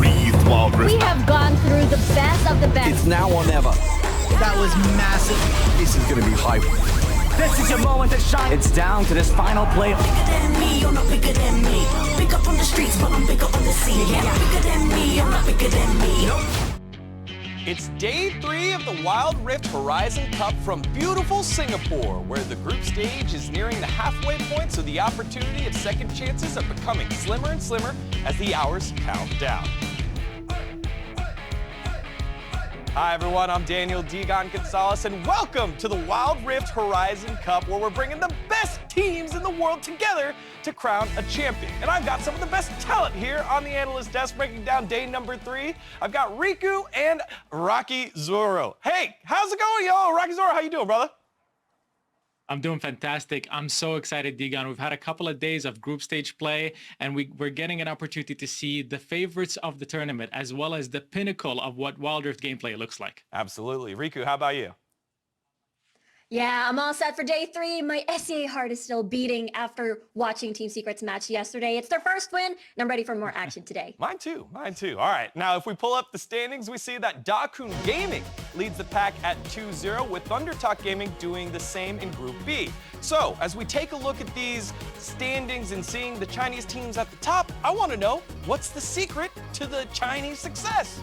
breathe, Wild Rift. We have gone through the best of the best. It's now or never. That was massive. This is gonna be hype. This is your moment to shine. It's down to this final play. Bigger than me, you're not bigger than me. Big up on the streets, but I'm bigger on the scene. Yeah, bigger than me, you're not bigger than me. It's day 3 of the Wild Rift Horizon Cup from beautiful Singapore, where the group stage is nearing the halfway point, so the opportunity of second chances are becoming slimmer and slimmer as the hours count down. Hi everyone, I'm Daniel Digon Gonzalez, and welcome to the Wild Rift Horizon Cup, where we're bringing the best teams in the world together to crown a champion. And I've got some of the best talent here on the analyst desk breaking down day number 3. I've got Riku and Rocky Zoro. Hey, how's it going, y'all? Rocky Zoro, how you doing, brother? I'm doing fantastic. I'm so excited, Digon. We've had a couple of days of group stage play, and we're getting an opportunity to see the favorites of the tournament, as well as the pinnacle of what Wild Rift gameplay looks like. Absolutely. Riku, how about you? Yeah, I'm all set for day 3. My SEA heart is still beating after watching Team Secret's match yesterday. It's their first win, and I'm ready for more action today. Mine too. All right, now if we pull up the standings, we see that Dakun Gaming leads the pack at 2-0, with Thundertalk Gaming doing the same in Group B. So, as we take a look at these standings and seeing the Chinese teams at the top, I want to know, what's the secret to the Chinese success?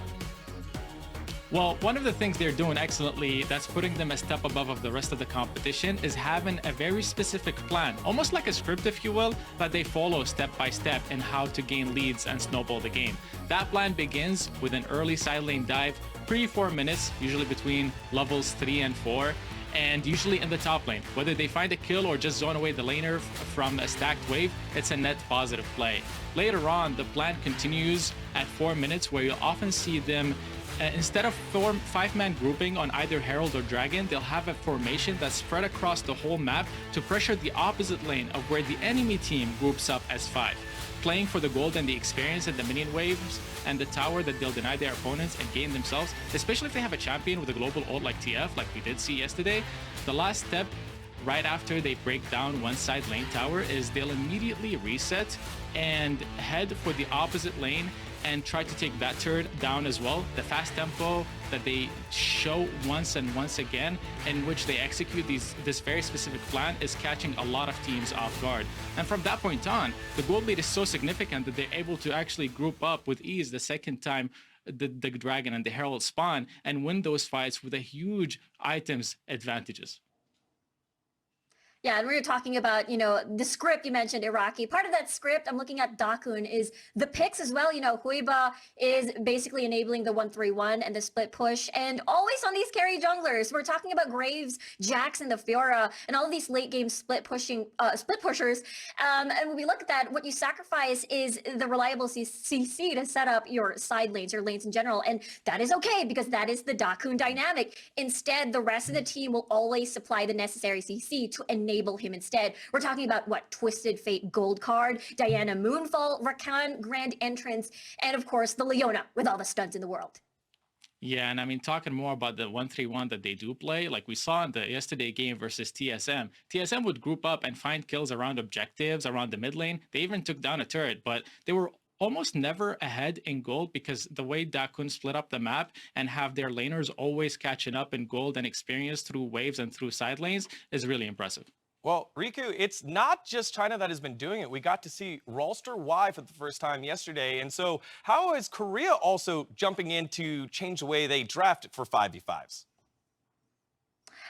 Well, one of the things they're doing excellently that's putting them a step above of the rest of the competition is having a very specific plan, almost like a script, if you will, that they follow step by step in how to gain leads and snowball the game. That plan begins with an early side lane dive, pre-4 minutes, usually between levels 3 and 4, and usually in the top lane. Whether they find a kill or just zone away the laner from a stacked wave, it's a net positive play. Later on, the plan continues at 4 minutes, where you'll often see them instead of 5-man grouping on either Herald or Dragon, they'll have a formation that's spread across the whole map to pressure the opposite lane of where the enemy team groups up as 5, playing for the gold and the experience and the minion waves and the tower that they'll deny their opponents and gain themselves, especially if they have a champion with a global ult like TF, like we did see yesterday. The last step right after they break down one side lane tower is they'll immediately reset and head for the opposite lane and try to take that turret down as well. The fast tempo that they show once and once again, in which they execute this very specific plan, is catching a lot of teams off guard. And from that point on, the gold lead is so significant that they're able to actually group up with ease the second time the Dragon and the Herald spawn and win those fights with a huge items advantages. Yeah, and we were talking about, the script you mentioned, Iraqi. Part of that script, I'm looking at Dakun, is the picks as well. Huiba is basically enabling the 1-3-1 and the split push, and always on these carry junglers. We're talking about Graves, Jax, and the Fiora, and all of these late game split pushers. And when we look at that, what you sacrifice is the reliable CC to set up your side lanes, your lanes in general, and that is okay because that is the Dakun dynamic. Instead, the rest of the team will always supply the necessary CC to enable him instead. We're talking about Twisted Fate Gold card, Diana Moonfall, Rakan Grand Entrance, and of course the Leona with all the stunts in the world. Yeah, and I mean, talking more about the 1-3-1 that they do play, like we saw in the yesterday game versus TSM. TSM would group up and find kills around objectives, around the mid lane. They even took down a turret, but they were almost never ahead in gold because the way Dakun split up the map and have their laners always catching up in gold and experience through waves and through side lanes is really impressive. Well, Riku, it's not just China that has been doing it. We got to see Rolster Y for the first time yesterday. And so how is Korea also jumping in to change the way they draft for 5v5s?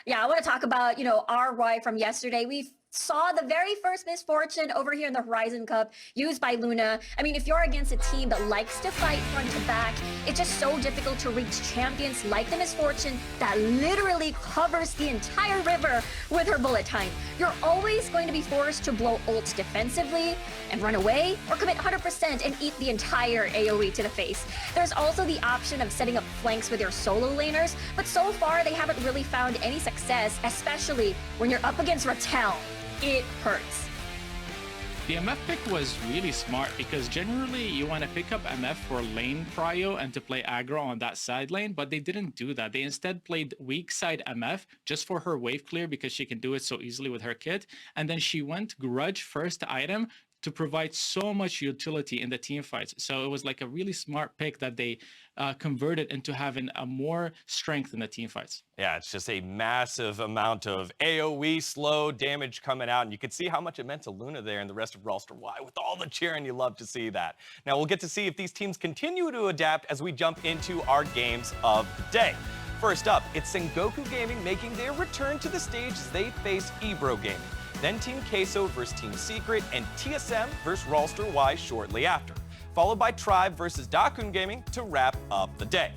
Yeah, I want to talk about, RY from yesterday. We saw the very first misfortune over here in the Horizon Cup used by Luna. I mean, if you're against a team that likes to fight front to back, it's just so difficult to reach champions like the Misfortune that literally covers the entire river with her bullet time. You're always going to be forced to blow ults defensively and run away, or commit 100% and eat the entire AoE to the face. There's also the option of setting up flanks with your solo laners, but so far they haven't really found any success, especially when you're up against Rattel. It hurts. The MF pick was really smart because generally you want to pick up MF for lane prio and to play aggro on that side lane, but they didn't do that. They instead played weak side MF just for her wave clear because she can do it so easily with her kit. And then she went grudge first item to provide so much utility in the team fights. So it was like a really smart pick that they converted into having a more strength in the team fights. Yeah, it's just a massive amount of AoE slow damage coming out, and you can see how much it meant to Luna there and the rest of Roster Y with all the cheering. You love to see that. Now we'll get to see if these teams continue to adapt as we jump into our games of the day. First up, it's Sengoku Gaming making their return to the stage as they face EBRO Gaming. Then Team Queso versus Team Secret, and TSM versus Roster Y shortly after, followed by Tribe versus Dakun Gaming to wrap up the day.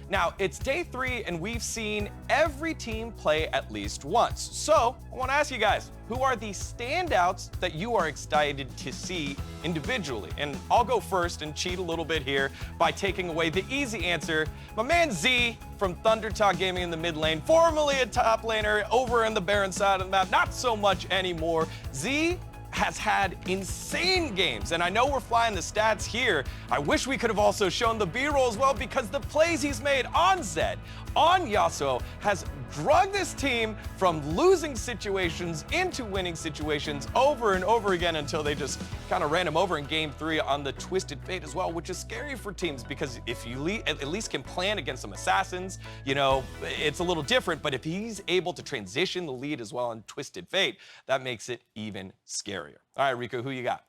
Now, it's day 3, and we've seen every team play at least once. So, I want to ask you guys, who are the standouts that you are excited to see individually? And I'll go first and cheat a little bit here by taking away the easy answer. My man Z from ThunderTalk Gaming in the mid lane, formerly a top laner over in the Baron side of the map, not so much anymore. Z has had insane games, and I know we're flying the stats here. I wish we could have also shown the B-roll as well, because the plays he's made on Zed, on Yasuo, has drugged this team from losing situations into winning situations over and over again until they just kind of ran him over in game 3 on the Twisted Fate as well, which is scary for teams, because if you at least can plan against some assassins, you know, it's a little different, but if he's able to transition the lead as well on Twisted Fate, that makes it even scarier. All right, Rico, who you got?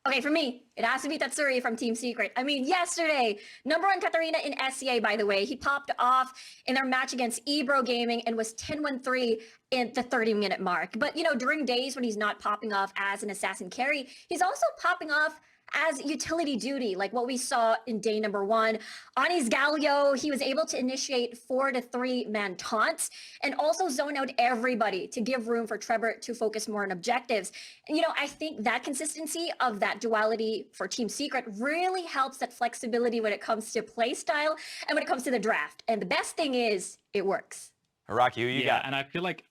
Okay, for me, it has to be Tatsuri from Team Secret. I mean, yesterday, #1 Katarina in SCA, by the way, he popped off in their match against EBRO Gaming and was 10-1-3 in the 30-minute mark. But, you know, during days when he's not popping off as an assassin carry, he's also popping off as utility duty, like what we saw in day #1. On his Galio, he was able to initiate 4 to 3 man taunts and also zone out everybody to give room for Trevor to focus more on objectives. And, you know, I think that consistency of that duality for Team Secret really helps that flexibility when it comes to play style and when it comes to the draft. And the best thing is, it works. Hiraki, who you got? And I feel like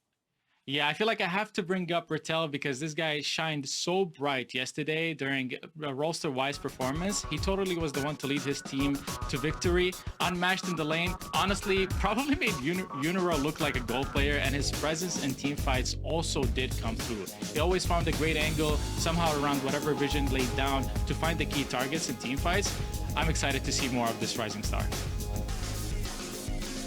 I have to bring up Rattel because this guy shined so bright yesterday during Roster Y's performance. He totally was the one to lead his team to victory, unmatched in the lane. Honestly, probably made Uniro look like a goal player, and his presence in team fights also did come through. He always found a great angle, somehow around whatever vision laid down to find the key targets in team fights. I'm excited to see more of this rising star.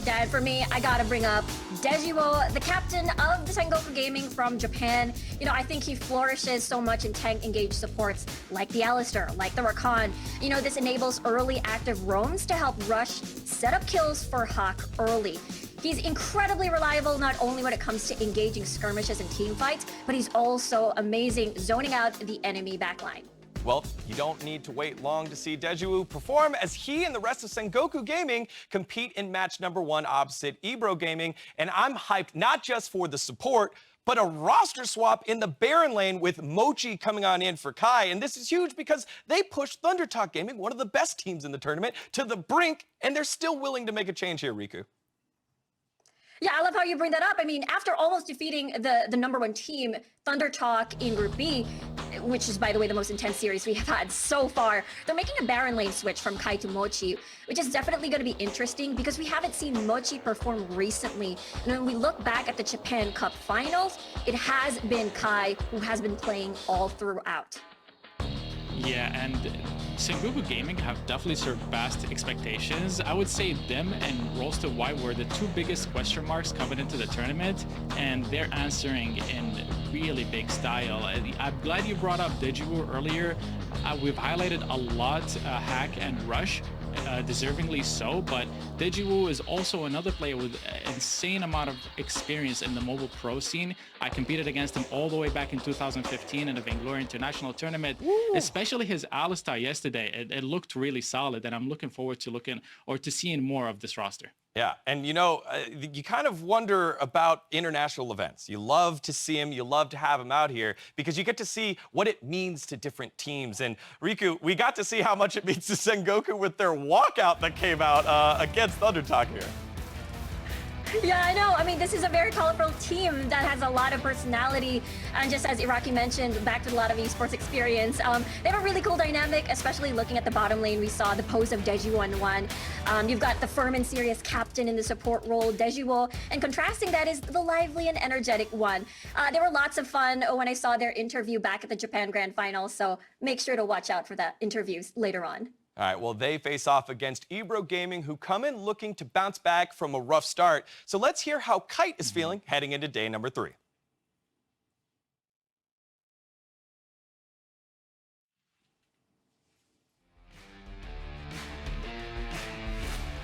Dad, for me, I gotta bring up Dejiwo, the captain of the Sengoku Gaming from Japan. You know, I think he flourishes so much in tank-engaged supports like the Alistar, like the Rakan. You know, this enables early active roams to help rush, set up kills for Hache early. He's incredibly reliable, not only when it comes to engaging skirmishes and team fights, but he's also amazing zoning out the enemy backline. Well, you don't need to wait long to see Dejiwo perform as he and the rest of Sengoku Gaming compete in match #1 opposite EBRO Gaming. And I'm hyped not just for the support, but a roster swap in the Baron lane with Mochi coming on in for Kai. And this is huge because they pushed ThunderTalk Gaming, one of the best teams in the tournament, to the brink, and they're still willing to make a change here, Riku. Yeah, I love how you bring that up. I mean, after almost defeating the #1 team, ThunderTalk in Group B, which is, by the way, the most intense series we have had so far, they're making a Baron lane switch from Kai to Mochi, which is definitely going to be interesting because we haven't seen Mochi perform recently. And when we look back at the Japan Cup finals, it has been Kai who has been playing all throughout. Yeah, and Sengoku Gaming have definitely surpassed expectations. I would say them and Roster Y were the 2 biggest question marks coming into the tournament, and they're answering in really big style. I'm glad you brought up Dejiwo earlier. We've highlighted a lot Hache and Rush, deservingly so, but Dejiwo is also another player with an insane amount of experience in the mobile pro scene. I competed against him all the way back in 2015 in the Vainglory International Tournament. Woo! Especially his Alistar yesterday. It looked really solid, and I'm looking forward to seeing more of this roster. Yeah, and you know, you kind of wonder about international events. You love to see them, you love to have them out here because you get to see what it means to different teams. And Riku, we got to see how much it means to Sengoku with their walkout that came out against ThunderTalk here. Yeah, I know. I mean, this is a very colorful team that has a lot of personality. And just as Iraqi mentioned, back to a lot of esports experience. They have a really cool dynamic, especially looking at the bottom lane. We saw the pose of Dejiwo on one. You've got the firm and serious captain in the support role, Dejiwo. And contrasting that is the lively and energetic one. There were lots of fun when I saw their interview back at the Japan Grand Final. So make sure to watch out for that interviews later on. All right, well, they face off against EBRO Gaming, who come in looking to bounce back from a rough start. So let's hear how Kite is feeling heading into day number 3.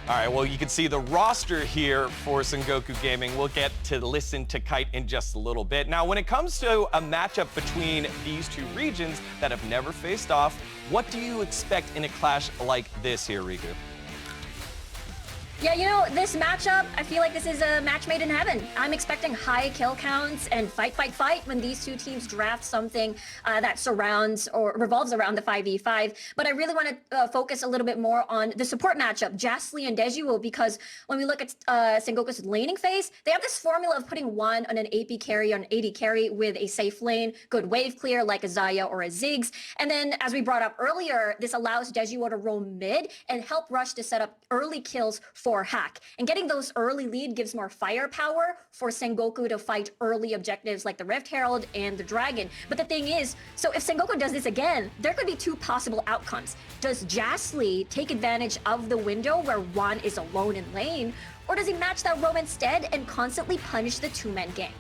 All right, well, you can see the roster here for Sengoku Gaming. We'll get to listen to Kite in just a little bit. Now, when it comes to a matchup between these two regions that have never faced off, what do you expect in a clash like this here, Riku? Yeah, you know, this matchup, I feel like this is a match made in heaven. I'm expecting high kill counts and fight when these two teams draft something that surrounds or revolves around the 5v5. But I really want to focus a little bit more on the support matchup, Jastley and Dejiwo, because when we look at Sengoku's laning phase, they have this formula of putting one on an AP carry or an AD carry with a safe lane, good wave clear like a Xayah or a Ziggs. And then, as we brought up earlier, this allows Dejiwo to roam mid and help rush to set up early kills for Hache. And getting those early lead gives more firepower for Sengoku to fight early objectives like the Rift Herald and the Dragon. But the thing is, so if Sengoku does this again, there could be two possible outcomes. Does Jastley take advantage of the window where one is alone in lane, or does he match that roam instead and constantly punish the two-man gank?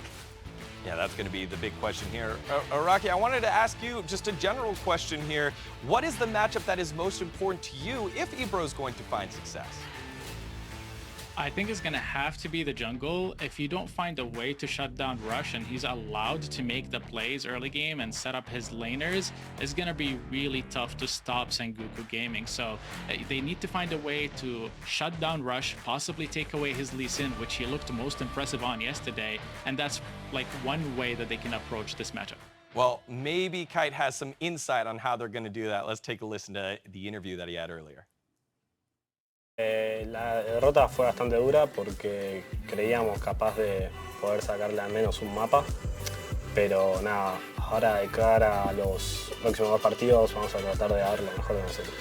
Yeah, that's going to be the big question here. Araki, I wanted to ask you just a general question here. What is the matchup that is most important to you if EBRO is going to find success? I think it's going to have to be the jungle. If you don't find a way to shut down Rush and he's allowed to make the plays early game and set up his laners, it's going to be really tough to stop Sengoku Gaming. So they need to find a way to shut down Rush, possibly take away his Lee Sin, which he looked most impressive on yesterday. And that's like one way that they can approach this matchup. Well, maybe Kite has some insight on how they're going to do that. Let's take a listen to the interview that he had earlier. La derrota fue bastante dura porque creíamos capaz de poder sacarle al menos un mapa, pero nada, ahora de cara a los próximos 2 partidos vamos a tratar de dar lo mejor de nosotros.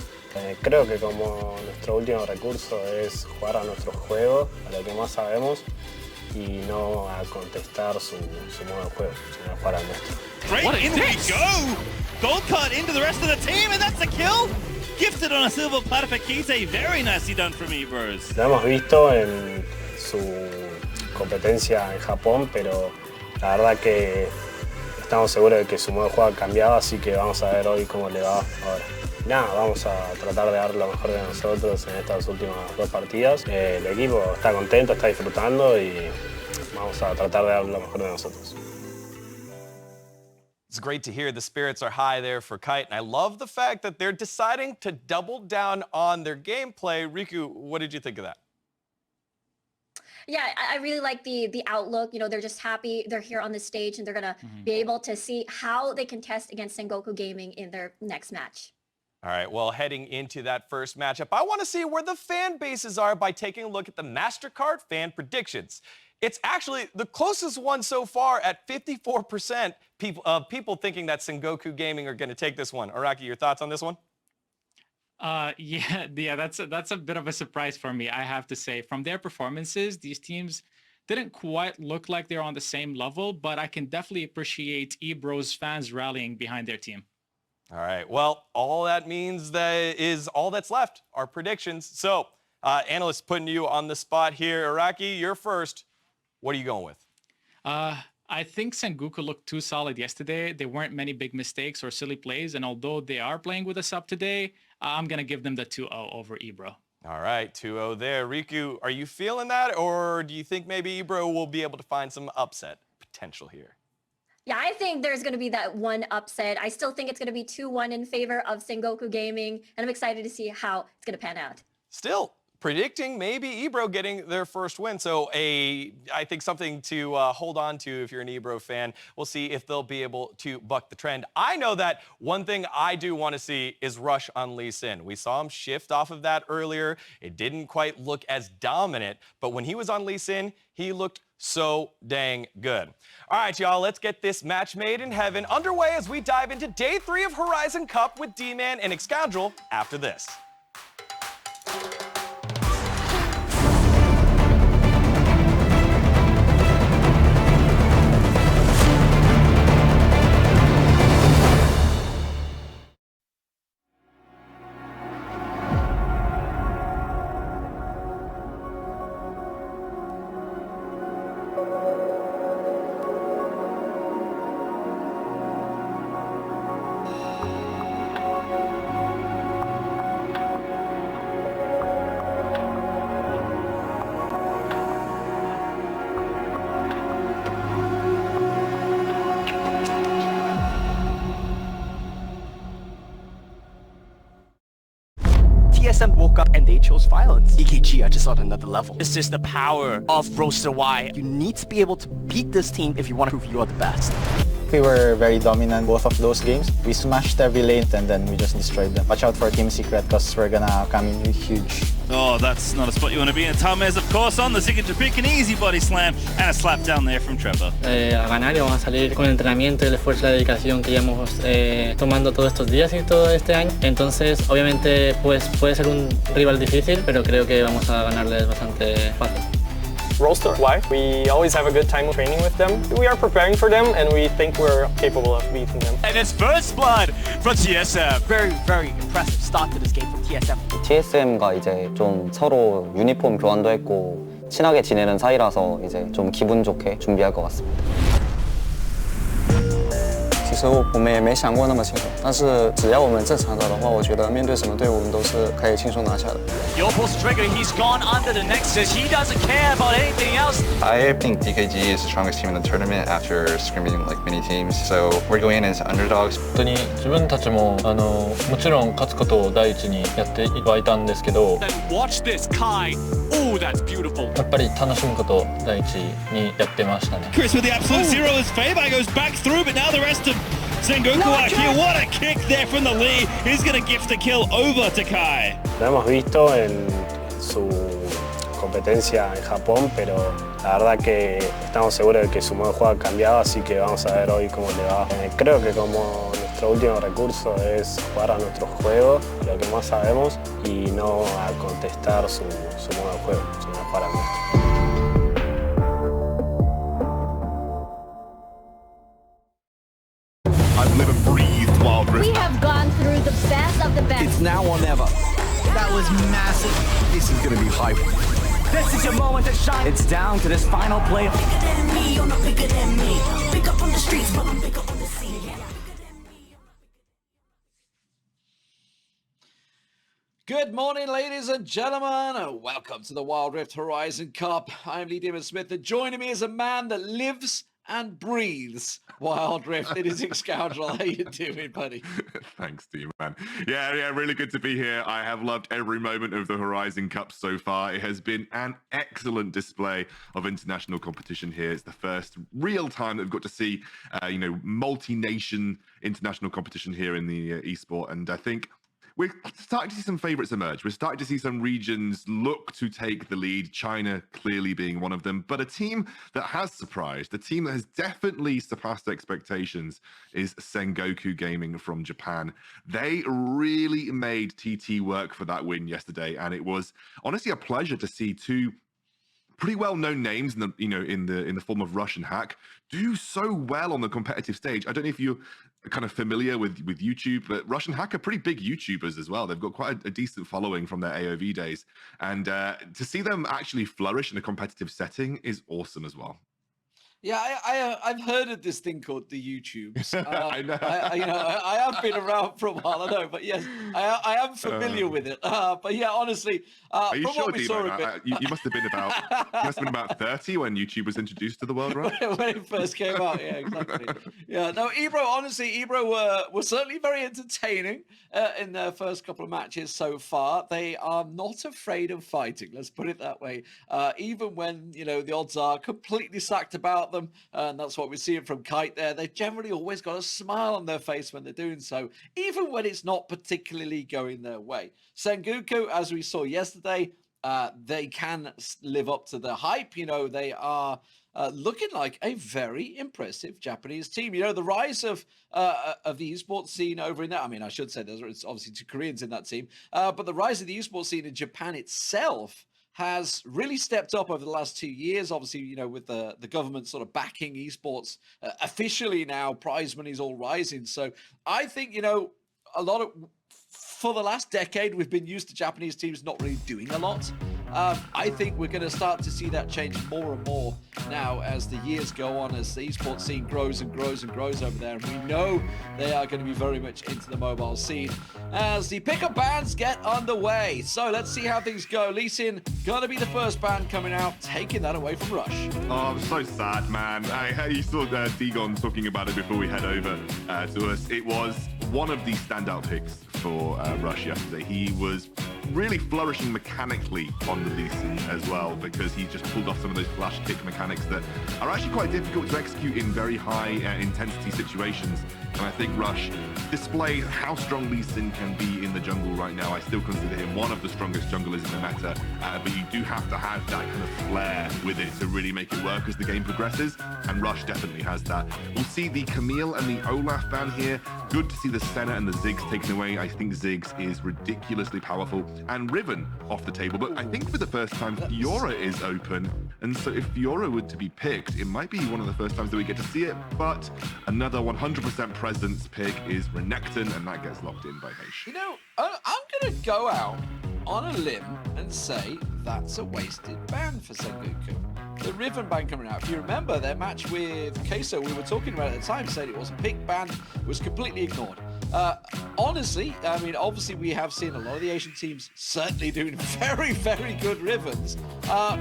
Creo que como nuestro último recurso es jugar a nuestro juego, a lo que más sabemos, y no a contestar su modo de juego, sino a jugar al nuestro. Great, in we go! Gold card into the rest of the team, and that's a kill! Gifted on a silver platter for Kite. Very nicely done from EBROs. Lo hemos visto en su competencia en Japón, pero la verdad que estamos seguros de que su modo de juego ha cambiado, así que vamos a ver hoy cómo le va ahora. Nada, vamos a tratar de dar lo mejor de nosotros en estas últimas 2 partidas. El equipo está contento, está disfrutando y vamos a tratar de dar lo mejor de nosotros. It's great to hear the spirits are high there for Kite, and I love the fact that they're deciding to double down on their gameplay. Riku, what did you think of that? Yeah, I really like the outlook. You know, they're just happy they're here on the stage and they're going to be able to see how they can test against Sengoku Gaming in their next match. All right, well, heading into that first matchup, I want to see where the fan bases are by taking a look at the MasterCard fan predictions. It's actually the closest one so far at 54% people thinking that Sengoku Gaming are going to take this one. Araki, your thoughts on this one? Yeah, that's a bit of a surprise for me, I have to say. From their performances, these teams didn't quite look like they're on the same level, but I can definitely appreciate EBRO's fans rallying behind their team. All right, well, all that means that is all that's left, our predictions. So, analysts putting you on the spot here. Araki, you're first. What are you going with? I think Sengoku looked too solid yesterday. There weren't many big mistakes or silly plays, and although they are playing with a sub today, I'm going to give them the 2-0 over EBRO. All right, 2-0 there. Riku, are you feeling that, or do you think maybe EBRO will be able to find some upset potential here? Yeah, I think there's going to be that one upset. I still think it's going to be 2-1 in favor of Sengoku Gaming, and I'm excited to see how it's going to pan out. Still, predicting maybe EBRO getting their first win. So I think something to hold on to if you're an EBRO fan. We'll see if they'll be able to buck the trend. I know that one thing I do want to see is Rush on Lee Sin. We saw him shift off of that earlier. It didn't quite look as dominant, but when he was on Lee Sin, he looked so dang good. All right, y'all, let's get this match made in heaven underway as we dive into day 3 of Horizon Cup with D-Man and Excoundrel after this. TSM woke up and they chose violence. EKG are just on another level. This is the power of Roster Y. You need to be able to beat this team if you want to prove you are the best. We were very dominant both of those games. We smashed every lane and then we just destroyed them. Watch out for Team Secret because we're gonna come in huge. Oh, that's not a spot you want to be in. Tamez, of course, on the signature pick, an easy body slam and a slap down there from Trevor. A ganar y vamos a salir con el entrenamiento, el esfuerzo y la dedicación que llevamos tomando todos estos días y todo este año. Entonces, obviamente, pues puede ser un rival difícil, pero creo que vamos a ganarles bastante fácil. Roster Y, we always have a good time training with them. We are preparing for them and we think we're capable of beating them. And it's first blood from TSM. Very, very impressive start to this game from TSM. TSM과 이제 좀 서로 유니폼 교환도 했고 친하게 지내는 사이라서 이제 좀 기분 좋게 준비할 것 같습니다. 其实我们也没想过那么清楚，但是只要我们正常的话，我觉得面对什么队伍我们都是可以轻松拿下的。 Yo pulls the trigger, he's gone under the Nexus. He doesn't care about anything else. I think DKG is the strongest team in the tournament after scrimming like many teams. So we're going in as underdogs. 本当に自分たちももちろん勝つことを第一にやってはいたんですけど。 Then watch this, Kite. Oh, that's beautiful. やっぱり楽しむことを第一にやってましたね。 Chris with the absolute zero as Feibai goes back through, but now the rest of Sengoku are here. What a kick there from the lead. He's going to gift a kill over to Kai. Lo hemos visto en su competencia en Japón, pero la verdad que estamos seguros de que su modo de juego ha cambiado, así que vamos a ver hoy cómo le va. Creo que como nuestro último recurso es jugar a nuestro juego, lo que más sabemos, y no a contestar su modo de juego, sino a jugar al nuestro. I've never breathed Wild Rift. We have gone through the best of the best. It's now or never. That was massive. This is going to be hype. This is your moment to shine. It's down to this final play. Bigger than me, you're not bigger than me. Big up on the streets, but I'm bigger on the scene. Good morning, ladies and gentlemen. Welcome to the Wild Rift Horizon Cup. I'm Lee Damon Smith, and joining me is a man that lives and breathes Wild Rift. It is Excoundrel. How you doing, buddy? Thanks, man. Yeah, really good to be here. I have loved every moment of the Horizon Cup so far. It has been an excellent display of international competition here. It's the first real time that we've got to see, multi-nation international competition here in the esport, and I think we're starting to see some favorites emerge. We're starting to see some regions look to take the lead, China clearly being one of them. But a team that has surprised, a team that has definitely surpassed expectations is Sengoku Gaming from Japan. They really made TT work for that win yesterday, and it was honestly a pleasure to see two pretty well-known names in the form of Rush and Hache do so well on the competitive stage. I don't know if you're kind of familiar with YouTube, but Rush and Hache are pretty big YouTubers as well. They've got quite a decent following from their AOV days, and to see them actually flourish in a competitive setting is awesome as well. Yeah, I've heard of this thing called the YouTubes. I know. I have been around for a while, I know, but yes, I am familiar with it. But yeah, honestly, Are you from sure, what we saw Demo? a bit, You must have been about 30 when YouTube was introduced to the world, right? when it first came out, yeah, exactly. Yeah, no, EBRO, honestly, EBRO were certainly very entertaining in their first couple of matches so far. They are not afraid of fighting, let's put it that way. Even when, the odds are completely stacked about them, and that's what we're seeing from Kite there. They've generally always got a smile on their face when they're doing so, even when it's not particularly going their way. Sengoku, as we saw yesterday, they can live up to the hype. They are looking like a very impressive Japanese team. The rise of the esports scene over in there. I mean, I should say there's obviously 2 Koreans in that team, but the rise of the esports scene in Japan itself has really stepped up over the last 2 years. Obviously, with the government sort of backing esports officially now, prize money's all rising. So I think, for the last decade, we've been used to Japanese teams not really doing a lot. I think we're going to start to see that change more and more now as the years go on, as the esports scene grows and grows and grows over there. And we know they are going to be very much into the mobile scene as the pickup bands get underway. So let's see how things go. Lee Sin going to be the first band coming out, taking that away from Rush. Oh, I'm so sad, man. You saw Digon talking about it before we head over to us. It was one of the standout picks for Rush yesterday. He was really flourishing mechanically on the Lee Sin as well, because he just pulled off some of those flash kick mechanics that are actually quite difficult to execute in very high intensity situations. And I think Rush displayed how strong Lee Sin can be in the jungle right now. I still consider him one of the strongest junglers in the meta, but you do have to have that kind of flair with it to really make it work as the game progresses, and Rush definitely has that. We'll see the Camille and the Olaf ban here. Good to see the Senna and the Ziggs taken away. I think Ziggs is ridiculously powerful, and Riven off the table. But I think for the first time, Fiora is open, and so if Fiora were to be picked, it might be one of the first times that we get to see it. But another 100% presence pick is Renekton, and that gets locked in by Hache. I'm going to go out on a limb and say that's a wasted ban for Sengoku. The Riven ban coming out. If you remember their match with Queso, we were talking about at the time, said it was a pick ban, was completely ignored. Honestly, I mean, obviously we have seen a lot of the Asian teams certainly doing very, very good Rivens,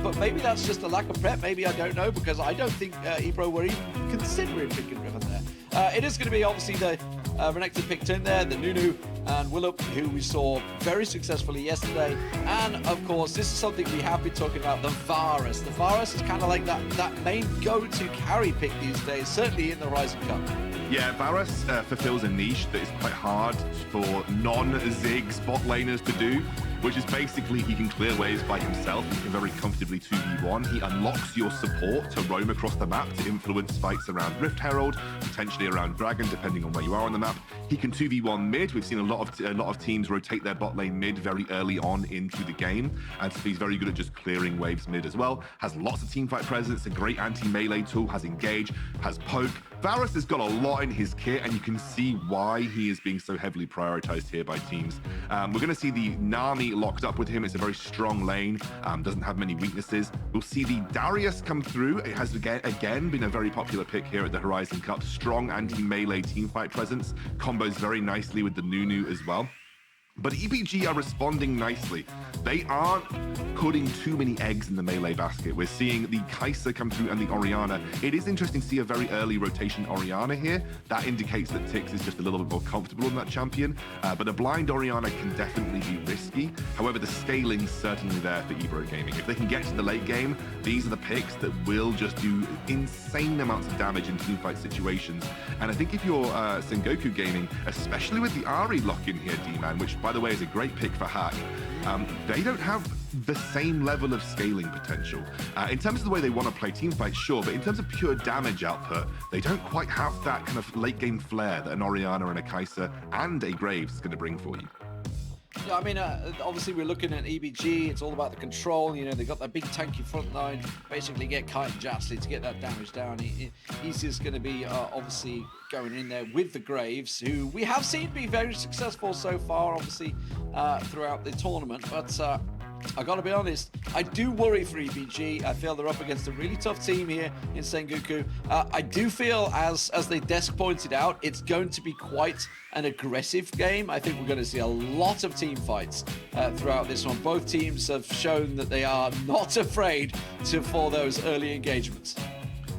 but maybe that's just a lack of prep. Maybe, I don't know, because I don't think EBRO were even considering picking Riven there. It is going to be obviously the Renekton picked in there, the Nunu and Willup, who we saw very successfully yesterday. And of course, this is something we have been talking about, the Varus. The Varus is kind of like that main go-to carry pick these days, certainly in the Horizon Cup. Yeah, Varus fulfills a niche that is quite hard for non-Ziggs bot laners to do, which is basically he can clear waves by himself. He can very comfortably 2v1. He unlocks your support to roam across the map to influence fights around Rift Herald, potentially around Dragon, depending on where you are on the map. He can 2v1 mid. We've seen a lot of teams rotate their bot lane mid very early on into the game, and so he's very good at just clearing waves mid as well. Has lots of teamfight presence, a great anti-melee tool, has engage, has poke. Varus has got a lot in his kit, and you can see why he is being so heavily prioritized here by teams. We're going to see the Nami locked up with him. It's a very strong lane, doesn't have many weaknesses. We'll see the Darius come through. It has again been a very popular pick here at the Horizon Cup. Strong anti-melee teamfight presence, combos very nicely with the Nunu as well. But EBG are responding nicely. They aren't putting too many eggs in the melee basket. We're seeing the Kai'Sa come through and the Orianna. It is interesting to see a very early rotation Orianna here. That indicates that Tikz is just a little bit more comfortable in that champion. But a blind Orianna can definitely be risky. However, the scaling's certainly there for EBRO Gaming. If they can get to the late game, these are the picks that will just do insane amounts of damage in teamfight situations. And I think if you're Sengoku Gaming, especially with the Ahri lock-in here, D-Man, which by the way is a great pick for Hache, they don't have the same level of scaling potential. In terms of the way they want to play teamfights, sure, but in terms of pure damage output, they don't quite have that kind of late game flair that an Orianna and a Kai'Sa and a Graves is going to bring for you. Yeah, I mean, obviously we're looking at EBG. It's all about the control. You know, they've got that big tanky front line. Basically get Kite and Jastley to get that damage down. He's just going to be obviously going in there with the Graves, who we have seen be very successful so far, obviously, throughout the tournament. But I gotta be honest, I do worry for EBG. I feel they're up against a really tough team here in Sengoku. I do feel, as the desk pointed out, it's going to be quite an aggressive game. I think we're going to see a lot of team fights throughout this one. Both teams have shown that they are not afraid for those early engagements.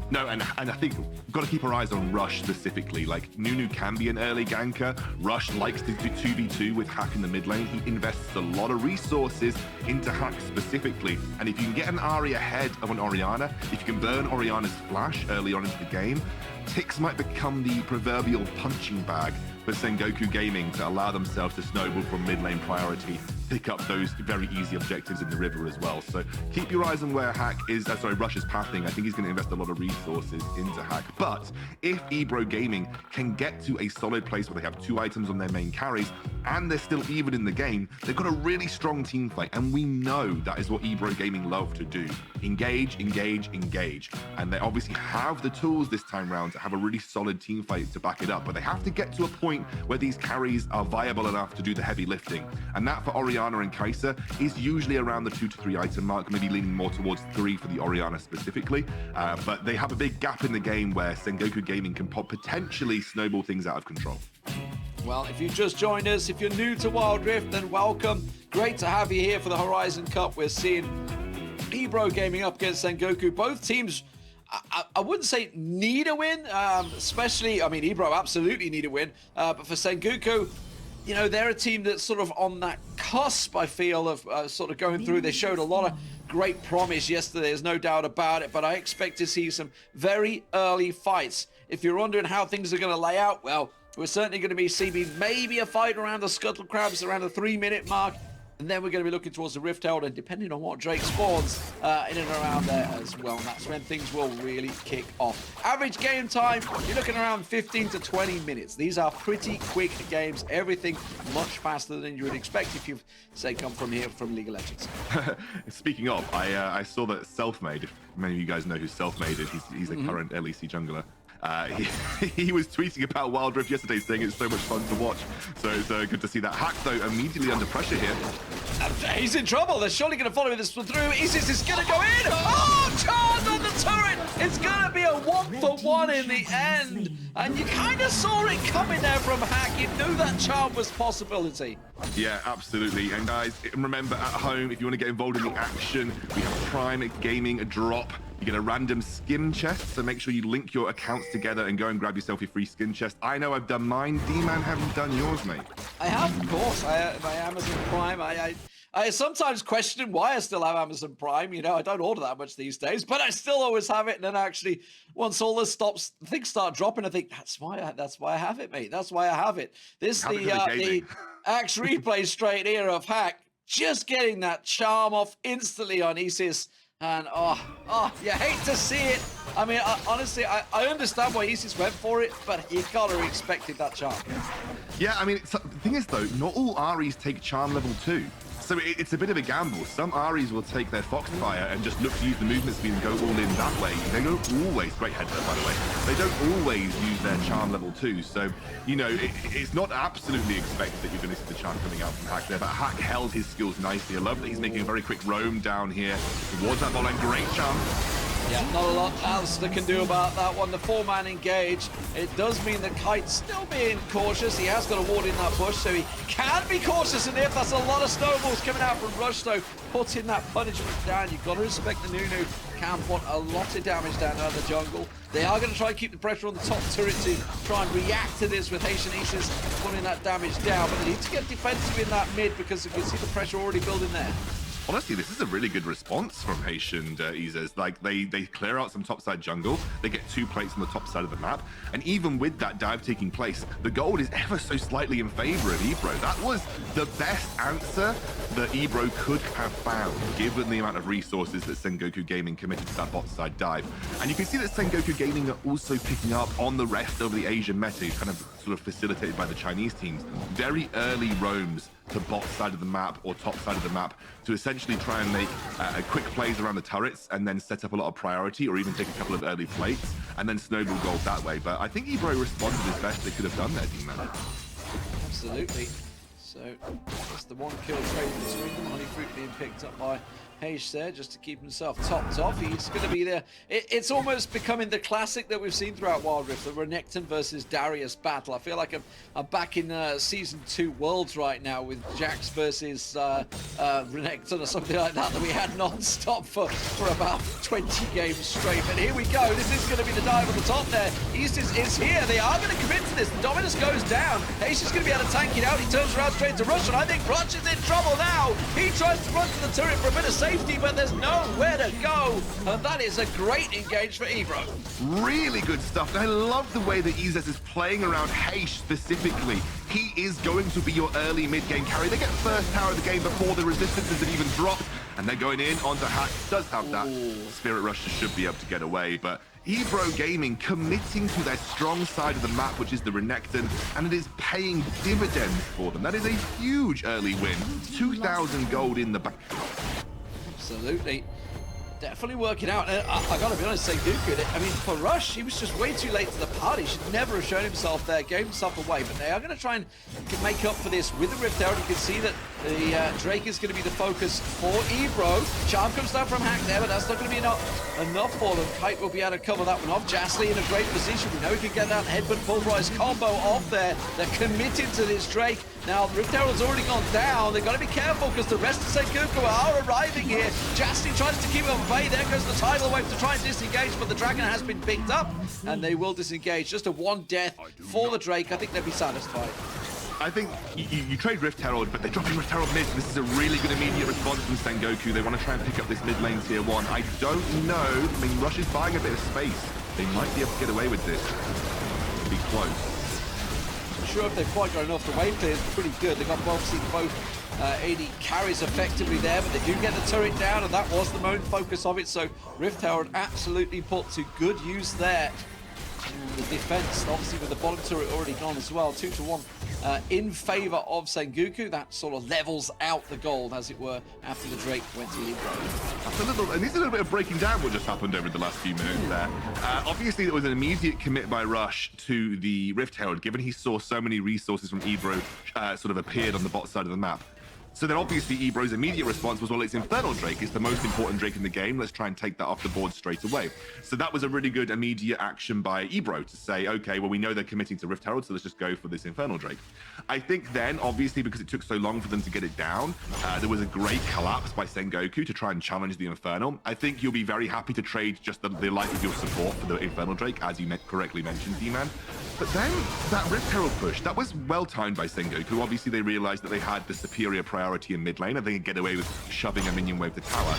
No, and I think we've got to keep our eyes on Rush specifically. Like, Nunu can be an early ganker. Rush likes to do 2v2 with Hache in the mid lane. He invests a lot of resources into Hache specifically. And if you can get an Ahri ahead of an Orianna, if you can burn Orianna's flash early on into the game, Tikz might become the proverbial punching bag for Sengoku Gaming to allow themselves to snowball from mid lane priority, pick up those very easy objectives in the river as well. So keep your eyes on where Rush is pathing. I think he's going to invest a lot of resources into Hache. But if EBRO Gaming can get to a solid place where they have 2 items on their main carries and they're still even in the game, they've got a really strong team fight. And we know that is what EBRO Gaming love to do. Engage, engage, engage. And they obviously have the tools this time round to have a really solid team fight to back it up. But they have to get to a point where these carries are viable enough to do the heavy lifting. And that for Orianna and Kai'Sa is usually around the 2 to 3 item mark, maybe leaning more towards 3 for the Orianna specifically. But they have a big gap in the game where Sengoku Gaming can potentially snowball things out of control. Well, if you've just joined us, if you're new to Wild Rift, then welcome. Great to have you here for the Horizon Cup. We're seeing EBRO Gaming up against Sengoku. Both teams, I wouldn't say need a win, especially, I mean, EBRO absolutely need a win, but for Sengoku, you know, they're a team that's sort of on that cusp, I feel, of sort of going through. They showed a lot of great promise yesterday, there's no doubt about it, but I expect to see some very early fights. If you're wondering how things are going to lay out, well, we're certainly going to be seeing maybe a fight around the Scuttle Crabs around the 3-minute mark. And then we're going to be looking towards the Rift Herald, and depending on what Drake spawns in and around there as well. And that's when things will really kick off. Average game time, you're looking around 15 to 20 minutes. These are pretty quick games. Everything much faster than you would expect if you've, say, come from here from League of Legends. Speaking of, I saw that Selfmade, if many of you guys know who Selfmade is, he's a current LEC jungler. He was tweeting about Wild Rift yesterday, saying it's so much fun to watch. So it's good to see that. Hache, though, immediately under pressure here. He's in trouble. They're surely going to follow this one through. Ezzez is going to go in. Oh, charge on the turret. It's going to be a 1-for-1 in the end. And you kind of saw it coming there from Hache. You knew that charm was possibility. Yeah, absolutely. And guys, remember at home, if you want to get involved in the action, we have Prime Gaming, a drop. You get a random skin chest, so make sure you link your accounts together and go and grab yourself your free skin chest. I know I've done mine. D-Man, have you done yours, mate? I have, of course. My Amazon Prime. I sometimes question why I still have Amazon Prime. You know, I don't order that much these days, but I still always have it. And then actually, once all this stops, things start dropping. I think that's why I have it, mate. That's why I have it. This the Axe replay straight here of Hache, just getting that charm off instantly on Ezzez. And oh, you hate to see it. I mean, honestly, I understand why Ezzez went for it, but you gotta have expected that charm. Yeah, I mean, the thing is though, not all Ahris take charm level 2. So it's a bit of a gamble. Some Ahris will take their Foxfire and just look to use the movement speed and go all in that way. They don't always, great headset by the way, they don't always use their charm level 2. So, you know, it's not absolutely expected that you're going to see the charm coming out from Hache there, but Hache held his skills nicely. I love that he's making a very quick roam down here towards that ball, and great charm. Yeah, not a lot else they can do about that one. The 4-man engage. It does mean that Kite's still being cautious. He has got a ward in that bush, so he can be cautious. And if that's a lot of snowballs coming out from Rush, though, putting that punishment down. You've got to respect the Nunu. Can put a lot of damage down out of the jungle. They are going to try and keep the pressure on the top turret to try and react to this with Hache and Ezzez putting that damage down. But they need to get defensive in that mid because you can see the pressure already building there. Honestly, this is a really good response from Hache and Ezzez. Like, they clear out some topside jungle, they get 2 plates on the top side of the map, and even with that dive taking place, the gold is ever so slightly in favor of EBRO. That was the best answer that EBRO could have found, given the amount of resources that Sengoku Gaming committed to that bot side dive. And you can see that Sengoku Gaming are also picking up on the rest of the Asian meta, kind of sort of facilitated by the Chinese teams. Very early roams to bot side of the map or top side of the map to essentially try and make quick plays around the turrets and then set up a lot of priority, or even take a couple of early plates and then snowball gold that way. But I think EBRO responded as best they could have done there, D-Man. Absolutely. So that's the one kill trade between them. Honeyfruit being picked up by Hache there just to keep himself topped off. He's going to be there. It's almost becoming the classic that we've seen throughout Wild Rift, the Renekton versus Darius battle. I feel like I'm back in Season 2 Worlds right now with Jax versus Renekton or something like that we had non-stop for about 20 games straight. But here we go. This is going to be the dive on the top there. Ezzez is here. They are going to commit to this. The Dominus goes down. Hache is going to be able to tank it out. He turns around straight to Rush, and I think Rush is in trouble now. He tries to run to the turret for a bit of safety, but there's nowhere to go. And that is a great engage for EBRO. Really good stuff. And I love the way that Ezzez is playing around Hache specifically. He is going to be your early mid-game carry. They get first tower of the game before the resistances have even dropped. And they're going in onto Hache. Does have that. Spirit Rusher should be able to get away, but EBRO Gaming committing to their strong side of the map, which is the Renekton, and it is paying dividends for them. That is a huge early win. 2,000 gold in the bank. Absolutely. Definitely working out. I gotta be honest, Sengoku, I mean, for Rush, he was just way too late to the party. He should never have shown himself there, gave himself away. But they are going to try and make up for this with the Rift Herald. You can see that the Drake is going to be the focus for EBRO. Charm comes down from Hache there, but that's not going to be enough for them. Kite will be able to cover that one off. Jastley in a great position. We know he can get that headbutt pulverize combo off there. They're committed to this Drake. Now, the Rift Herald's already gone down. They've got to be careful because the rest of Sengoku are arriving here. Jastley tries to keep him at bay. There goes the tidal wave to try and disengage, but the dragon has been picked up, and they will disengage. Just a one death for the Drake. I think they'll be satisfied. I think you trade Rift Herald, but they're dropping Rift Herald mid. This is a really good immediate response from Sengoku. They want to try and pick up this mid lane tier 1. I don't know. I mean, Rush is buying a bit of space. They might be able to get away with this. It'll be close. I'm sure if they've quite got enough. The wave clear is pretty good. They got obviously both AD carries effectively there, but they do get the turret down, and that was the main focus of it. So Rift Herald absolutely put to good use there. The defense, obviously, with the bottom turret already gone as well, 2-1 in favor of Sengoku. That sort of levels out the gold, as it were, after the Drake went to EBRO. That's and this is a little bit of breaking down what just happened over the last few minutes there. Obviously, there was an immediate commit by Rush to the Rift Herald, given he saw so many resources from EBRO sort of appeared on the bot side of the map. So then obviously EBRO's immediate response was, well, it's Infernal Drake. It's the most important Drake in the game. Let's try and take that off the board straight away. So that was a really good immediate action by EBRO to say, okay, well, we know they're committing to Rift Herald, so let's just go for this Infernal Drake. I think then, obviously, because it took so long for them to get it down, there was a great collapse by Sengoku to try and challenge the Infernal. I think you'll be very happy to trade just the life of your support for the Infernal Drake, as you correctly mentioned, D-Man. But then that Rift Herald push, that was well timed by Sengoku. Obviously, they realized that they had the superior priority in mid lane and they could get away with shoving a minion wave to tower.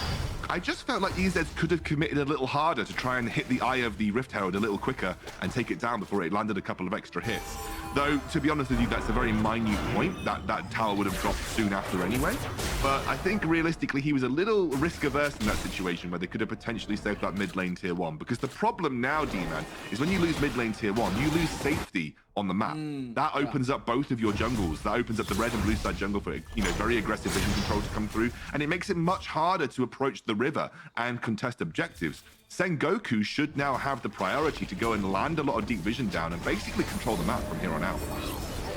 I just felt like Ezzez could have committed a little harder to try and hit the eye of the Rift Herald a little quicker and take it down before it landed a couple of extra hits. Though, to be honest with you, that's a very minute point. That tower would have dropped soon after anyway. But I think realistically, he was a little risk-averse in that situation where they could have potentially saved that mid lane tier 1. Because the problem now, D-Man, is when you lose mid lane tier 1, you lose safety on the map. That opens up both of your jungles. That opens up the red and blue side jungle for, very aggressive vision control to come through. And it makes it much harder to approach the river and contest objectives. Sengoku should now have the priority to go and land a lot of deep vision down and basically control the map from here on out.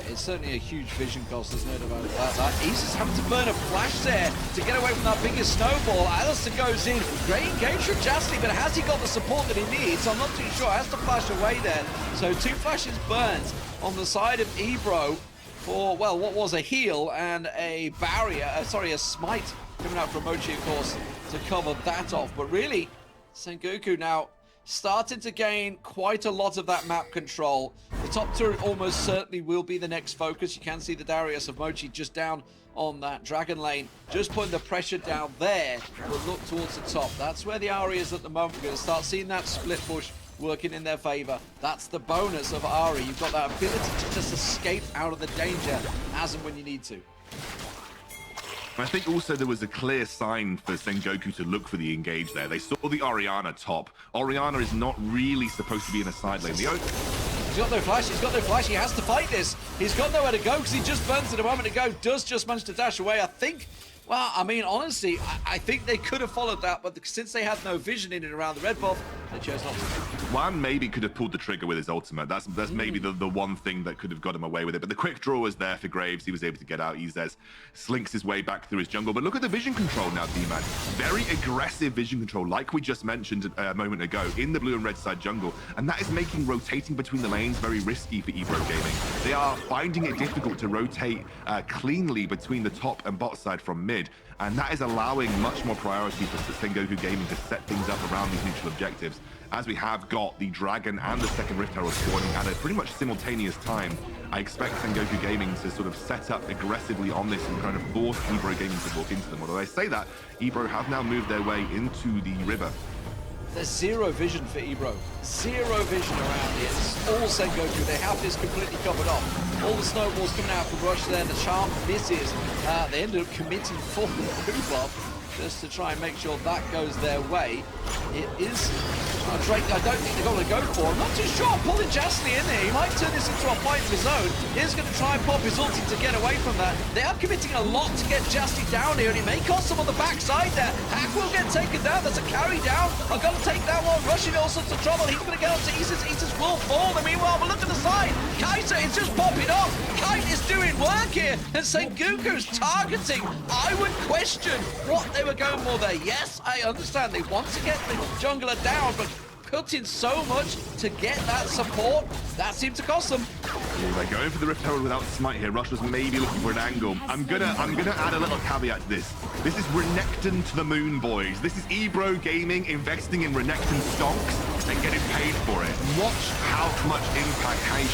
It's certainly a huge vision cost, there's no doubt about that. Ezzez having to burn a flash there to get away from that biggest snowball. Alistair goes in. Great engage from Jastley, but has he got the support that he needs? I'm not too sure. Has to flash away there. So 2 flashes burned on the side of EBRO for, well, what was a heal and a barrier, a smite coming out from Mochi, of course, to cover that off. But really, Sengoku now started to gain quite a lot of that map control. The top turret almost certainly will be the next focus. You can see the Darius of Mochi just down on that dragon lane, just putting the pressure down there, but look towards the top. That's where the RE is at the moment. We're going to start seeing that split push working in their favor. That's the bonus of RE. You've got that ability to just escape out of the danger as and when you need to. I think also there was a clear sign for Sengoku to look for the engage there. They saw the Orianna top. Orianna is not really supposed to be in a side lane. He's got no flash, he's got no flash, he has to fight this. He's got nowhere to go because he just burns it a moment ago, does just manage to dash away. I think Well, I mean, honestly, I think they could have followed that, but since they had no vision in and around the red buff, they chose not to. One maybe could have pulled the trigger with his ultimate. That's maybe the one thing that could have got him away with it. But the quick draw was there for Graves. He was able to get out. Ezzez slinks his way back through his jungle. But look at the vision control now, D-Man. Very aggressive vision control, like we just mentioned a moment ago, in the blue and red side jungle. And that is making rotating between the lanes very risky for EBRO Gaming. They are finding it difficult to rotate cleanly between the top and bot side from mid. And that is allowing much more priority for Sengoku Gaming to set things up around these neutral objectives. As we have got the Dragon and the second Rift Herald spawning at a pretty much simultaneous time, I expect Sengoku Gaming to sort of set up aggressively on this and kind of force EBRO Gaming to walk into them. Although I say that, EBRO have now moved their way into the river. There's zero vision for EBRO. Zero vision around here. It's all Sengoku. They have this completely covered off. All the snowballs coming out from Rush there, and the charm misses. They ended up committing full blue buff just to try and make sure that goes their way. It is Drake. I don't think they're going to go for him. Not too sure. Pulling Jastley in there. He might turn this into a fight of his own. He's going to try and pop his ulti to get away from that. They are committing a lot to get Jastley down here, and it may cost them on the backside there. Hache will get taken down. There's a carry down. I've got to take that one. Rushing all sorts of trouble. He's going to get up to Ezzez. Ezzez will fall. And meanwhile, but look at the side. Kite is just popping off. Kite is doing work here, and Sengoku's targeting. I would question what they were going for there. Yes, I understand they want to get the jungler down, but put in so much to get that support, that seemed to cost them. They're going for the Rift Herald without smite here. Rush was maybe looking for an angle. I'm gonna add a little caveat to this. This is Renekton to the moon, boys. This is EBRO Gaming investing in Renekton stonks and getting paid for it. Watch how much impact Hache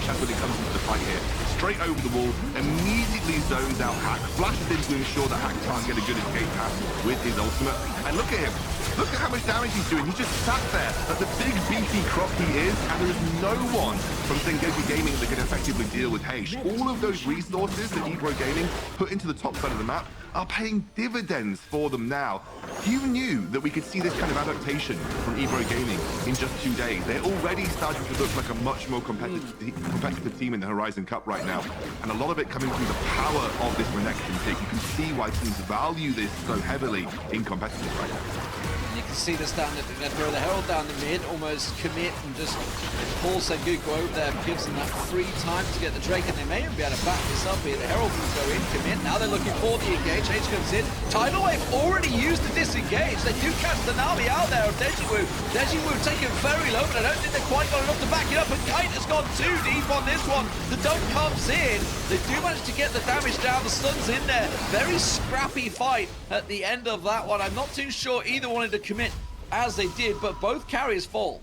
has when it comes into the fight here. Straight over the wall, immediately zones out Hache, flashes in to ensure that Hache can't get a good escape path with his ultimate. And look at him. Look at how much damage he's doing. He's just sat there as a big beefy croc he is, and there is no one from Sengoku Gaming that can effectively deal with Hache. All of those resources that EBRO Gaming put into the top side of the map are paying dividends for them now. You knew that we could see this kind of adaptation from EBRO Gaming in just 2 days. They're already starting to look like a much more competitive team in the Horizon Cup right now. And a lot of it coming from the power of this Renekton pick. You can see why teams value this so heavily in competitive right now. You can see this down, they're going to throw the Herald down the mid, almost commit and just pull Sengoku over there, gives them that free time to get the Drake, and they may even be able to back this up here. The Herald will go in, commit, now they're looking for the engage. Hache comes in, Tidal Wave already used the disengage. They do catch the Nami out there of Dejiwo. Dejiwo taken very low, but I don't think they've quite got enough to back it up, and Kite has gone too deep on this one. The dunk comes in, they do manage to get the damage down, the stun's in there. Very scrappy fight at the end of that one. I'm not too sure either wanted to commit as they did, but both carriers fall.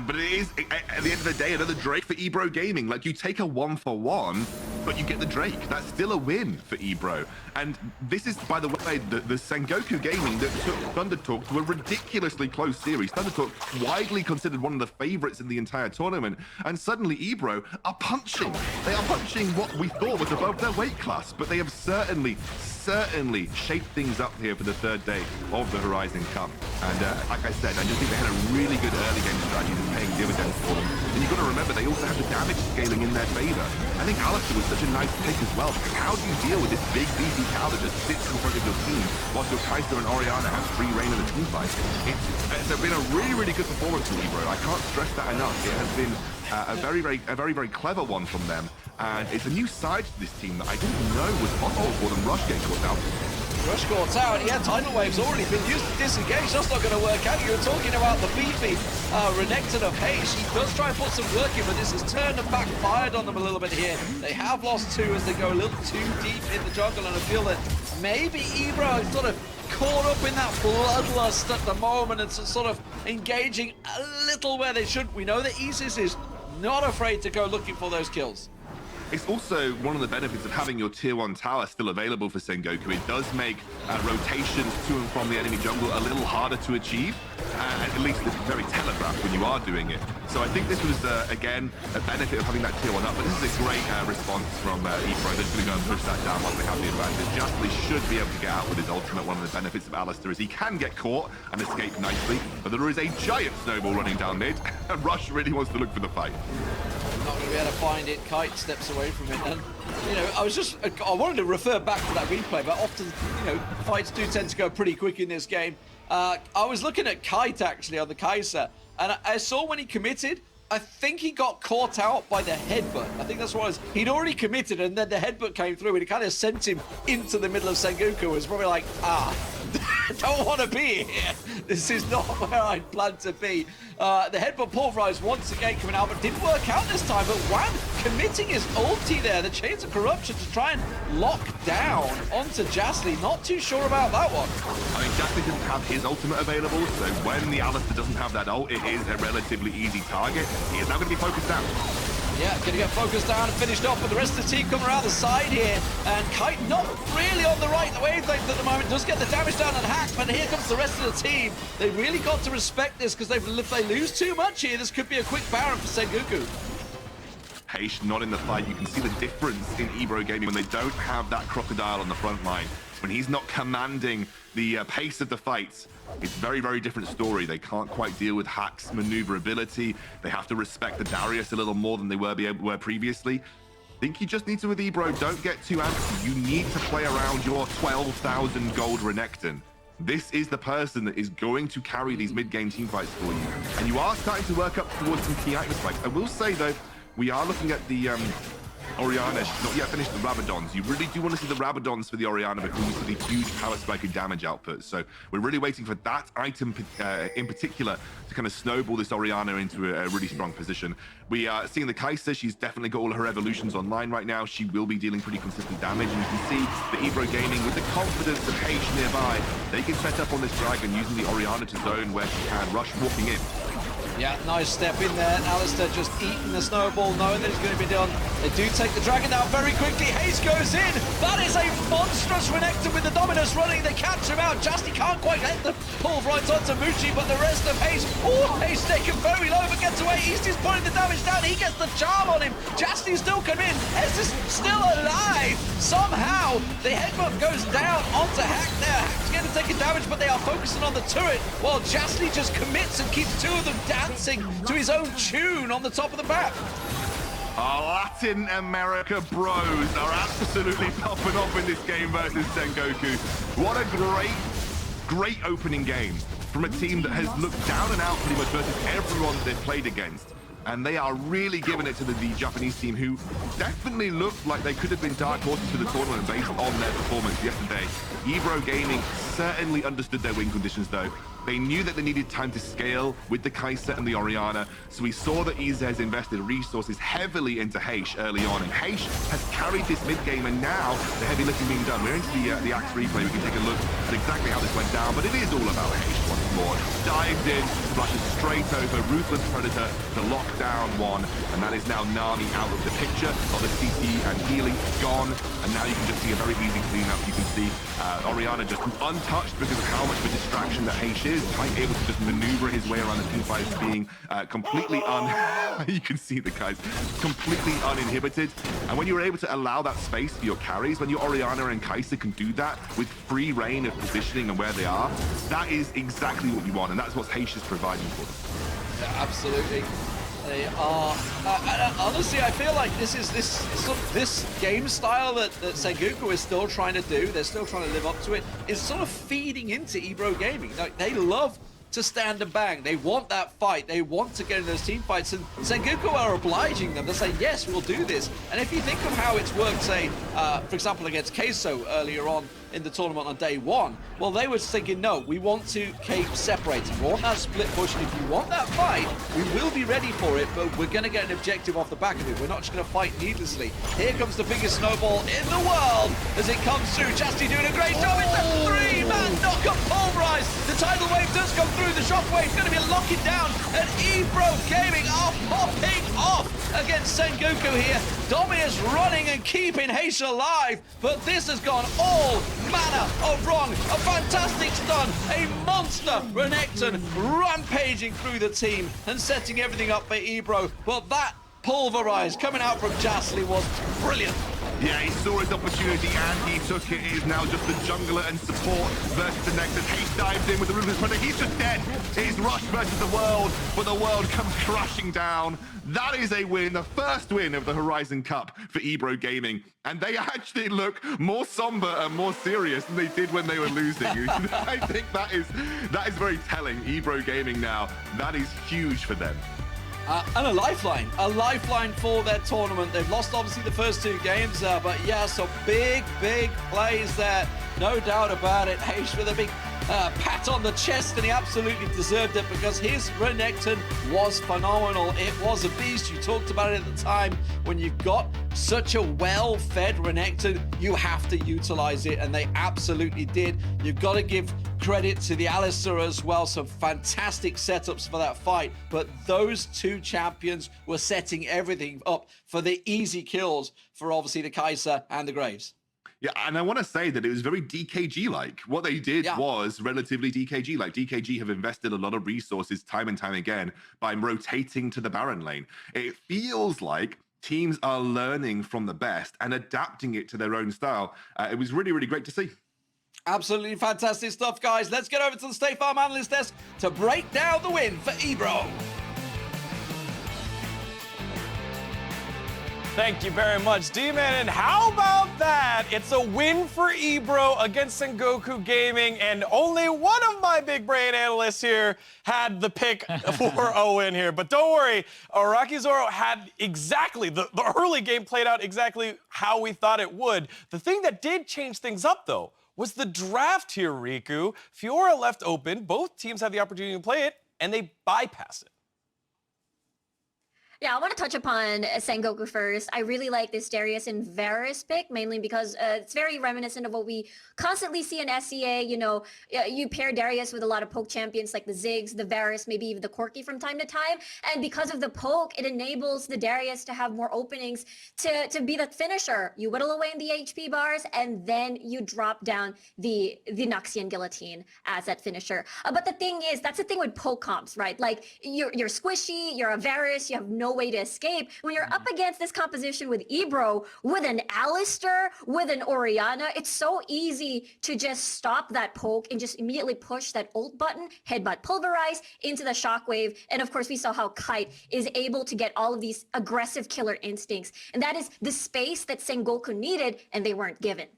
But it is, at the end of the day, another Drake for EBRO Gaming. Like, you take a 1-for-1, but you get the Drake. That's still a win for EBRO. And this is, by the way, the Sengoku Gaming that took Thundertalk to a ridiculously close series. Thundertalk widely considered one of the favorites in the entire tournament. And suddenly EBRO are punching. They are punching what we thought was above their weight class, but they have certainly shaped things up here for the third day of the Horizon Cup. And like I said, I just think they had a really good early game strategy that's paying dividends for them. And you've got to remember, they also have the damage scaling in their favor. I think Alistair was such a nice pick as well, because how do you deal with this big beefy cow that just sits in front of your team whilst your Kaiser and Orianna have free reign of the team fight? It's been a really good performance from EBRO. I can't stress that enough. It has been a very clever one from them. And it's a new side to this team that I didn't know was possible for them. Rush getting caught out. Rush caught out, and yeah, Tidal Wave's already been used to disengage. That's not going to work out. You were talking about the beefy Renekton of Hache. He does try and put some work in, but this has turned and backfired on them a little bit here. They have lost 2 as they go a little too deep in the jungle, and I feel that maybe EBRO is sort of caught up in that bloodlust at the moment and sort of engaging a little where they shouldn't. We know that Ezzez is not afraid to go looking for those kills. It's also one of the benefits of having your tier 1 tower still available for Sengoku. It does make rotations to and from the enemy jungle a little harder to achieve, at least it's very telegraphed when you are doing it. So I think this was, again, a benefit of having that tier 1 up, but this is a great response from EBRO. They're just going to go and push that down once they have the advantage. Jastley should be able to get out with his ultimate. One of the benefits of Alistair is he can get caught and escape nicely, but there is a giant snowball running down mid, and Rush really wants to look for the fight. Not going to be able to find it. Kite steps away from it. And, you know, I wanted to refer back to that replay, but often, you know, fights do tend to go pretty quick in this game. I was looking at Kite, actually, on the Kaiser, and I saw when he committed, I think he got caught out by the headbutt. I think that's what it was. He'd already committed, and then the headbutt came through, and it kind of sent him into the middle of Sengoku. It was probably like, I don't want to be here. This is not where I planned to be. The headbutt pulverized once again coming out, but didn't work out this time. But Wan committing his ulti there, the Chains of Corruption, to try and lock down onto Jastley. Not too sure about that one. I mean, Jastley doesn't have his ultimate available, so when the Alistair doesn't have that ult, it is a relatively easy target. He is now going to be focused down. Yeah, going to get focused down and finished off, but the rest of the team coming around the side here. And Kite not really on the right wavelength at the moment. Does get the damage down on Hache, but here comes the rest of the team. They really got to respect this, because if they lose too much here, this could be a quick Baron for Sengoku. Hache not in the fight. You can see the difference in EBRO gaming when they don't have that crocodile on the front line. When he's not commanding the pace of the fights, it's a very, very different story. They can't quite deal with Hache's maneuverability. They have to respect the Darius a little more than they were previously. I think you just need to with EBRO, don't get too antsy. You need to play around your 12,000 gold Renekton. This is the person that is going to carry these mid-game team fights for you. And you are starting to work up towards some key item spikes. I will say, though, we are looking at the Orianna. She's not yet finished the Rabadons. You really do want to see the Rabadons for the Orianna because you see the huge power spike and damage output. So we're really waiting for that item in particular to kind of snowball this Orianna into a really strong position. We are seeing the Kaiser. She's definitely got all her evolutions online right now. She will be dealing pretty consistent damage. And you can see the EBRO Gaming with the confidence of Hache nearby. They can set up on this dragon using the Orianna to zone where she can rush walking in. Yeah, nice step in there. Alistair just eating the snowball, knowing that it's going to be done. They do take the dragon down very quickly. Hache goes in. That is a monstrous Renekton with the Dominus running. They catch him out. Jastley can't quite get the pull right onto Muchi, but the rest of Hache, Hache taken very low, but gets away. East is putting the damage down. He gets the charm on him. Jastley still come in. Ezzez still alive. Somehow, the headbutt goes down onto Hache there. Hache's getting taken damage, but they are focusing on the turret, while Jastley just commits and keeps two of them dancing to his own tune on the top of the map. Our Latin America bros are absolutely popping off in this game versus Sengoku. What a great opening game from a team that has looked down and out pretty much versus everyone that they've played against. And they are really giving it to the Japanese team, who definitely looked like they could have been dark horses for the tournament based on their performance yesterday. EBRO Gaming certainly understood their win conditions, though. They knew that they needed time to scale with the Kaiser and the Orianna, so we saw that Ezzez invested resources heavily into Hache early on, and Hache has carried this mid-game, and now the heavy lifting being done. We're into the Axe replay. We can take a look at exactly how this went down, but it is all about Hache once more. Dived in, flashes straight over, Ruthless Predator to lock down one, and that is now Nami out of the picture. Of the CT and healing gone, and now you can just see a very easy cleanup. You can see Orianna just untouched because of how much of a distraction that Hache is. Kite able to just maneuver his way around the team fights, being completely you can see the guys completely uninhibited. And when you're able to allow that space for your carries, when your Orianna and Kaiser can do that with free reign of positioning and where they are, that is exactly what you want, and that's what Hache is providing for them. Yeah, absolutely. They are. Honestly, I feel like this game style that Sengoku is still trying to do. They're still trying to live up to it. Is sort of feeding into EBRO Gaming. Like, they love to stand and bang. They want that fight. They want to get in those team fights, and Sengoku are obliging them. They're saying, yes, we'll do this. And if you think of how it's worked, say, for example, against Queso earlier on in the tournament on day one, well, they were thinking, no, we want to keep separating. We want that split push, and if you want that fight, we will be ready for it, but we're going to get an objective off the back of it. We're not just going to fight needlessly. Here comes the biggest snowball in the world as it comes through. Jastley doing a great job. It's a three-man knock-up pulverized. The tidal wave does come through. The shockwave is going to be locking down, and EBRO Gaming are popping off against Sengoku here. Dominus running and keeping Hache alive, but this has gone all manner of wrong. A fantastic stun, a monster Renekton rampaging through the team and setting everything up for EBRO, but that pulverized coming out from Jastley was brilliant. Yeah, he saw his opportunity and he took it. It is now just the jungler and support versus the Nexus. Hache dives in with the Ruthless Predator. He's just dead. It is Rush versus the world, but the world comes crashing down. That is a win, the first win of the Horizon Cup for EBRO Gaming. And they actually look more somber and more serious than they did when they were losing. I think that is very telling. EBRO Gaming now, that is huge for them. And a lifeline for their tournament. They've lost obviously the first 2 games, but yeah, some big plays there, no doubt about it. Hache with a big pat on the chest, and he absolutely deserved it because his Renekton was phenomenal. It was a beast. You talked about it at the time. When you've got such a well-fed Renekton, you have to utilize it, and they absolutely did. You've got to give credit to the Alistar as well. Some fantastic setups for that fight, but those 2 champions were setting everything up for the easy kills for obviously the Kai'Sa and the Graves. Yeah, and I want to say that it was very DKG-like. What they did was relatively DKG-like. DKG have invested a lot of resources time and time again by rotating to the Baron lane. It feels like teams are learning from the best and adapting it to their own style. It was really, really great to see. Absolutely fantastic stuff, guys. Let's get over to the State Farm Analyst Desk to break down the win for EBRO. Thank you very much, D-Man. And how about that? It's a win for EBRO against Sengoku Gaming, and only one of my big brain analysts here had the pick for a win here. But don't worry, Araki Zoro had exactly, the early game played out exactly how we thought it would. The thing that did change things up, though, was the draft here, Riku. Fiora left open, both teams had the opportunity to play it, and they bypass it. Yeah, I want to touch upon Sengoku first. I really like this Darius and Varus pick, mainly because it's very reminiscent of what we constantly see in SEA. You know, you pair Darius with a lot of poke champions like the Ziggs, the Varus, maybe even the Corki from time to time. And because of the poke, it enables the Darius to have more openings to be the finisher. You whittle away in the HP bars, and then you drop down the Noxian Guillotine as that finisher. But the thing is, that's the thing with poke comps, right? Like, you're squishy, you're a Varus, you have no way to escape. When you're up against this composition with EBRO, with an Alistar, with an Orianna, it's so easy to just stop that poke and just immediately push that ult button, headbutt pulverize into the shockwave. And of course, we saw how Kite is able to get all of these aggressive killer instincts. And that is the space that Sengoku needed, and they weren't given.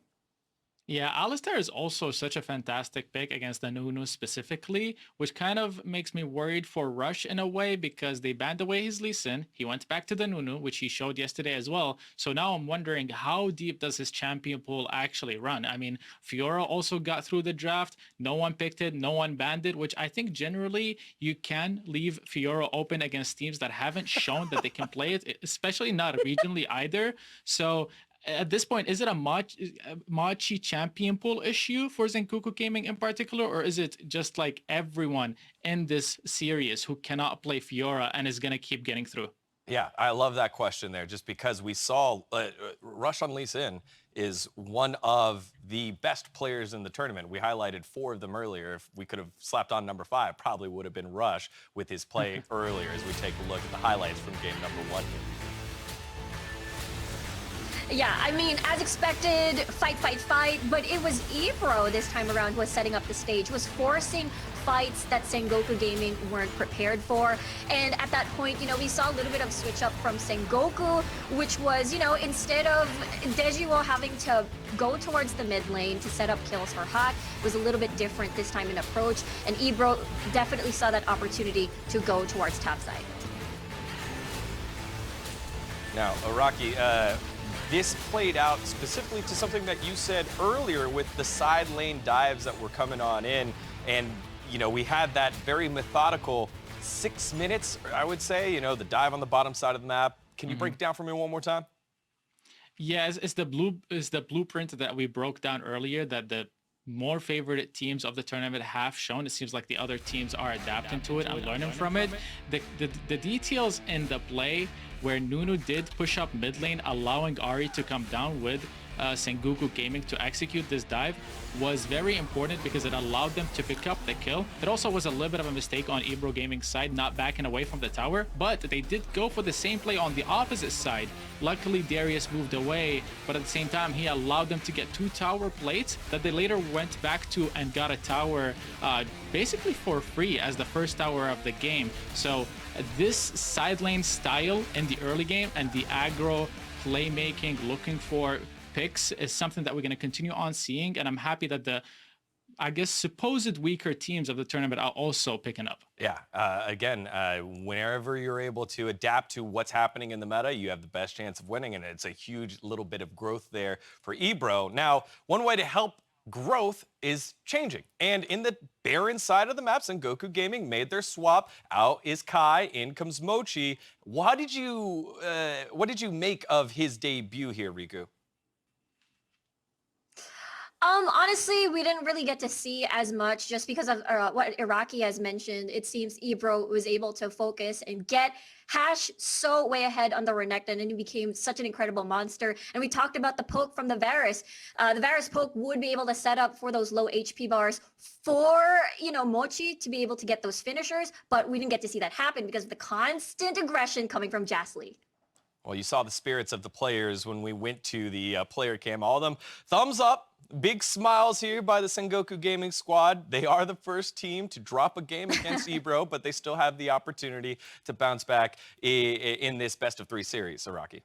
Yeah, Alistar is also such a fantastic pick against the Nunu specifically, which kind of makes me worried for Rush in a way because they banned away his Lee Sin. He went back to the Nunu, which he showed yesterday as well. So now I'm wondering, how deep does his champion pool actually run? I mean, Fiora also got through the draft. No one picked it. No one banned it, which I think generally you can leave Fiora open against teams that haven't shown that they can play it, especially not regionally either. So at this point, is it a Machi champion pool issue for Sengoku Gaming in particular, or is it just like everyone in this series who cannot play Fiora and is going to keep getting through? Yeah, I love that question there, just because we saw Rush on Lee Sin is one of the best players in the tournament. We highlighted 4 of them earlier. If we could have slapped on number 5, probably would have been Rush with his play earlier as we take a look at the highlights from game number 1 here. Yeah, I mean, as expected, fight, but it was EBRO this time around who was setting up the stage, was forcing fights that Sengoku Gaming weren't prepared for. And at that point, you know, we saw a little bit of switch up from Sengoku, which was, you know, instead of Dejiwo having to go towards the mid lane to set up kills for Hache, was a little bit different this time in approach. And EBRO definitely saw that opportunity to go towards topside. Now, Araki, this played out specifically to something that you said earlier with the side lane dives that were coming on in. And, you know, we had that very methodical 6 minutes, I would say, you know, the dive on the bottom side of the map. Can you break it down for me one more time? Yeah, it's the blueprint that we broke down earlier that the more favored teams of the tournament have shown. It seems like the other teams are adapting to it and learning from it. The details in the play where Nunu did push up mid lane, allowing Ahri to come down with Sengoku Gaming to execute this dive was very important because it allowed them to pick up the kill. It also was a little bit of a mistake on EBRO Gaming's side, not backing away from the tower, but they did go for the same play on the opposite side. Luckily, Darius moved away, but at the same time, he allowed them to get 2 tower plates that they later went back to and got a tower basically for free as the first tower of the game. So this side lane style in the early game and the aggro playmaking, looking for picks, is something that we're going to continue on seeing, and I'm happy that the, I guess, supposed weaker teams of the tournament are also picking up. Yeah, again, whenever you're able to adapt to what's happening in the meta, you have the best chance of winning, and it's a huge little bit of growth there for EBRO. Now, one way to help growth is changing, and in the Baron side of the map, Sengoku Gaming made their swap. Out is Kai, in comes Mochi. What did you make of his debut here, Riku? Honestly, we didn't really get to see as much just because of what Iraqi has mentioned. It seems EBRO was able to focus and get Hache so way ahead on the Renekton, and he became such an incredible monster. And we talked about the poke from the Varus. The Varus poke would be able to set up for those low HP bars for, Mochi to be able to get those finishers, but we didn't get to see that happen because of the constant aggression coming from Jastley. Well, you saw the spirits of the players when we went to the player cam. All of them, thumbs up. Big smiles here by the Sengoku Gaming squad. They are the first team to drop a game against EBRO, but they still have the opportunity to bounce back in this best-of-3 series, Iraqi.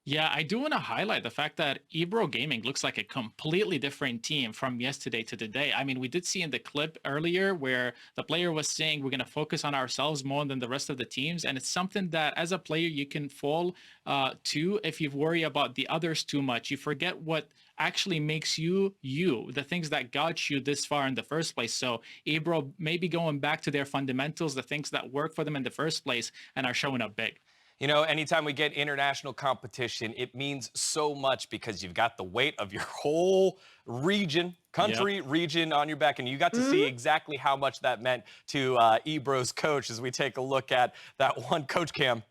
Yeah, I do want to highlight the fact that EBRO Gaming looks like a completely different team from yesterday to today. I mean, we did see in the clip earlier where the player was saying we're going to focus on ourselves more than the rest of the teams. And it's something that as a player you can fall to if you worry about the others too much. You forget what actually makes you, the things that got you this far in the first place. So EBRO may be going back to their fundamentals, the things that work for them in the first place, and are showing up big. You know, anytime we get international competition, it means so much because you've got the weight of your whole region, region on your back, and you got to see exactly how much that meant to EBRO's coach as we take a look at that one coach cam.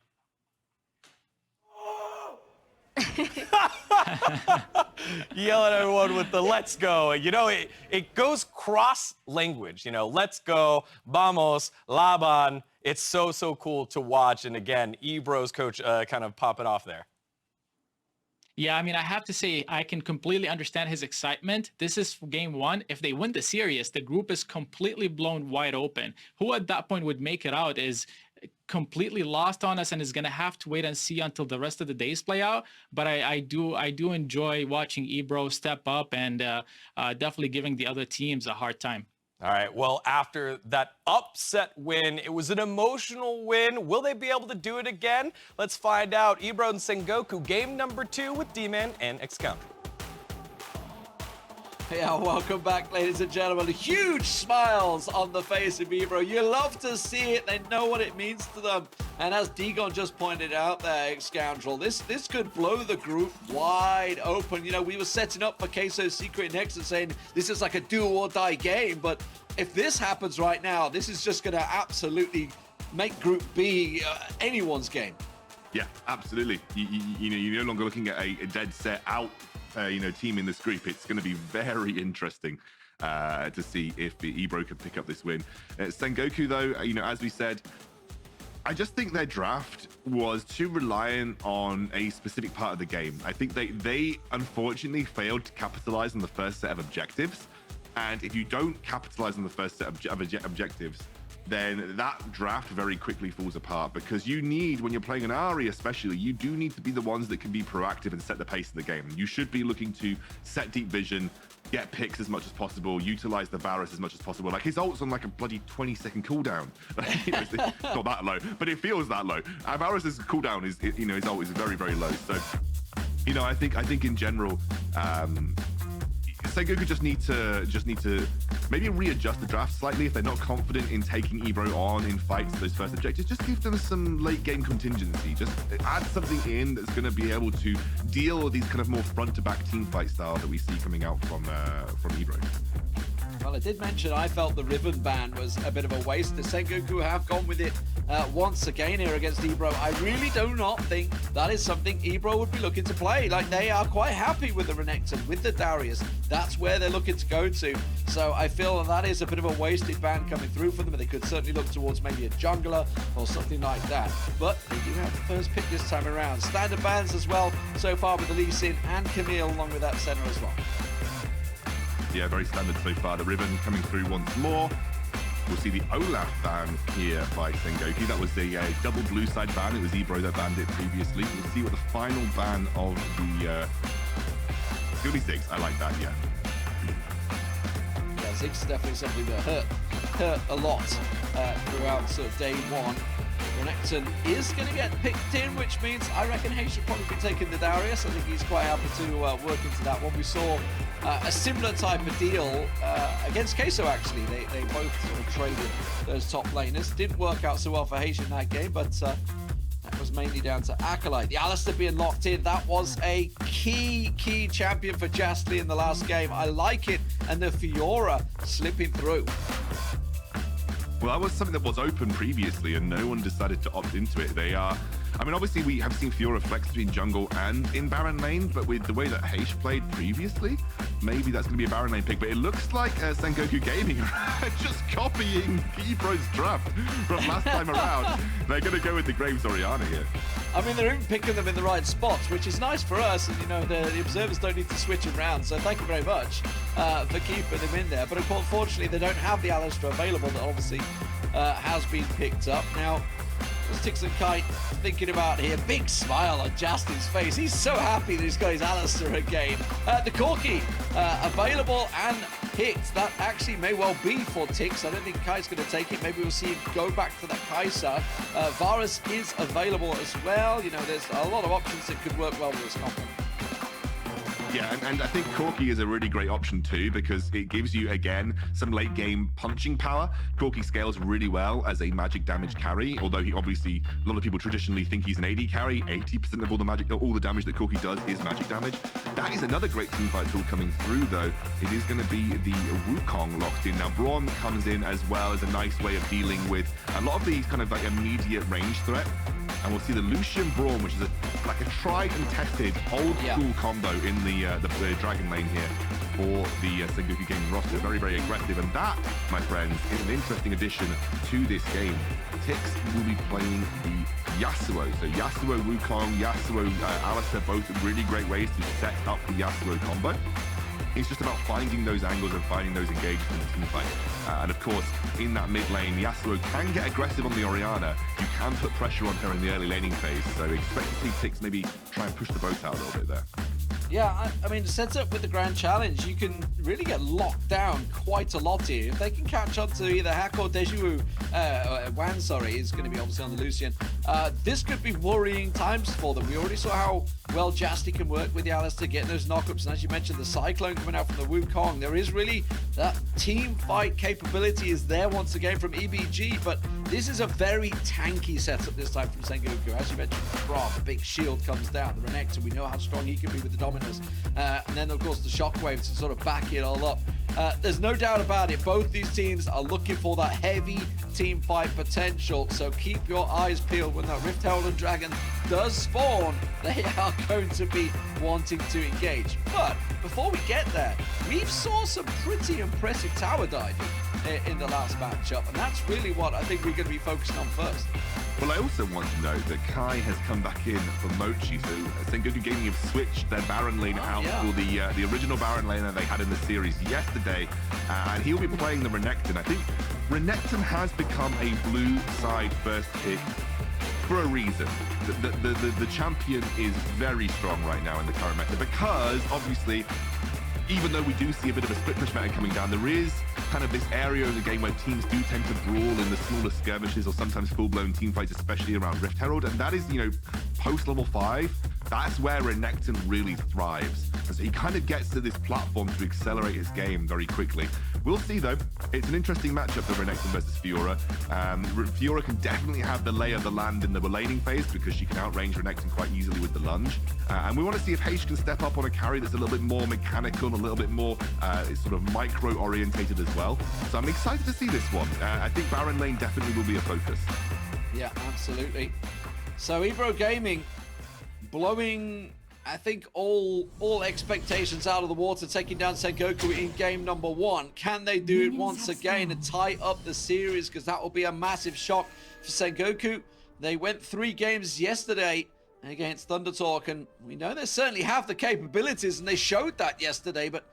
Yelling at everyone with the let's go. You know, it goes cross language, let's go, vamos, laban. It's so cool to watch. And again, EBRO's coach kind of popping off there. Yeah, I mean, I have to say, I can completely understand his excitement. This is game 1. If they win the series, the group is completely blown wide open. Who at that point would make it out is completely lost on us and is going to have to wait and see until the rest of the days play out. But I do enjoy watching EBRO step up and definitely giving the other teams a hard time. All right, well, after that upset win, it was an emotional win. Will they be able to do it again? Let's find out. EBRO and Sengoku, game number 2 with D-Man and X-Count. Yeah, welcome back, ladies and gentlemen. Huge smiles on the face of EBRO. You love to see it. They know what it means to them. And as Degon just pointed out there, Scoundrel, this could blow the group wide open. We were setting up for Queso's Secret Nexus saying this is like a do or die game. But if this happens right now, this is just going to absolutely make Group B anyone's game. Yeah, absolutely. You're no longer looking at a dead set out team in this group. It's going to be very interesting to see if EBRO can pick up this win. Sengoku, though, as we said, I just think their draft was too reliant on a specific part of the game. I think they unfortunately failed to capitalize on the first set of objectives. And if you don't capitalize on the first set of objectives, then that draft very quickly falls apart, because you need, when you're playing an Ahri especially, you do need to be the ones that can be proactive and set the pace of the game. You should be looking to set deep vision, get picks as much as possible, utilize the Varus as much as possible. Like, his ult's on like a bloody 20-second cooldown. It's not that low, but it feels that low. Varus's cooldown is, his ult is very, very low. So, I think in general, Sengoku just need to maybe readjust the draft slightly if they're not confident in taking EBRO on in fights those first objectives. Just give them some late game contingency. Just add something in that's going to be able to deal with these kind of more front to back team fight style that we see coming out from EBRO. Well, I did mention I felt the Riven ban was a bit of a waste. The Sengoku have gone with it once again here against EBRO. I really do not think that is something EBRO would be looking to play. Like, they are quite happy with the Renekton, with the Darius. That's where they're looking to go to. So I feel that is a bit of a wasted ban coming through for them. They could certainly look towards maybe a jungler or something like that. But they do have the first pick this time around. Standard bans as well so far with the Lee Sin and Camille along with that center as well. Yeah, very standard so far. The Ribbon coming through once more. We'll see the Olaf ban here by Sengoku. That was a double blue side ban. It was EBRO that banned it previously. We'll see what the final ban of the... It's going to be Ziggs. I like that, yeah. Yeah, Ziggs is definitely something that hurt a lot throughout sort of day one. Renekton is going to get picked in, which means I reckon Hache should probably be taking the Darius. I think he's quite happy to work into that one. We saw a similar type of deal against Queso, actually. They both sort of traded those top laners. Didn't work out so well for Hache in that game, but that was mainly down to Acolyte. The Alistar being locked in, that was a key champion for Jastley in the last game. I like it, and the Fiora slipping through. Well, that was something that was open previously, and no one decided to opt into it. They are... I mean, obviously, we have seen Fiora flex between jungle and in Baron lane, but with the way that Hache played previously, maybe that's going to be a Baron lane pick. But it looks like Sengoku Gaming are just copying EBRO's draft from last time around. They're going to go with the Graves Orianna here. I mean, they're even picking them in the right spots, which is nice for us. And, you know, the observers don't need to switch around. So thank you very much for keeping them in there. But, unfortunately, they don't have the Alistar available that obviously has been picked up. Now, there's Tikz and Kite thinking about here. Big smile on Jastley's face. He's so happy that he's got his Alistar again. The Corki available and picked. That actually may well be for Tikz. I don't think Kite's going to take it. Maybe we'll see him go back to that Kai'Sa. Varus is available as well. You know, there's a lot of options that could work well with this comp. Yeah, and I think Corki is a really great option too, because it gives you, again, some late game punching power. Corki scales really well as a magic damage carry, although he obviously, a lot of people traditionally think he's an AD carry. 80% of all the damage that Corki does is magic damage. That is another great teamfight tool coming through, though. It is going to be the Wukong locked in. Now, Braum comes in as well as a nice way of dealing with a lot of these kind of like immediate range threat. And we'll see the Lucian Braum, which is like a tried and tested old school combo in the Dragon lane here for the Sengoku Gaming roster. Very, very aggressive. And that, my friends, is an interesting addition to this game. Tikz will be playing the Yasuo. So Yasuo Wukong, Yasuo Alistar, both really great ways to set up the Yasuo combo. It's just about finding those angles and finding those engagements in the team fight. And of course, in that mid lane, Yasuo can get aggressive on the Orianna. You can put pressure on her in the early laning phase. So expect to see Tikz maybe try and push the boat out a little bit there. Yeah, I mean, set up with the Grand Challenge, you can really get locked down quite a lot here. If they can catch on to either Hache or Dejiwo, Wan, sorry, is going to be obviously on the Lucian, this could be worrying times for them. We already saw how well Jastley can work with the Alistar, getting those knockups, and as you mentioned, the Cyclone coming out from the Wukong. There is really that team fight capability is there once again from EBG, but this is a very tanky setup this time from Sengoku. As you mentioned, Braum, the big shield comes down, the Renekton, we know how strong he can be with the Dominus. And then, of course, the Shockwave to sort of back it all up. There's no doubt about it. Both these teams are looking for that heavy team fight potential. So keep your eyes peeled when that Rift Herald and Dragon does spawn. They are going to be wanting to engage. But before we get there, we've saw some pretty impressive tower diving in the last matchup. And that's really what I think we're going to be focusing on first. Well, I also want to note that Kai has come back in for Mochi, so Sengoku Gaming have switched their Baron lane out for the original Baron laner they had in the series yesterday, and he'll be playing the Renekton. I think Renekton has become a blue side first pick for a reason. The champion is very strong right now in the current meta, because obviously, even though we do see a bit of a split push meta coming down, there is kind of this area in the game where teams do tend to brawl in the smaller skirmishes or sometimes full-blown team fights, especially around Rift Herald, and that is, you know, post-level 5, that's where Renekton really thrives. And so he kind of gets to this platform to accelerate his game very quickly. We'll see, though. It's an interesting matchup, the Renekton versus Fiora. Fiora can definitely have the lay of the land in the laning phase because she can outrange Renekton quite easily with the lunge. And we want to see if Hache can step up on a carry that's a little bit more mechanical, a little bit more sort of micro-orientated as well. So I'm excited to see this one. I think Baron lane definitely will be a focus. Yeah, absolutely. So EBRO Gaming blowing, I think, all expectations out of the water, taking down Sengoku in game number 1. Can they do it once again and tie up the series? Because that will be a massive shock for Sengoku. They went 3 games yesterday against ThunderTalk, and we know they certainly have the capabilities, and they showed that yesterday, but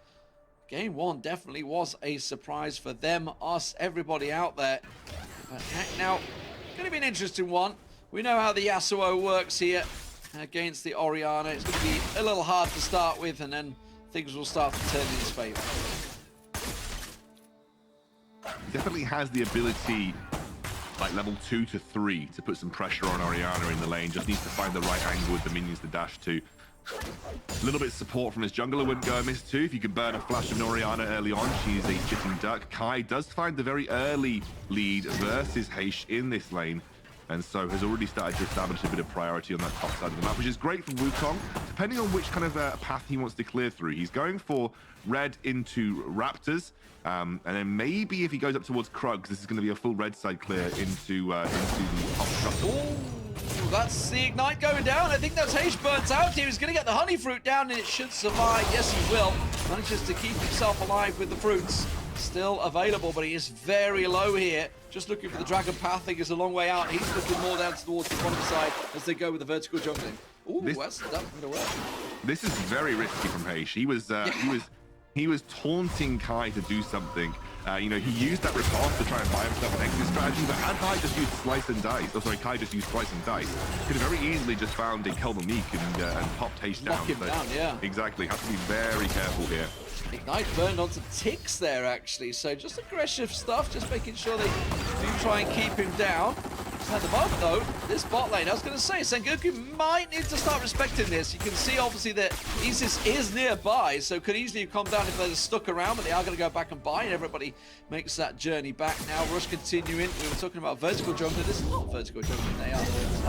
game 1 definitely was a surprise for them, us, everybody out there. But heck, now, going to be an interesting one. We know how the Yasuo works here against the Orianna. It's going to be a little hard to start with, and then things will start to turn in his favor. Definitely has the ability, like level 2 to 3, to put some pressure on Orianna in the lane. Just needs to find the right angle with the minions to dash to. A little bit of support from his jungler wouldn't go amiss too. If you can burn a flash of Orianna early on, she is a chicken duck. Kite does find the very early lead versus Hache in this lane, and so has already started to establish a bit of priority on that top side of the map, which is great for Wukong, depending on which kind of path he wants to clear through. He's going for red into Raptors, and then maybe if he goes up towards Krugs, this is going to be a full red side clear into the top shuttle. That's the Ignite going down. I think that's Hache burnt out here. He's going to get the honey fruit down, and it should survive. Yes, he will. Manages to keep himself alive with the fruits still available, but he is very low here. Just looking for the dragon path. I think it's a long way out. He's looking more down towards the bottom side as they go with the vertical jungling. Ooh, that's not going to work. This is very risky from Hache. He was taunting Kai to do something. You know, he used that riposte to try and buy himself an exit strategy, but had Kai just used slice and dice, Kai just used slice and dice, could have very easily just found a Kelmonique and popped Hache down. Lock him down, yeah. Exactly, have to be very careful here. Ignite burned onto Tikz there, actually. So just aggressive stuff, just making sure they do try and keep him down. At the moment, though, this bot lane, I was going to say, Sengoku might need to start respecting this. You can see, obviously, that Ezzez is nearby, so could easily have come down if they're stuck around, but they are going to go back and buy, and everybody makes that journey back now. Rush continuing. We were talking about vertical jungler. This is not vertical jungler. They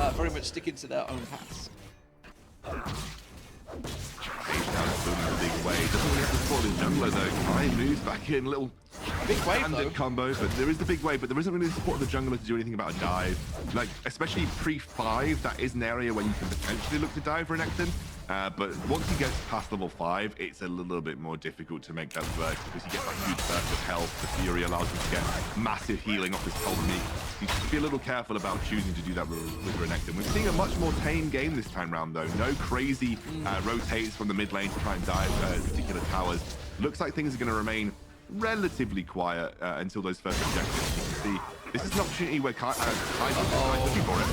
are very much sticking to their own paths. Hache down in a big way. Doesn't really have to support his jungler, though. Kai moves back in, little big wave though. Combo, but there is the big wave, but there isn't really support of the jungler to do anything about a dive. Like, especially pre-5, that is an area where you can potentially look to dive for an Renekton. But once he gets past level 5, it's a little bit more difficult to make that work because he gets that huge burst of health. The Fury allows him to get massive healing off his Kelmonique. You should be a little careful about choosing to do that with Renekton. We're seeing a much more tame game this time round, though. No crazy rotates from the mid lane to try and dive particular towers. Looks like things are going to remain relatively quiet until those first objectives. You can see this is an opportunity where Kite's looking for it.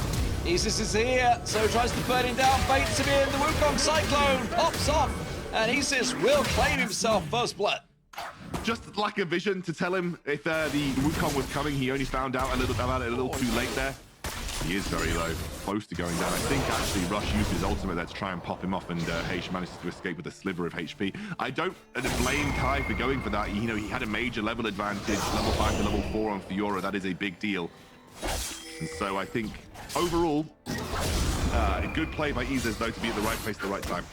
Ezzez is here, so tries to burn him down, baits him in. The Wukong Cyclone pops off, and Ezzez will claim himself first blood. Just lack of vision to tell him if the Wukong was coming. He only found out about it a little too late there. He is very low, close to going down. I think actually Rush used his ultimate there to try and pop him off, and Hache manages to escape with a sliver of HP. I don't blame Kai for going for that. You know, he had a major level advantage, level 5 to level 4 on Fiora. That is a big deal. And so I think overall, a good play by Ezzez though to be at the right place at the right time.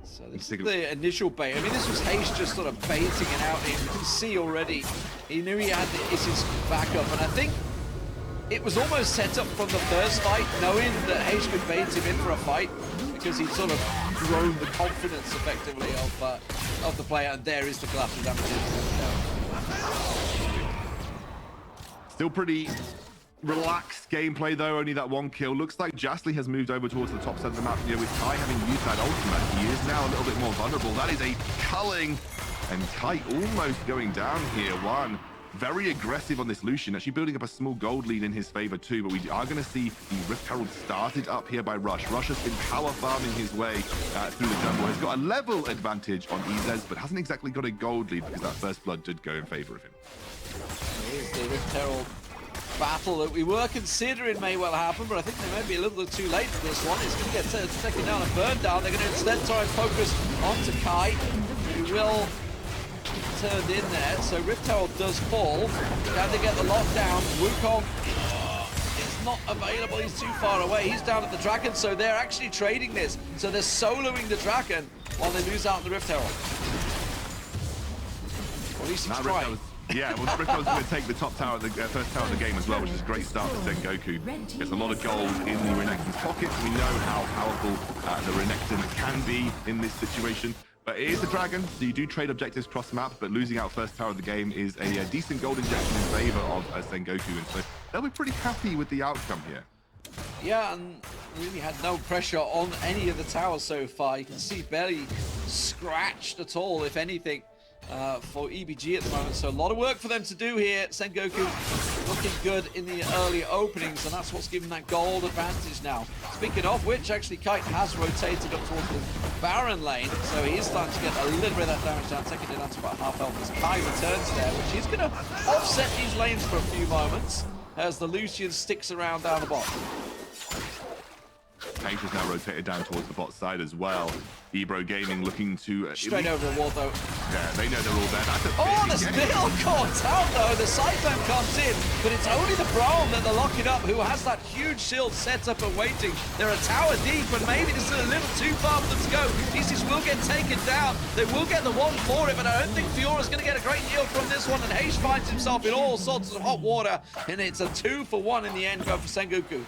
So this is the initial bait. I mean, this was Hache just sort of baiting it out here. You can see already, he knew he had Ezzez backup, and I think it was almost set up from the first fight, knowing that Hache could bait him in for a fight, because he'd sort of grown the confidence effectively of the player, and there is the collateral damage. Still pretty relaxed gameplay though, only that one kill. Looks like Jastley has moved over towards the top side of the map. You know, with Kai having used that ultimate, he is now a little bit more vulnerable. That is a culling, and Kite almost going down here. One very aggressive on this Lucian, actually building up a small gold lead in his favor too, but we are going to see the Rift Herald started up here by Rush. Rush has been power farming his way through the jungle. Has got a level advantage on Ezzez, but hasn't exactly got a gold lead because that first blood did go in favor of him. Here's the Rift Herald battle that we were considering may well happen, but I think they may be a little bit too late for this one. It's going to get taken down and burned down. They're going to instead try and focus onto Kite, who will turned in there. So Rift Herald does fall. Can they get the lockdown? Wukong is not available. He's too far away. He's down at the Dragon, so they're actually trading this. So they're soloing the Dragon while they lose out on the Rift Herald. Or at least he's trying. Yeah, well, Rico's going to take the top tower, the first tower of the game as well, which is a great start for Sengoku. There's a lot of gold in the Renekton's pockets. We know how powerful the Renekton can be in this situation. But it is a dragon, so you do trade objectives cross map, but losing out first tower of the game is a decent gold injection in favor of Sengoku, and so they'll be pretty happy with the outcome here. Yeah, and really had no pressure on any of the towers so far. You can see barely scratched at all, if anything, for EBG at the moment. So a lot of work for them to do here. Sengoku looking good in the early openings, and that's what's given that gold advantage now. Speaking of which, actually, Kite has rotated up towards the Baron lane, so he is starting to get a little bit of that damage down, taking it down to about half health as Kai returns there, which is going to offset these lanes for a few moments as the Lucian sticks around down the bottom. Hache is now rotated down towards the bot side as well. EBRO Gaming looking to... Straight over the wall, though. Yeah, they know they're all there. That's Oh, the still caught out, though. The Cyclone comes in, but it's only the Braum that they're locking up, who has that huge shield set up and waiting. They're a tower deep, and maybe this is a little too far for them to go. Ezzez will get taken down. They will get the one for it, but I don't think Fiora's going to get a great deal from this one, and Hache finds himself in all sorts of hot water, and it's a 2-for-1 in the end, go for Sengoku.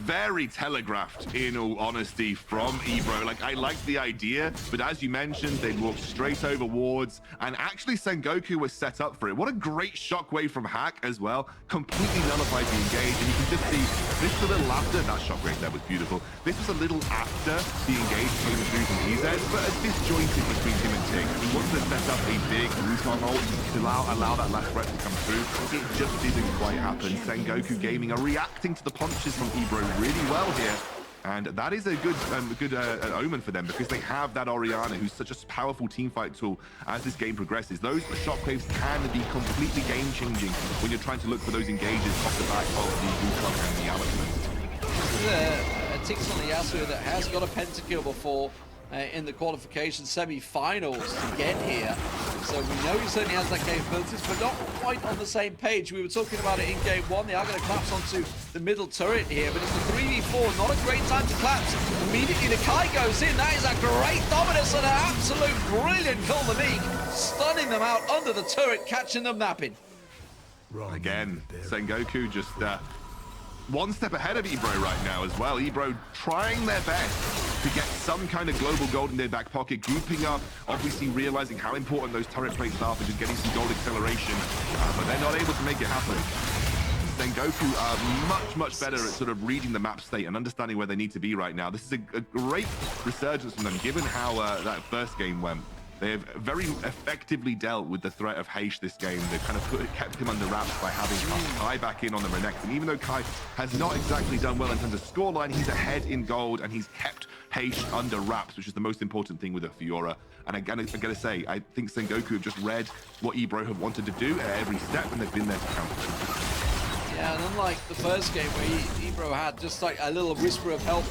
Very telegraphed, in all honesty, from EBRO. Like, I like the idea, but as you mentioned, they walked straight over wards, and actually Sengoku was set up for it. What a great shockwave from Hache as well. Completely nullified the engage, and you can just see this was a little after. That shockwave there was beautiful. This was a little after the engage came through from Ezzez, but disjointed between him and Tikz. He wanted to set up a big Wukong ult to allow that last threat to come through. It just didn't quite happen. Sengoku Gaming are reacting to the punches from EBRO really well here, and that is a good omen for them, because they have that Orianna, who's such a powerful teamfight tool as this game progresses. Those shockwaves can be completely game-changing when you're trying to look for those engages off the back of the Wukong and the Alex. This is a Tikz on the Yasuo that has got a pentakill before in the qualification semi-finals to get here. So we know he certainly has that capabilities, but not quite on the same page. We were talking about it in game one. They are going to collapse onto the middle turret here, but it's the 3v4, not a great time to collapse. Immediately the Kite goes in. That is a great dominance and an absolute brilliant call the league, stunning them out under the turret, catching them napping. Again, Sengoku just one step ahead of EBRO right now as well. EBRO trying their best to get some kind of global gold in their back pocket, grouping up, obviously realizing how important those turret plates are for just getting some gold acceleration, but they're not able to make it happen. Sengoku are much better at sort of reading the map state and understanding where they need to be right now. This is a great resurgence from them, given how that first game went. They have very effectively dealt with the threat of Hache this game. They've kind of kept him under wraps by having Kai back in on the Renekton. Even though Kai has not exactly done well in terms of scoreline, he's ahead in gold, and he's kept Hache under wraps, which is the most important thing with a Fiora. And again, I gotta say, I think Sengoku have just read what EBRO have wanted to do at every step, and they've been there to counter them. Yeah, and unlike the first game where EBRO had just like a little whisper of help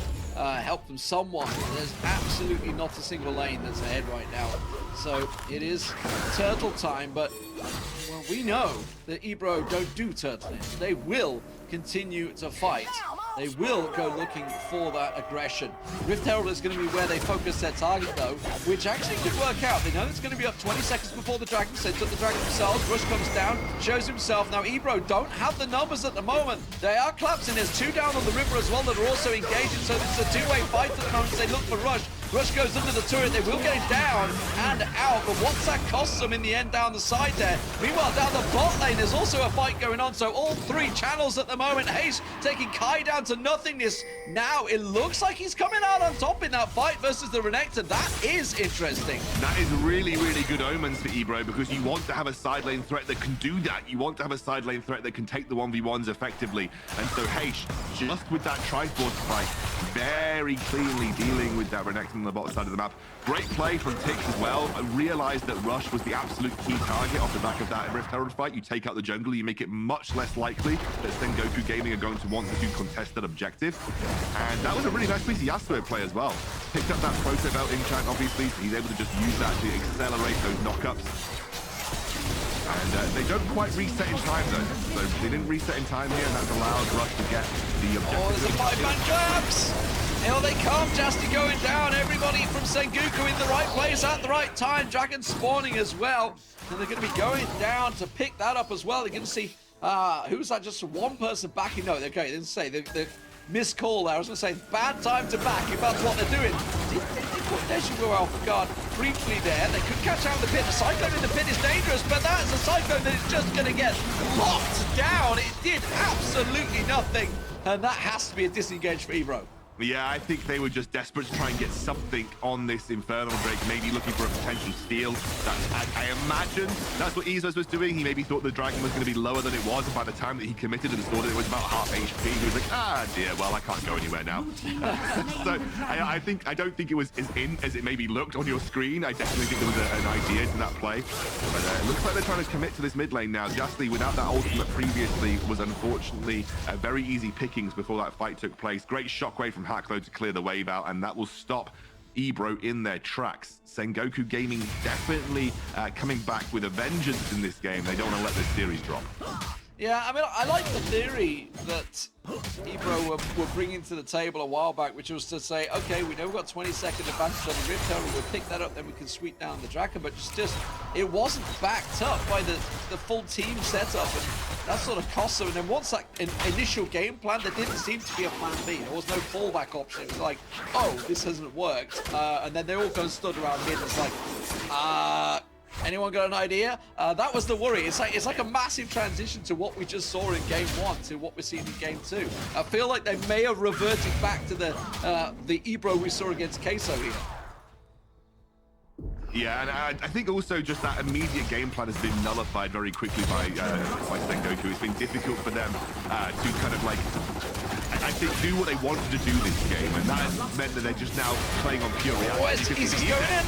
from someone, there's absolutely not a single lane that's ahead right now. So it is turtle time, but well, we know that EBRO don't do turtling. They will continue to fight. They will go looking for that aggression. Rift Herald is going to be where they focus their target, though, which actually could work out. They know it's going to be up 20 seconds before the dragon, so they took the dragon themselves. Rush comes down, shows himself. Now, EBRO don't have the numbers at the moment. They are collapsing. There's two down on the river as well that are also engaging, so it's a two-way fight at the moment. They look for Rush. Rush goes under the turret. They will get him down and out, but what's that cost them in the end down the side there? Meanwhile, down the bot lane, there's also a fight going on, so all three channels at the moment. Hache taking Kai down to nothingness. Now, it looks like he's coming out on top in that fight versus the Renekton. That is interesting. That is really good omens for EBRO, because you want to have a side lane threat that can do that. You want to have a side lane threat that can take the 1v1s effectively. And so Hache, just with that Triforce fight, very cleanly dealing with that Renekton on the bottom side of the map. Great play from Tikz as well. I realized that Rush was the absolute key target off the back of that Rift Herald fight. You take out the jungle, you make it much less likely that Sengoku Gaming are going to want to contest that objective. And that was a really nice piece of Yasuo play as well. Picked up that Proto Belt enchant, obviously, so he's able to just use that to accelerate those knockups. And they don't quite reset in time, though. So they didn't reset in time here, and that's allowed Rush to get the objective. Oh, there's a 5-man collapse! Here they come, Jastley going down. Everybody from Sengoku in the right place at the right time. Dragon spawning as well. And they're going to be going down to pick that up as well. They're going to see, who's that? Just one person backing. No, okay, they didn't say. The missed call there. I was going to say, bad time to back if that's what they're doing. They put Dejiwo off guard briefly there. They could catch out the pit. The Cyclone in the pit is dangerous, but that's a Cyclone that is just going to get locked down. It did absolutely nothing. And that has to be a disengage for EBRO. Yeah, I think they were just desperate to try and get something on this Infernal Drake, maybe looking for a potential steal. I imagine that's what Ezzez was doing. He maybe thought the Dragon was going to be lower than it was, and by the time that he committed and thought it was about half HP, he was like, ah, dear, well, I can't go anywhere now. So I don't think it was as in as it maybe looked on your screen. I definitely think there was an idea to that play. But it looks like they're trying to commit to this mid lane now. Jastley, without that ultimate previously, was unfortunately very easy pickings before that fight took place. Great shockwave from Hache, though, to clear the wave out, and that will stop EBRO in their tracks. Sengoku Gaming definitely coming back with a vengeance in this game. They don't want to let this series drop. Yeah, I mean, I like the theory that EBRO were bringing to the table a while back, which was to say, okay, we know we've got 20-second advantage on the Rift Tower, we'll pick that up, then we can sweep down the Draken, but just it wasn't backed up by the full team setup, and that sort of cost them. And then once that initial game plan, there didn't seem to be a plan B. There was no fallback option. It was like, oh, this hasn't worked. And then they all kind of stood around mid and it's like, anyone got an idea? That was the worry. It's like a massive transition to what we just saw in game 1 to what we're seeing in game 2. I feel like they may have reverted back to the EBRO we saw against Queso here. Yeah, and I think also just that immediate game plan has been nullified very quickly by Sengoku. It's been difficult for them to kind of like, I think, do what they wanted to do this game, and that has meant that they're just now playing on pure reaction. He's going in.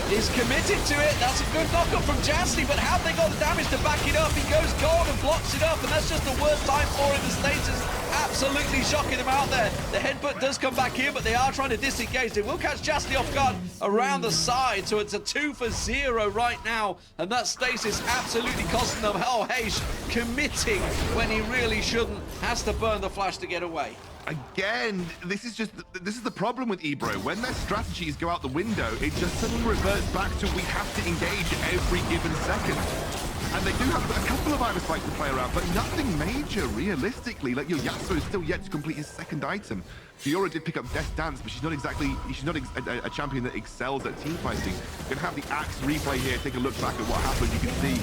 He's committed to it. That's a good knockup from Jastley, but have they got the damage to back it up? He goes gold and blocks it up, and that's just the worst time for him. The stage is absolutely shocking him out there. The headbutt does come back here, but they are trying to disengage. They will catch Jastley off guard around the side, so it's a 2 for 0 right now, and that stasis absolutely costing them. Oh, Hache committing when he really shouldn't. Has to burn the flash to get away. Again, this is the problem with EBRO. When their strategies go out the window, it just suddenly reverts back to we have to engage every given second. And they do have a couple of item spikes to play around, but nothing major realistically. Like your Yasuo is still yet to complete his second item. Fiora did pick up Death Dance, but she's not a champion that excels at team fighting. You're gonna have the Axe replay here. Take a look back at what happened. You can see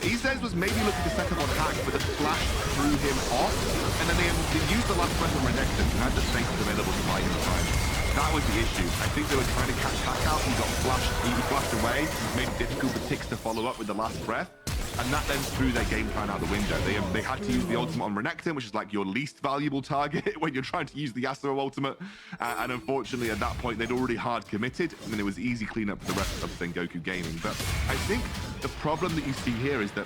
Ezzez was maybe looking to set up on Hache, but the flash threw him off, and then they used the last breath on Renekton, who had the status available to buy him time. That was the issue. I think they were trying to catch Hache out. He got flashed. He flashed away. Made it difficult for Tikz to follow up with the last breath. And that then threw their game plan out the window. They had to use the ultimate on Renekton, which is like your least valuable target when you're trying to use the Yasuo ultimate. And unfortunately, at that point, they'd already hard committed, and then it was easy cleanup for the rest of Sengoku Gaming. But I think the problem that you see here is that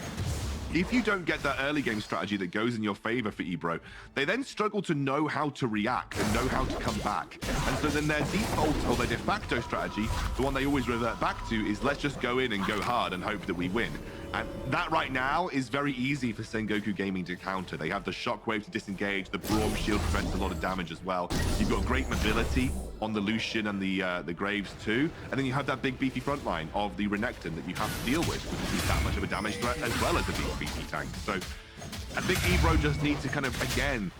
if you don't get that early game strategy that goes in your favor for EBRO, they then struggle to know how to react and know how to come back. And so then their default or their de facto strategy, the one they always revert back to, is let's just go in and go hard and hope that we win. And that right now is very easy for Sengoku Gaming to counter. They have the shockwave to disengage, the Braum shield prevents a lot of damage as well. You've got great mobility on the Lucian and the Graves too. And then you have that big beefy front line of the Renekton that you have to deal with, which is that much of a damage threat as well as a big beefy tank. So I think EBRO just need to kind of, again,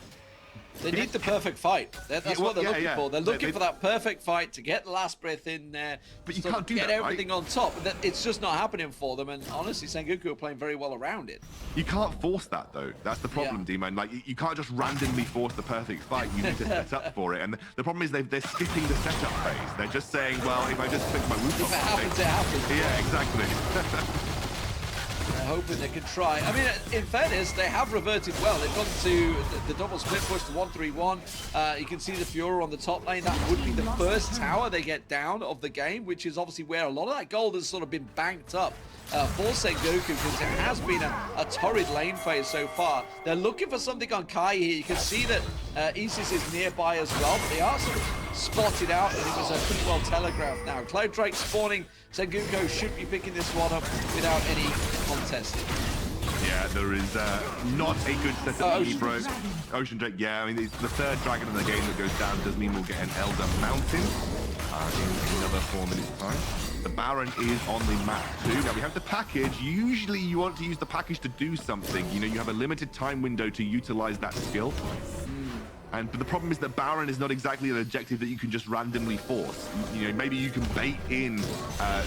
they need the perfect fight. That's what they're looking for. They're looking for that perfect fight to get the last breath in there. But you can't do get that, everything on top. It's just not happening for them. And honestly, Sengoku are playing very well around it. You can't force that though. That's the problem, D-Man. Like you can't just randomly force the perfect fight. You need to set up for it. And the problem is they're skipping the setup phase. They're just saying, well, if I just click my whoop, if it happens, it happens. Yeah, exactly. They're hoping they can try. I mean, in fairness, they have reverted well. They've gone to the double split push to 1-3-1. You can see the Fiora on the top lane. That would be the first tower they get down of the game, which is obviously where a lot of that gold has sort of been banked up for Sengoku, because it has been a torrid lane phase so far. They're looking for something on Kite here. You can see that Ezzez is nearby as well, but they are sort of spotted out, and it was pretty well telegraphed now. Cloud Drake spawning. Sengoku should be picking this one up without any contest. Yeah, there is not a good setup for EBRO. Ocean Drake, yeah, I mean, it's the third dragon in the game that goes down does mean we'll get an Elder Mountain in another 4 minutes' time. The Baron is on the map too. Now we have the package. Usually you want to use the package to do something. You know, you have a limited time window to utilize that skill. But the problem is that Baron is not exactly an objective that you can just randomly force. You know, maybe you can bait in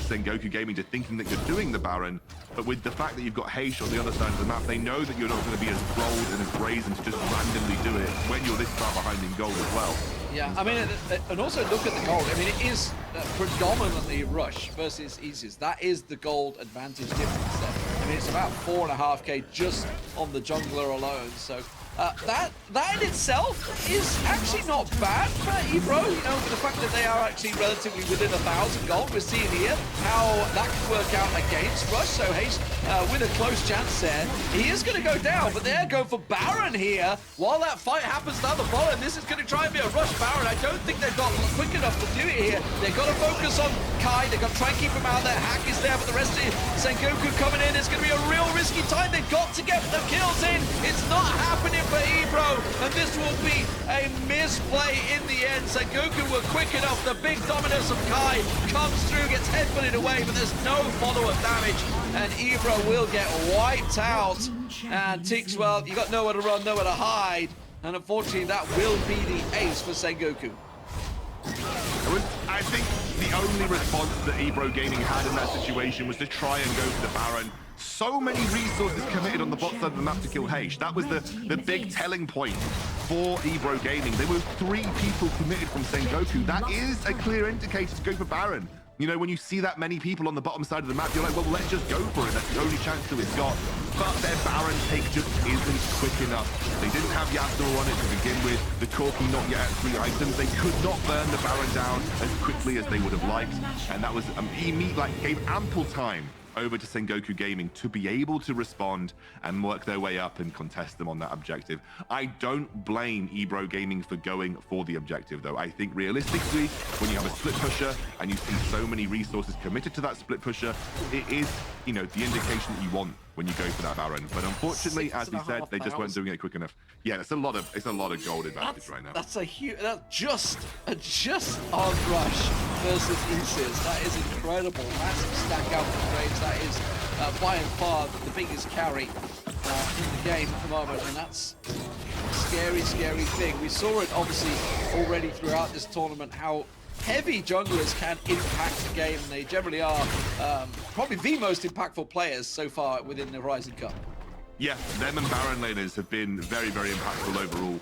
Sengoku Gaming to thinking that you're doing the Baron, but with the fact that you've got Hache on the other side of the map, they know that you're not going to be as bold and as brazen to just randomly do it when you're this far behind in gold as well. Yeah, I mean, and also look at the gold. I mean, it is predominantly Rush versus Ezzez. That is the gold advantage difference there. I mean, it's about 4.5k just on the jungler alone. So that in itself is actually not bad for EBRO. You know, for the fact that they are actually relatively within 1,000 gold. We're seeing here how that could work out against Rush. So Hache with a close chance there. He is going to go down, but they're going for Baron here while that fight happens down the bottom. This is going to try and be a Rush Baron. I don't think they've got quick enough to do it here. They've got to focus on Kite. They've got to try and keep him out there. Hache is there, but the rest of Sengoku coming in. It's going to be a real risky time. They've got to get the kills in. It's not happening for EBRO, and this will be a misplay in the end. Sengoku were quick enough. The big dominance of Kai comes through, gets headbutted away, but there's no follow-up damage, and EBRO will get wiped out. And Tikz, well, you got nowhere to run, nowhere to hide, and unfortunately that will be the ace for Sengoku. I think the only response that EBRO Gaming had in that situation was to try and go for the Baron. So many resources committed on the bot side of the map to kill Hache. That was the big telling point for EBRO Gaming. There were 3 people committed from Sengoku. That is a clear indicator to go for Baron. You know, when you see that many people on the bottom side of the map, you're like, well, let's just go for it. That's the only chance that we've got. But their Baron take just isn't quick enough. They didn't have Jastley on it to begin with. The Corki not yet at 3 items. They could not burn the Baron down as quickly as they would have liked. And that was, gave ample time over to Sengoku Gaming to be able to respond and work their way up and contest them on that objective. I don't blame EBRO Gaming for going for the objective, though. I think realistically, when you have a split pusher and you see so many resources committed to that split pusher, it is, you know, the indication that you want when you go for that Baron. But unfortunately, as we said, they just weren't doing it quick enough. Yeah, it's a lot of gold advantage right now. That's a huge, that's just on Rush versus Ezzez. That is incredible. Massive stack out of trades. That is by and far the biggest carry in the game at the moment, and that's a scary, scary thing. We saw it obviously already throughout this tournament how heavy junglers can impact the game, and they generally are probably the most impactful players so far within the Horizon Cup. Yeah, them and Baron laners have been very, very impactful overall.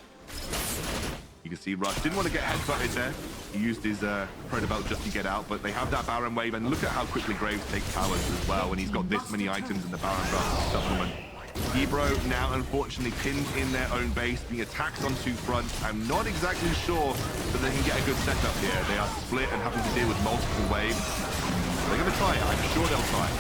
You can see Rush didn't want to get headbutted there. He used his Proto Belt just to get out, but they have that Baron wave, and look at how quickly Graves takes towers as well, and he's got this many items in the Baron Rush supplement. EBRO now unfortunately pinned in their own base, being attacked on 2 fronts. I'm not exactly sure that they can get a good setup here. They are split and having to deal with multiple waves. They're going to try it. I'm sure they'll try it.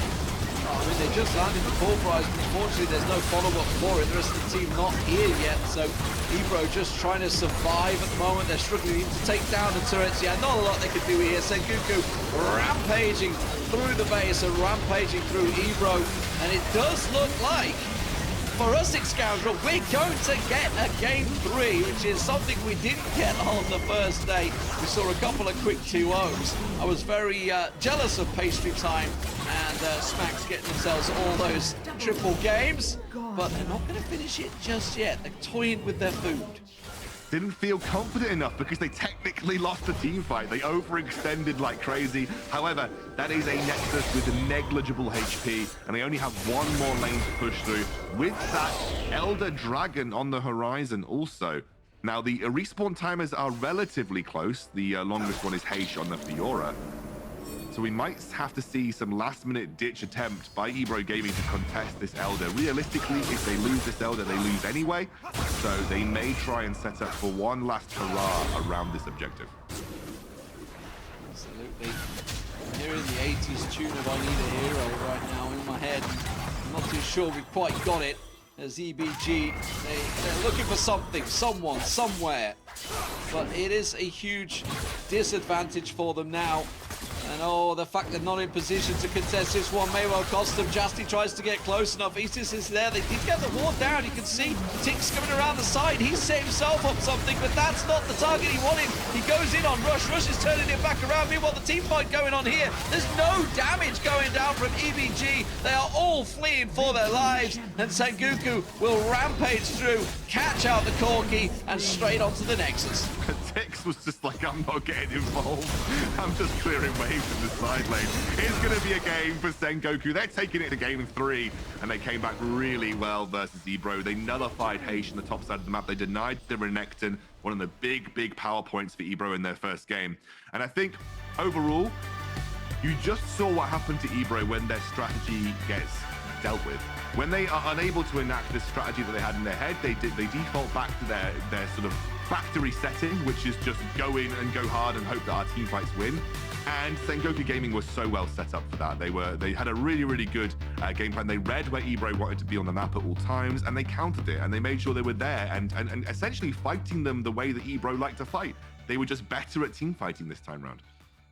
I mean, they just landed the full prize, but unfortunately there's no follow-up for it. The rest of the team not here yet, so EBRO just trying to survive at the moment. They're struggling to take down the turrets. Yeah, not a lot they can do here. Sengoku rampaging through the base and rampaging through EBRO, and it does look like, for us, Scoundrel, we're going to get a game 3, which is something we didn't get on the first day. We saw a couple of quick 2-0s. I was very jealous of Pastry Time and Smacks getting themselves all those triple games, but they're not going to finish it just yet. They're toying with their food. Didn't feel confident enough because they technically lost the team fight. They overextended like crazy. However, that is a Nexus with a negligible HP, and they only have 1 more lane to push through with that Elder Dragon on the horizon also. Now, the respawn timers are relatively close. The longest one is Hache on the Fiora. So we might have to see some last-minute ditch attempt by EBRO Gaming to contest this Elder. Realistically, if they lose this Elder, they lose anyway. So they may try and set up for one last hurrah around this objective. Absolutely. I'm hearing the 80s tune of I Need a Hero right now in my head. I'm not too sure we've quite got it. As EBG, they're looking for something, someone, somewhere. But it is a huge disadvantage for them now. And oh, the fact they're not in position to contest this one may well cost them. Jastley tries to get close enough. Ezzez is there. They did get the ward down. You can see Tikz coming around the side. He's set himself up something, but that's not the target he wanted. He goes in on Rush. Rush is turning it back around. Meanwhile, the team fight going on here. There's no damage going down from EBG. They are all fleeing for their lives. And Sengoku will rampage through, catch out the Corki, and straight onto the Nexus. Tikz was just like, I'm not getting involved. I'm just clearing waves in the side lane. It's going to be a game for Sengoku. They're taking it to game 3, and they came back really well versus EBRO. They nullified Hache on the top side of the map. They denied the Renekton, one of the big power points for EBRO in their first game. And I think overall, you just saw what happened to EBRO when their strategy gets dealt with. When they are unable to enact this strategy that they had in their head, they default back to their sort of factory setting, which is just go in and go hard and hope that our team fights win. And Sengoku Gaming was so well set up for that. They had a really good game plan. They read where EBRO wanted to be on the map at all times, and they countered it, and they made sure they were there and essentially fighting them the way that EBRO like to fight. They were just better at team fighting this time round.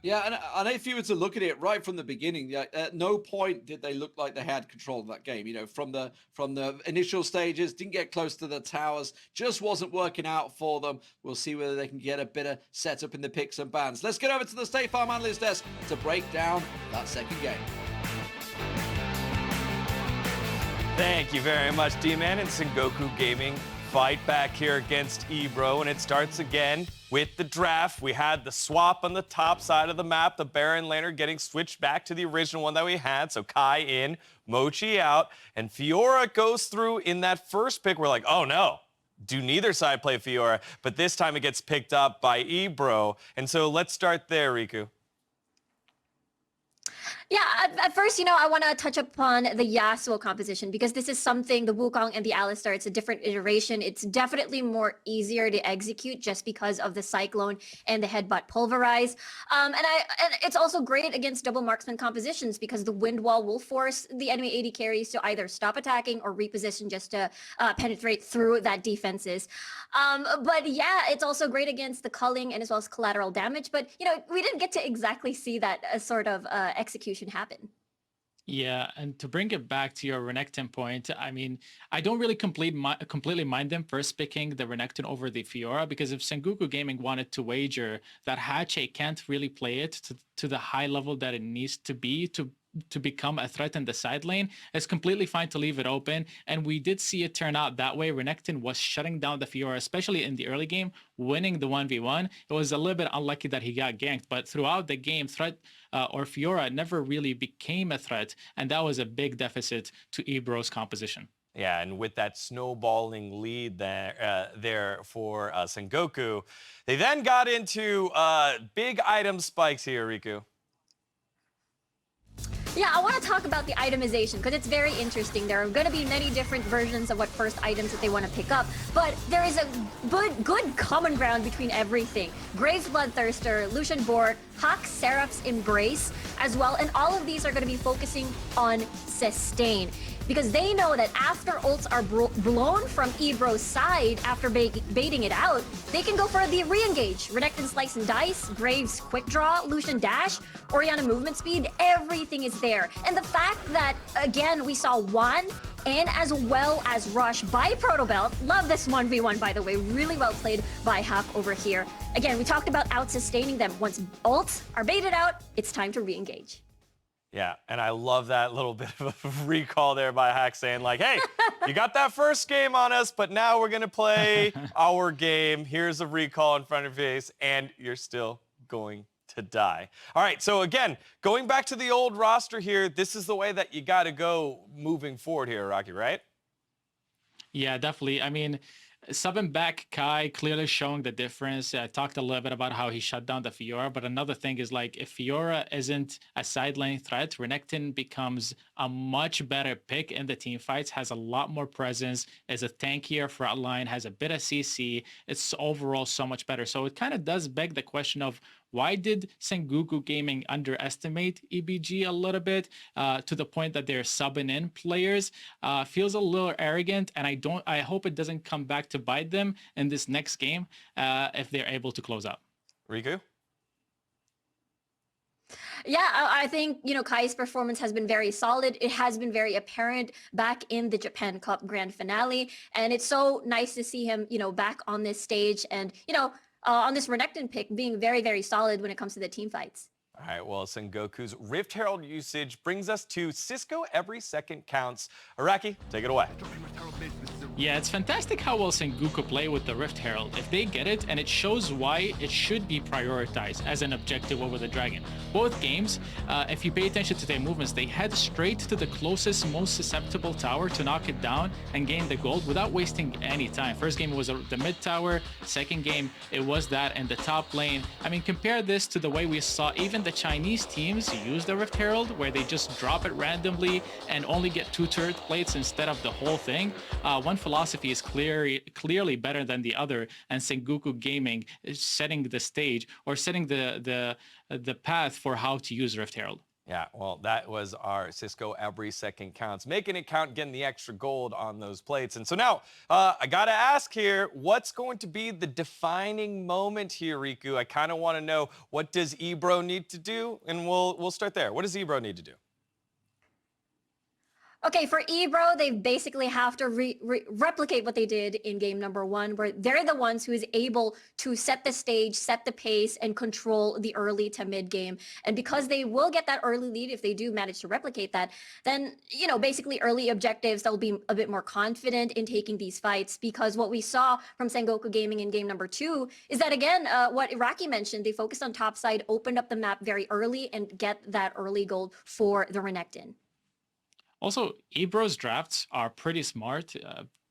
Yeah, and if you were to look at it right from the beginning, at no point did they look like they had control of that game. You know, from the initial stages, didn't get close to the towers, just wasn't working out for them. We'll see whether they can get a better setup in the picks and bans. Let's get over to the State Farm analyst desk to break down that second game. Thank you very much, D-Man. And Sengoku Gaming fight back here against EBRO, and it starts again with the draft. We had the swap on the top side of the map, the Baron laner getting switched back to the original one that we had. So Kai in, Mochi out, and Fiora goes through in that first pick. We're like, oh no, do neither side play Fiora? But this time it gets picked up by EBRO. And so let's start there, Riku. Yeah, at first, I want to touch upon the Yasuo composition because this is something, the Wukong and the Alistar, it's a different iteration. It's definitely more easier to execute just because of the Cyclone and the Headbutt Pulverize. And it's also great against double marksman compositions because the Wind Wall will force the enemy AD carries to either stop attacking or reposition just to penetrate through that defenses. But yeah, it's also great against the culling and as well as collateral damage. But, we didn't get to exactly see that sort of execution happen. Yeah, and to bring it back to your Renekton point, I mean, I don't really completely mind them first picking the Renekton over the Fiora, because if Sengoku Gaming wanted to wager that Hache can't really play it to the high level that it needs to be to become a threat in the side lane, it's completely fine to leave it open. And we did see it turn out that way. Renekton was shutting down the Fiora, especially in the early game, winning the 1v1. It was a little bit unlucky that he got ganked, but throughout the game, threat or Fiora never really became a threat. And that was a big deficit to EBRO's composition. Yeah, and with that snowballing lead there for Sengoku, they then got into big item spikes here, Riku. Yeah, I want to talk about the itemization because it's very interesting. There are going to be many different versions of what first items that they want to pick up, but there is a good common ground between everything. Graves Bloodthirster, Lucian Borg, Hache Seraph's Embrace as well, and all of these are going to be focusing on sustain. Because they know that after ults are blown from EBRO's side after baiting it out, they can go for the re-engage. Renekton Slice and Dice, Graves Quick Draw, Lucian Dash, Orianna Movement Speed, everything is there. And the fact that, again, we saw Juan and as well as Rush by Protobelt. Love this 1v1, by the way. Really well played by Hache over here. Again, we talked about out-sustaining them. Once ults are baited out, it's time to re-engage. Yeah, and I love that little bit of a recall there by Hache saying like, hey, you got that first game on us, but now we're going to play our game. Here's a recall in front of your face, and you're still going to die. All right, so again, going back to the old roster here, this is the way that you got to go moving forward here, Rocky, right? Yeah, definitely. I mean, subbing back Kai, clearly showing the difference. I talked a little bit about how he shut down the Fiora, but another thing is like if Fiora isn't a side lane threat, Renekton becomes a much better pick in the team fights, has a lot more presence, is a tankier front line, has a bit of CC. It's overall so much better. So it kind of does beg the question of why did Sengoku Gaming underestimate EBG a little bit to the point that they're subbing in players? Feels a little arrogant, and I hope it doesn't come back to bite them in this next game if they're able to close out. Riku? Yeah, I think, Kai's performance has been very solid. It has been very apparent back in the Japan Cup Grand Finale. And it's so nice to see him, back on this stage and, on this Renekton pick being very, very solid when it comes to the team fights. All right, well, Sengoku's Rift Herald usage brings us to Cisco Every Second Counts. Araki, take it away. Yeah, it's fantastic how well Sengoku play with the Rift Herald. If they get it, and it shows why it should be prioritized as an objective over the Dragon. Both games, if you pay attention to their movements, they head straight to the closest, most susceptible tower to knock it down and gain the gold without wasting any time. First game was the mid tower, second game it was that in the top lane. I mean, compare this to the way we saw even the Chinese teams use the Rift Herald, where they just drop it randomly and only get 2 turret plates instead of the whole thing. One philosophy is clearly better than the other, and Sengoku Gaming is setting the stage or setting the path for how to use Rift Herald. Yeah, well, that was our Cisco Every Second Counts. Making it count, getting the extra gold on those plates. And so now, I got to ask here, what's going to be the defining moment here, Riku? I kind of want to know, what does EBRO need to do? And we'll start there. What does EBRO need to do? Okay, for EBRO, they basically have to replicate what they did in game number 1, where they're the ones who is able to set the stage, set the pace, and control the early to mid game. And because they will get that early lead, if they do manage to replicate that, then, basically early objectives, they'll be a bit more confident in taking these fights, because what we saw from Sengoku Gaming in game number 2 is that, again, what Iraqi mentioned, they focused on top side, opened up the map very early, and get that early gold for the Renekton. Also, EBRO's drafts are pretty smart.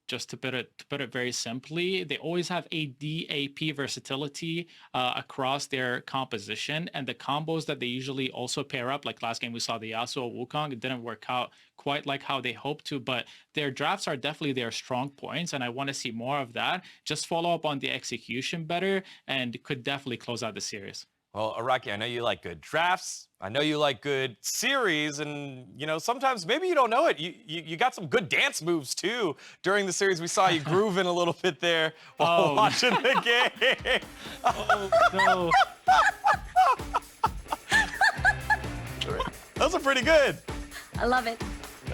Just to put it very simply, they always have a DAP versatility across their composition, and the combos that they usually also pair up, like last game we saw the Yasuo Wukong, it didn't work out quite like how they hoped to, but their drafts are definitely their strong points, and I want to see more of that. Just follow up on the execution better, and could definitely close out the series. Well, Araki, I know you like good drafts. I know you like good series, and sometimes maybe you don't know it. You got some good dance moves too during the series. We saw you grooving a little bit there while watching the game. Oh no! Those are pretty good. I love it.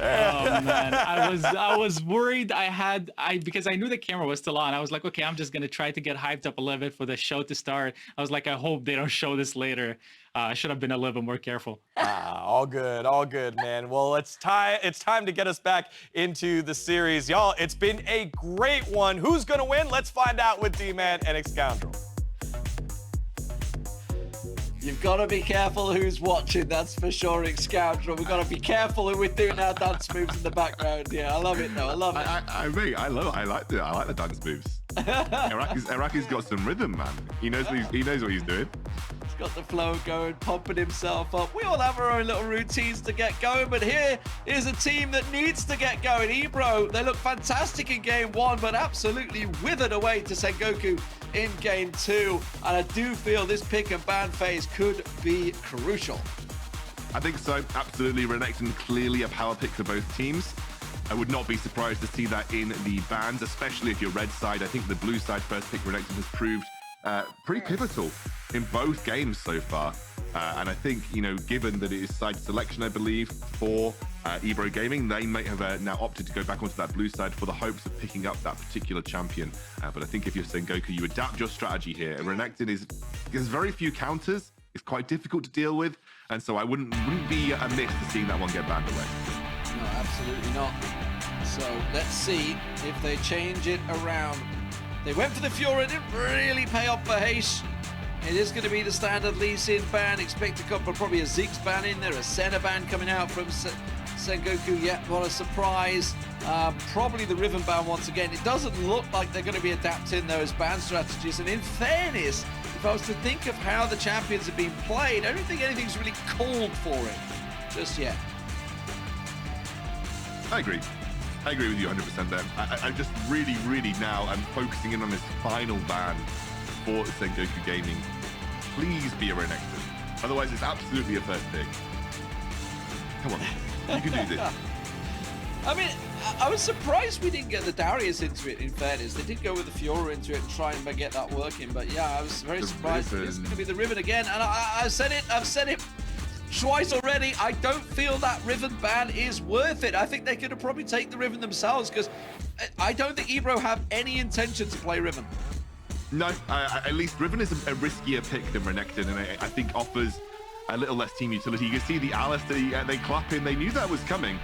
Oh man, I was worried. Because I knew the camera was still on. I was like, okay, I'm just gonna try to get hyped up a little bit for the show to start. I was like, I hope they don't show this later. I should have been a little bit more careful. All good, man. Well, it's time to get us back into the series, y'all. It's been a great one. Who's gonna win? Let's find out with D-Man and X-Scoundrel. You've got to be careful who's watching, that's for sure, Scoundrel. We've got to be careful who we're doing our dance moves in the background. Yeah, I love it though, I love it. I like the dance moves. Araki's got some rhythm, man. He knows what he's doing. He's got the flow going, pumping himself up. We all have our own little routines to get going, but here is a team that needs to get going. EBRO, they look fantastic in game 1, but absolutely withered away to Sengoku in game 2. And I do feel this pick and ban phase could be crucial. I think so, absolutely. Renekton clearly a power pick for both teams. I would not be surprised to see that in the bans, especially if you're red side. I think the blue side first pick Renekton has proved pretty pivotal in both games so far. And I think, given that it is side selection, I believe, for EBRO Gaming, they may have now opted to go back onto that blue side for the hopes of picking up that particular champion. But I think if you're Sengoku, you adapt your strategy here. Renekton has very few counters. It's quite difficult to deal with. And so I wouldn't be amiss to seeing that one get banned away. No, absolutely not. So let's see if they change it around. They went for the Fiora, didn't really pay off for Hache. It is going to be the standard Lee Sin ban. Expect a couple, probably a Ziggs ban in there, a Senna ban coming out from Sengoku. Yeah, what a surprise. Probably the Riven ban once again. It doesn't look like they're going to be adapting those ban strategies. And in fairness, if I was to think of how the champions have been played, I don't think anything's really called for it just yet. I agree with you 100% there. I just really now I'm focusing in on this final ban for Sengoku Gaming. Please be a Renekton. Otherwise, it's absolutely a first pick. Come on, you can do this. I mean, I was surprised we didn't get the Darius into it, in fairness. They did go with the Fiora into it and try and get that working. But yeah, I was very surprised. It's going to be the Riven again. And I've said it twice already. I don't feel that Riven ban is worth it. I think they could have probably taken the Riven themselves, because I don't think EBRO have any intention to play Riven. No, at least Riven is a riskier pick than Renekton, and I think offers a little less team utility. You can see the Alistar, they clap in. They knew that was coming.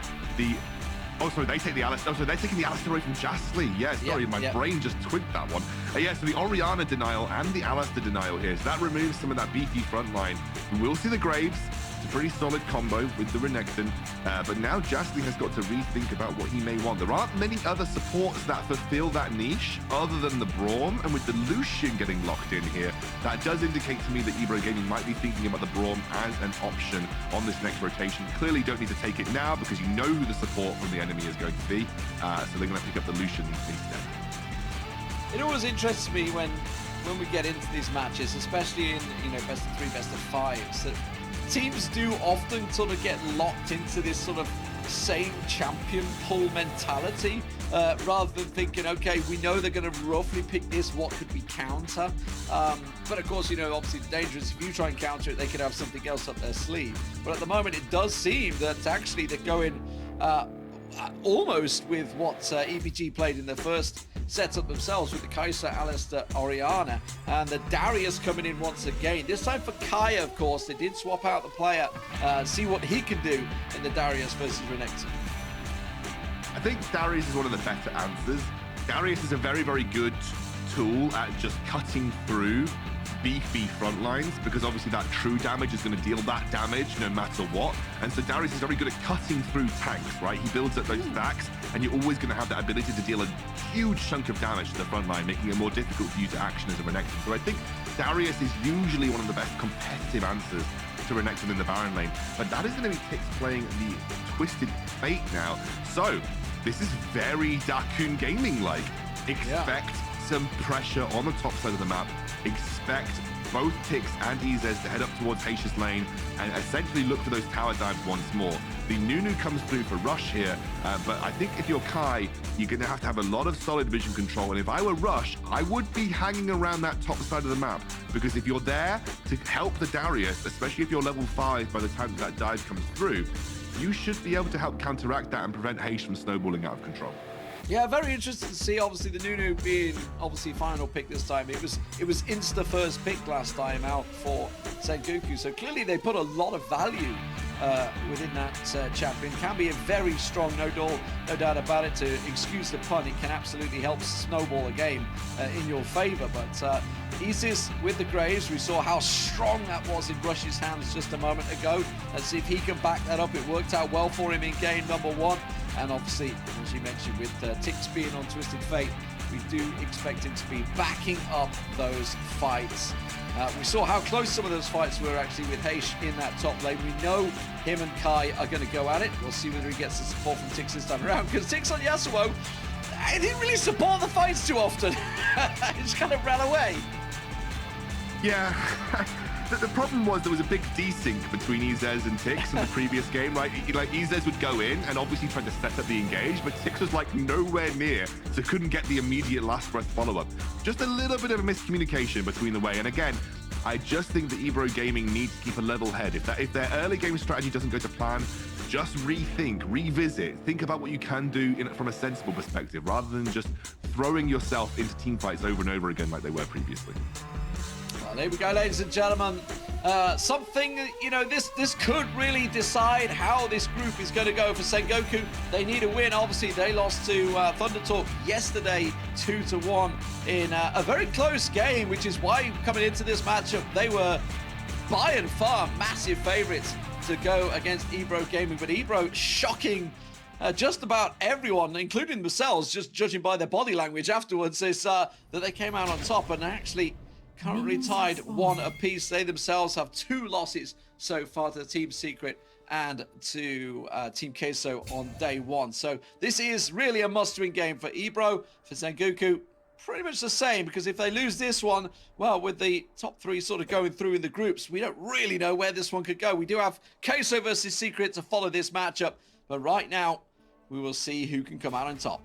Oh, sorry, they take the Alistar. Oh, sorry, they're taking the Alistar away from Jastley. Yeah, sorry, my brain just twigged that one. Yeah, so the Orianna denial and the Alistar denial here. So that removes some of that beefy front line. We will see the Graves. It's a pretty solid combo with the Renekton. But now Jastley has got to rethink about what he may want. There aren't many other supports that fulfill that niche other than the Braum. And with the Lucian getting locked in here, that does indicate to me that EBRO Gaming might be thinking about the Braum as an option on this next rotation. Clearly don't need to take it now because you know who the support from the enemy is going to be. So they're going to pick up the Lucian instead. It always interests me when we get into these matches, especially in best of 3, best of 5s, that teams do often sort of get locked into this sort of same champion pull mentality, rather than thinking, okay, we know they're going to roughly pick this, what could we counter? But of course, obviously it's dangerous. If you try and counter it, they could have something else up their sleeve. But at the moment, it does seem that actually they're going almost with what EBG played in their first setup themselves, with the Kai'Sa, Alistar, Orianna, and the Darius coming in once again. This time for Kaya, of course, they did swap out the player, see what he can do in the Darius versus Renekton. I think Darius is one of the better answers. Darius is a very, very good tool at just cutting through beefy front lines, because obviously that true damage is going to deal that damage no matter what. And so Darius is very good at cutting through tanks, right? He builds up those stacks, and you're always going to have that ability to deal a huge chunk of damage to the front line, making it more difficult for you to action as a Renekton. So I think Darius is usually one of the best competitive answers to Renekton in the Baron lane. But that is going to be Tikz playing the Twisted Fate now. So this is very Dakun Gaming-like. Expect some pressure on the top side of the map. Expect both Tikz and Ezzez to head up towards Hache's lane and essentially look for those tower dives once more. The Nunu comes through for Rush here, but I think if you're Kai, you're going to have a lot of solid vision control. And if I were Rush, I would be hanging around that top side of the map, because if you're there to help the Darius, especially if you're level 5 by the time that dive comes through, you should be able to help counteract that and prevent Hache from snowballing out of control. Yeah, very interesting to see. Obviously, the Nunu being final pick this time. It was insta first pick last time out for Sengoku. So clearly they put a lot of value within that champion. Can be a very strong, no doubt about it. To excuse the pun, it can absolutely help snowball a game in your favor. But Ezzez with the Graves, we saw how strong that was in Rush's hands just a moment ago. Let's see if he can back that up. It worked out well for him in game number 1. And obviously, as you mentioned, with Tikz being on Twisted Fate, we do expect him to be backing up those fights. We saw how close some of those fights were actually with Hache in that top lane. We know him and Kai are going to go at it. We'll see whether he gets the support from Tikz this time around, because Tikz on Yasuo, he didn't really support the fights too often. He just kind of ran away. Yeah. The problem was there was a big desync between Ezzez and Tikz in the previous game, right? Like Ezzez would go in and obviously try to set up the engage, but Tikz was like nowhere near, so couldn't get the immediate last breath follow-up. Just a little bit of a miscommunication between the way. And again, I just think that EBRO Gaming needs to keep a level head. If their early game strategy doesn't go to plan, just rethink, revisit, think about what you can do from a sensible perspective, rather than just throwing yourself into team fights over and over again like they were previously. Well, there we go, ladies and gentlemen. Something, this could really decide how this group is going to go for Sengoku. They need a win. Obviously, they lost to Thunder Talk yesterday, 2-1 in a very close game, which is why coming into this matchup, they were by and far massive favorites to go against EBRO Gaming. But EBRO shocking just about everyone, including themselves, just judging by their body language afterwards, is that they came out on top and actually currently tied 1 apiece. They themselves have 2 losses so far to Team Secret and to Team Queso on day 1. So this is really a must-win game for EBRO. For Sengoku, pretty much the same, because if they lose this one, well, with the top 3 sort of going through in the groups, we don't really know where this one could go. We do have Queso versus Secret to follow this matchup, but right now we will see who can come out on top.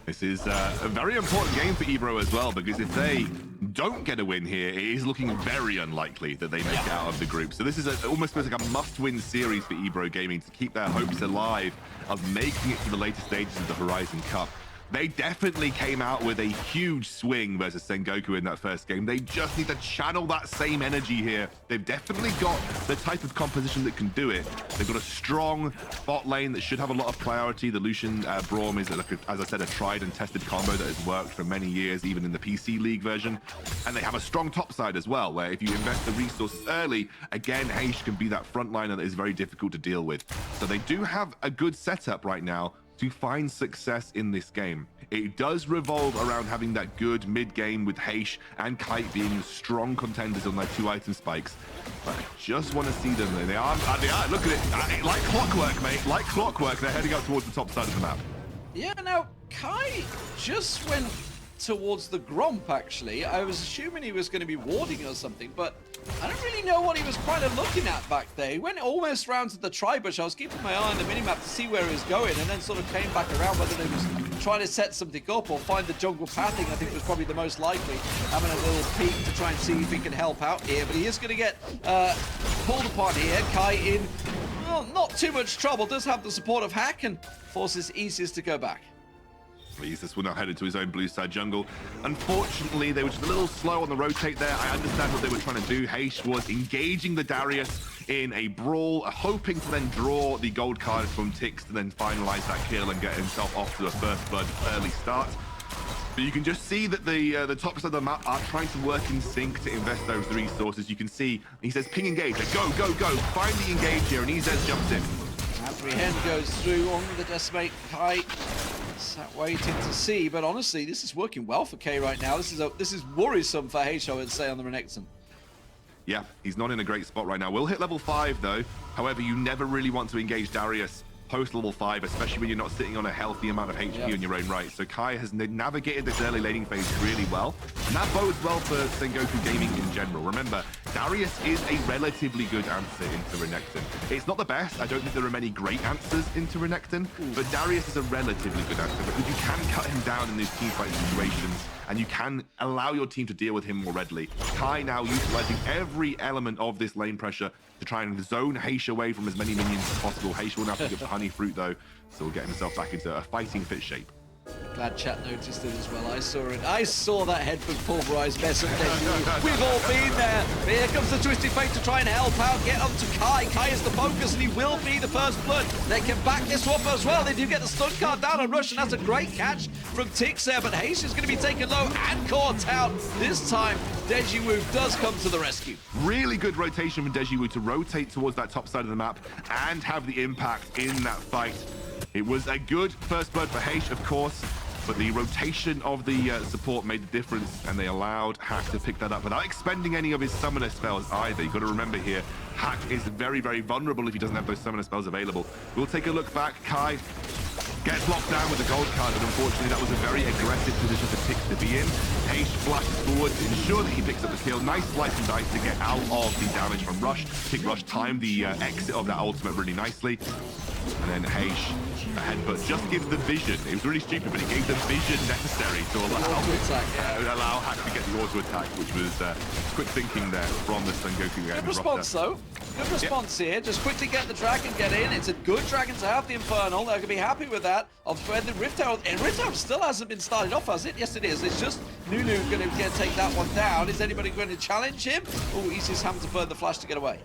This is a very important game for EBRO as well, because if they don't get a win here, it is looking very unlikely that they make it out of the group. So this is almost feels like a must-win series for EBRO Gaming to keep their hopes alive of making it to the later stages of the Horizon Cup. They definitely came out with a huge swing versus Sengoku in that first game. They just need to channel that same energy here. They've definitely got the type of composition that can do it. They've got a strong bot lane that should have a lot of priority. The Lucian Braum is, like as I said, a tried and tested combo that has worked for many years, even in the PC League version. And they have a strong top side as well, where if you invest the resources early, again, Hache can be that frontliner that is very difficult to deal with. So they do have a good setup right now to find success in this game. It does revolve around having that good mid-game with Hache and Kite being strong contenders on their 2 item spikes. But I just want to see them. They are, look at it, like clockwork, mate, like clockwork. They're heading up towards the top side of the map. Yeah, now, Kite just went towards the Gromp, actually. I was assuming he was going to be warding or something, but I don't really know what he was kind of looking at back there. He went almost round to the tri-bush. I was keeping my eye on the minimap to see where he was going, and then sort of came back around, whether they was trying to set something up or find the jungle pathing. I think was probably the most likely, having a little peek to try and see if he can help out here. But he is going to get pulled upon here. Kite in, well, not too much trouble. Does have the support of Hache and forces Ezzez to go back. Ezzez will now head into his own blue side jungle. Unfortunately, they were just a little slow on the rotate there. I understand what they were trying to do. Hache was engaging the Darius in a brawl, hoping to then draw the gold card from Tikz to then finalize that kill and get himself off to a first blood early start. But you can just see that the top side of the map are trying to work in sync to invest those resources. You can see, he says, ping engage. Like, go, go, go. Find the engage here, and Ezzez jumps in. Apprehend goes through on the Decimate. Kite sat waiting to see, but honestly, this is working well for K right now. This is worrisome for Hache, I would say, on the Renekton. Yeah, he's not in a great spot right now. We'll hit level 5 though. However, you never really want to engage Darius post level 5, especially when you're not sitting on a healthy amount of HP in your own right. So Kai has navigated this early laning phase really well, and that bodes well for Sengoku Gaming in general. Remember, Darius is a relatively good answer into Renekton. It's not the best. I don't think there are many great answers into Renekton, but Darius is a relatively good answer because you can cut him down in these teamfight situations, and you can allow your team to deal with him more readily. Kai now utilizing every element of this lane pressure to try and zone Hache away from as many minions as possible. Hache will now pick up the honey fruit though, so we'll get himself back into a fighting fit shape. Glad chat noticed it as well. I saw it. I saw that headbutt pulverized mess of Dejiwo. We've all been there. But here comes the Twisted Fate to try and help out. Get up to Kai. Kai is the focus, and he will be the first blood. They can back this up as well. They do get the stun card down on Rush, and that's a great catch from Tikz there. But Hache is going to be taken low and caught out. This time, Dejiwo does come to the rescue. Really good rotation from Dejiwo to rotate towards that top side of the map and have the impact in that fight. It was a good first blood for Hache, of course, but the rotation of the support made the difference, and they allowed Hache to pick that up without expending any of his summoner spells either. You've got to remember here, Hache is very, very vulnerable if he doesn't have those summoner spells available. We'll take a look back. Kai gets locked down with the gold card, but unfortunately that was a very aggressive position for Tikz to be in. Hache flashes forward to ensure that he picks up the kill. Nice slice and dice to get out of the damage from Rush. Tick Rush timed the exit of that ultimate really nicely. And then Hache, a headbutt, just gives the vision. It was really stupid, but it gave the vision necessary to allow Hache to get the auto attack, which was quick thinking there from the Sengoku game. Good response though. Good response here. Just quickly get the dragon, get in. It's a good dragon to have the Infernal. They're going to be happy with that. Of the Rift Herald. And Rift Herald still hasn't been started off, has it? Yes, it is. It's just Nunu going to take that one down. Is anybody going to challenge him? Oh, Ezzez having to burn the flash to get away.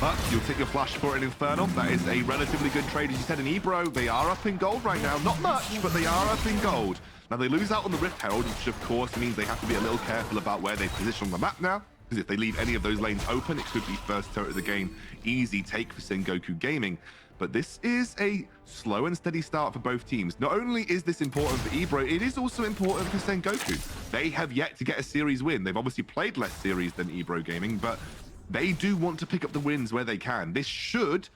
But you'll take your flash for an Infernal. That is a relatively good trade. As you said, in EBRO, they are up in gold right now. Not much, but they are up in gold. Now, they lose out on the Rift Herald, which of course means they have to be a little careful about where they position on the map now. Because if they leave any of those lanes open, it could be first turret of the game. Easy take for Sengoku Gaming. But this is a slow and steady start for both teams. Not only is this important for EBRO, it is also important for Sengoku. They have yet to get a series win. They've obviously played less series than EBRO Gaming, but they do want to pick up the wins where they can. This should,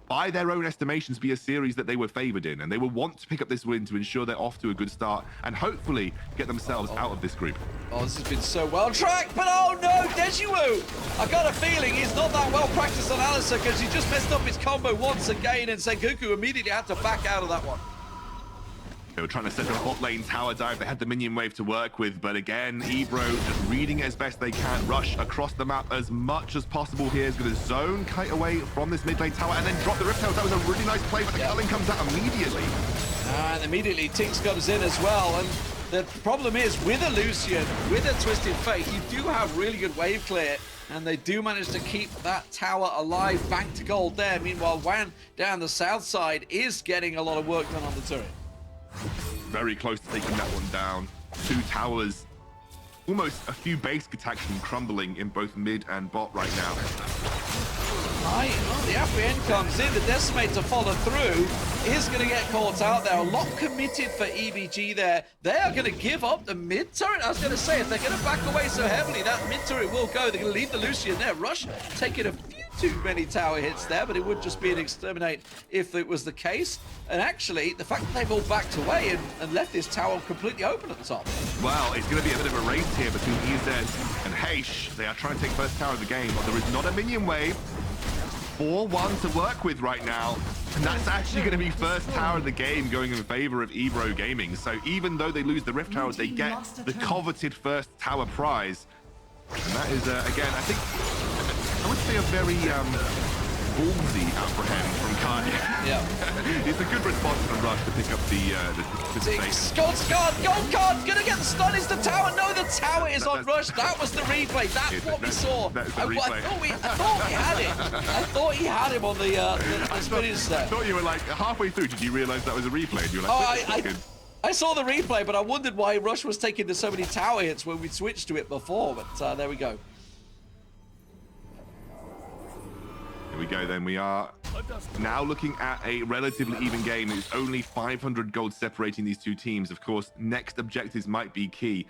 by their own estimations, be a series that they were favored in, and they will want to pick up this win to ensure they're off to a good start and hopefully get themselves out of this group. Oh, this has been so well tracked, but oh no, Dejiwo! I got a feeling he's not that well practiced on Alistar because he just messed up his combo once again, and Sengoku immediately had to back out of that one. They were trying to set a bot lane tower dive. They had the minion wave to work with, but again, EBRO just reading it as best they can. Rush across the map as much as possible here. Is going to zone Kite away from this mid lane tower and then drop the Rift Tail. That was a really nice play, but the culling comes out immediately. And immediately Tikz comes in as well. And the problem is, with a Lucian, with a Twisted Fate, you do have really good wave clear. And they do manage to keep that tower alive, back to gold there. Meanwhile, Wan down the south side is getting a lot of work done on the turret. Very close to taking that one down. 2 towers, almost a few basic attacks from crumbling in both mid and bot right now. The Apprehend comes in, the Decimate to follow through is going to get caught out there. A lot committed for EBG there. They are going to give up the mid turret. I was going to say, if they're going to back away so heavily, that mid turret will go. They're going to leave the Lucian there. Rush taking a few too many tower hits there, but it would just be an exterminate if it was the case. And actually, the fact that they've all backed away and left this tower completely open at the top. Well, it's going to be a bit of a race here between Ezzez and Hache. They are trying to take first tower of the game, but there is not a minion wave. 4-1 to work with right now, and that's actually going to be first tower of the game going in favor of EBRO Gaming. So even though they lose the Rift Tower, they get the coveted first tower prize. And that is, again, I think, I would say a very ballsy apprehend from Kite. Yeah. It's a good response from Rush to pick up the Tikz, gold card, gonna get the stun. Is the tower? No, the tower is on Rush. That was the replay. That's what we saw. That's the I replay. thought he had it. I thought he had him on the spinning step. I thought you were like halfway through. Did you realize that was a replay? And you were like, I saw the replay, but I wondered why Rush was taking so many tower hits when we switched to it before. But there we go. Here we go then. We are now looking at a relatively even game. It's only 500 gold separating these two teams. Of course, next objectives might be key.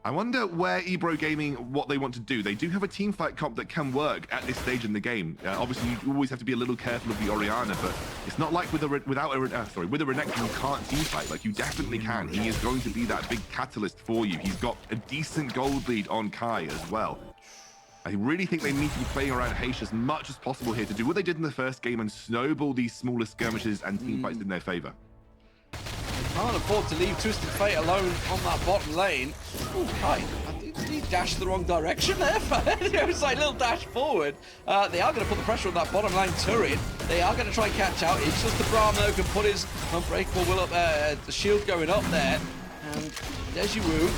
I wonder where EBRO Gaming, what they want to do. They do have a team fight comp that can work at this stage in the game. Obviously, you always have to be a little careful of the Orianna, but it's not like with a Renekton you can't team fight. Like, you definitely can. He is going to be that big catalyst for you. He's got a decent gold lead on Kai as well. I really think they need to be playing around Hache as much as possible here to do what they did in the first game and snowball these smaller skirmishes and team fights in their favor. Can't afford to leave Twisted Fate alone on that bottom lane. Oh, Kite, did he dash the wrong direction there? It was like a little dash forward. They are going to put the pressure on that bottom lane turret. They are going to try and catch out. It's just the Braum though can put his unbreakable will up, the shield going up there. And Dejiwo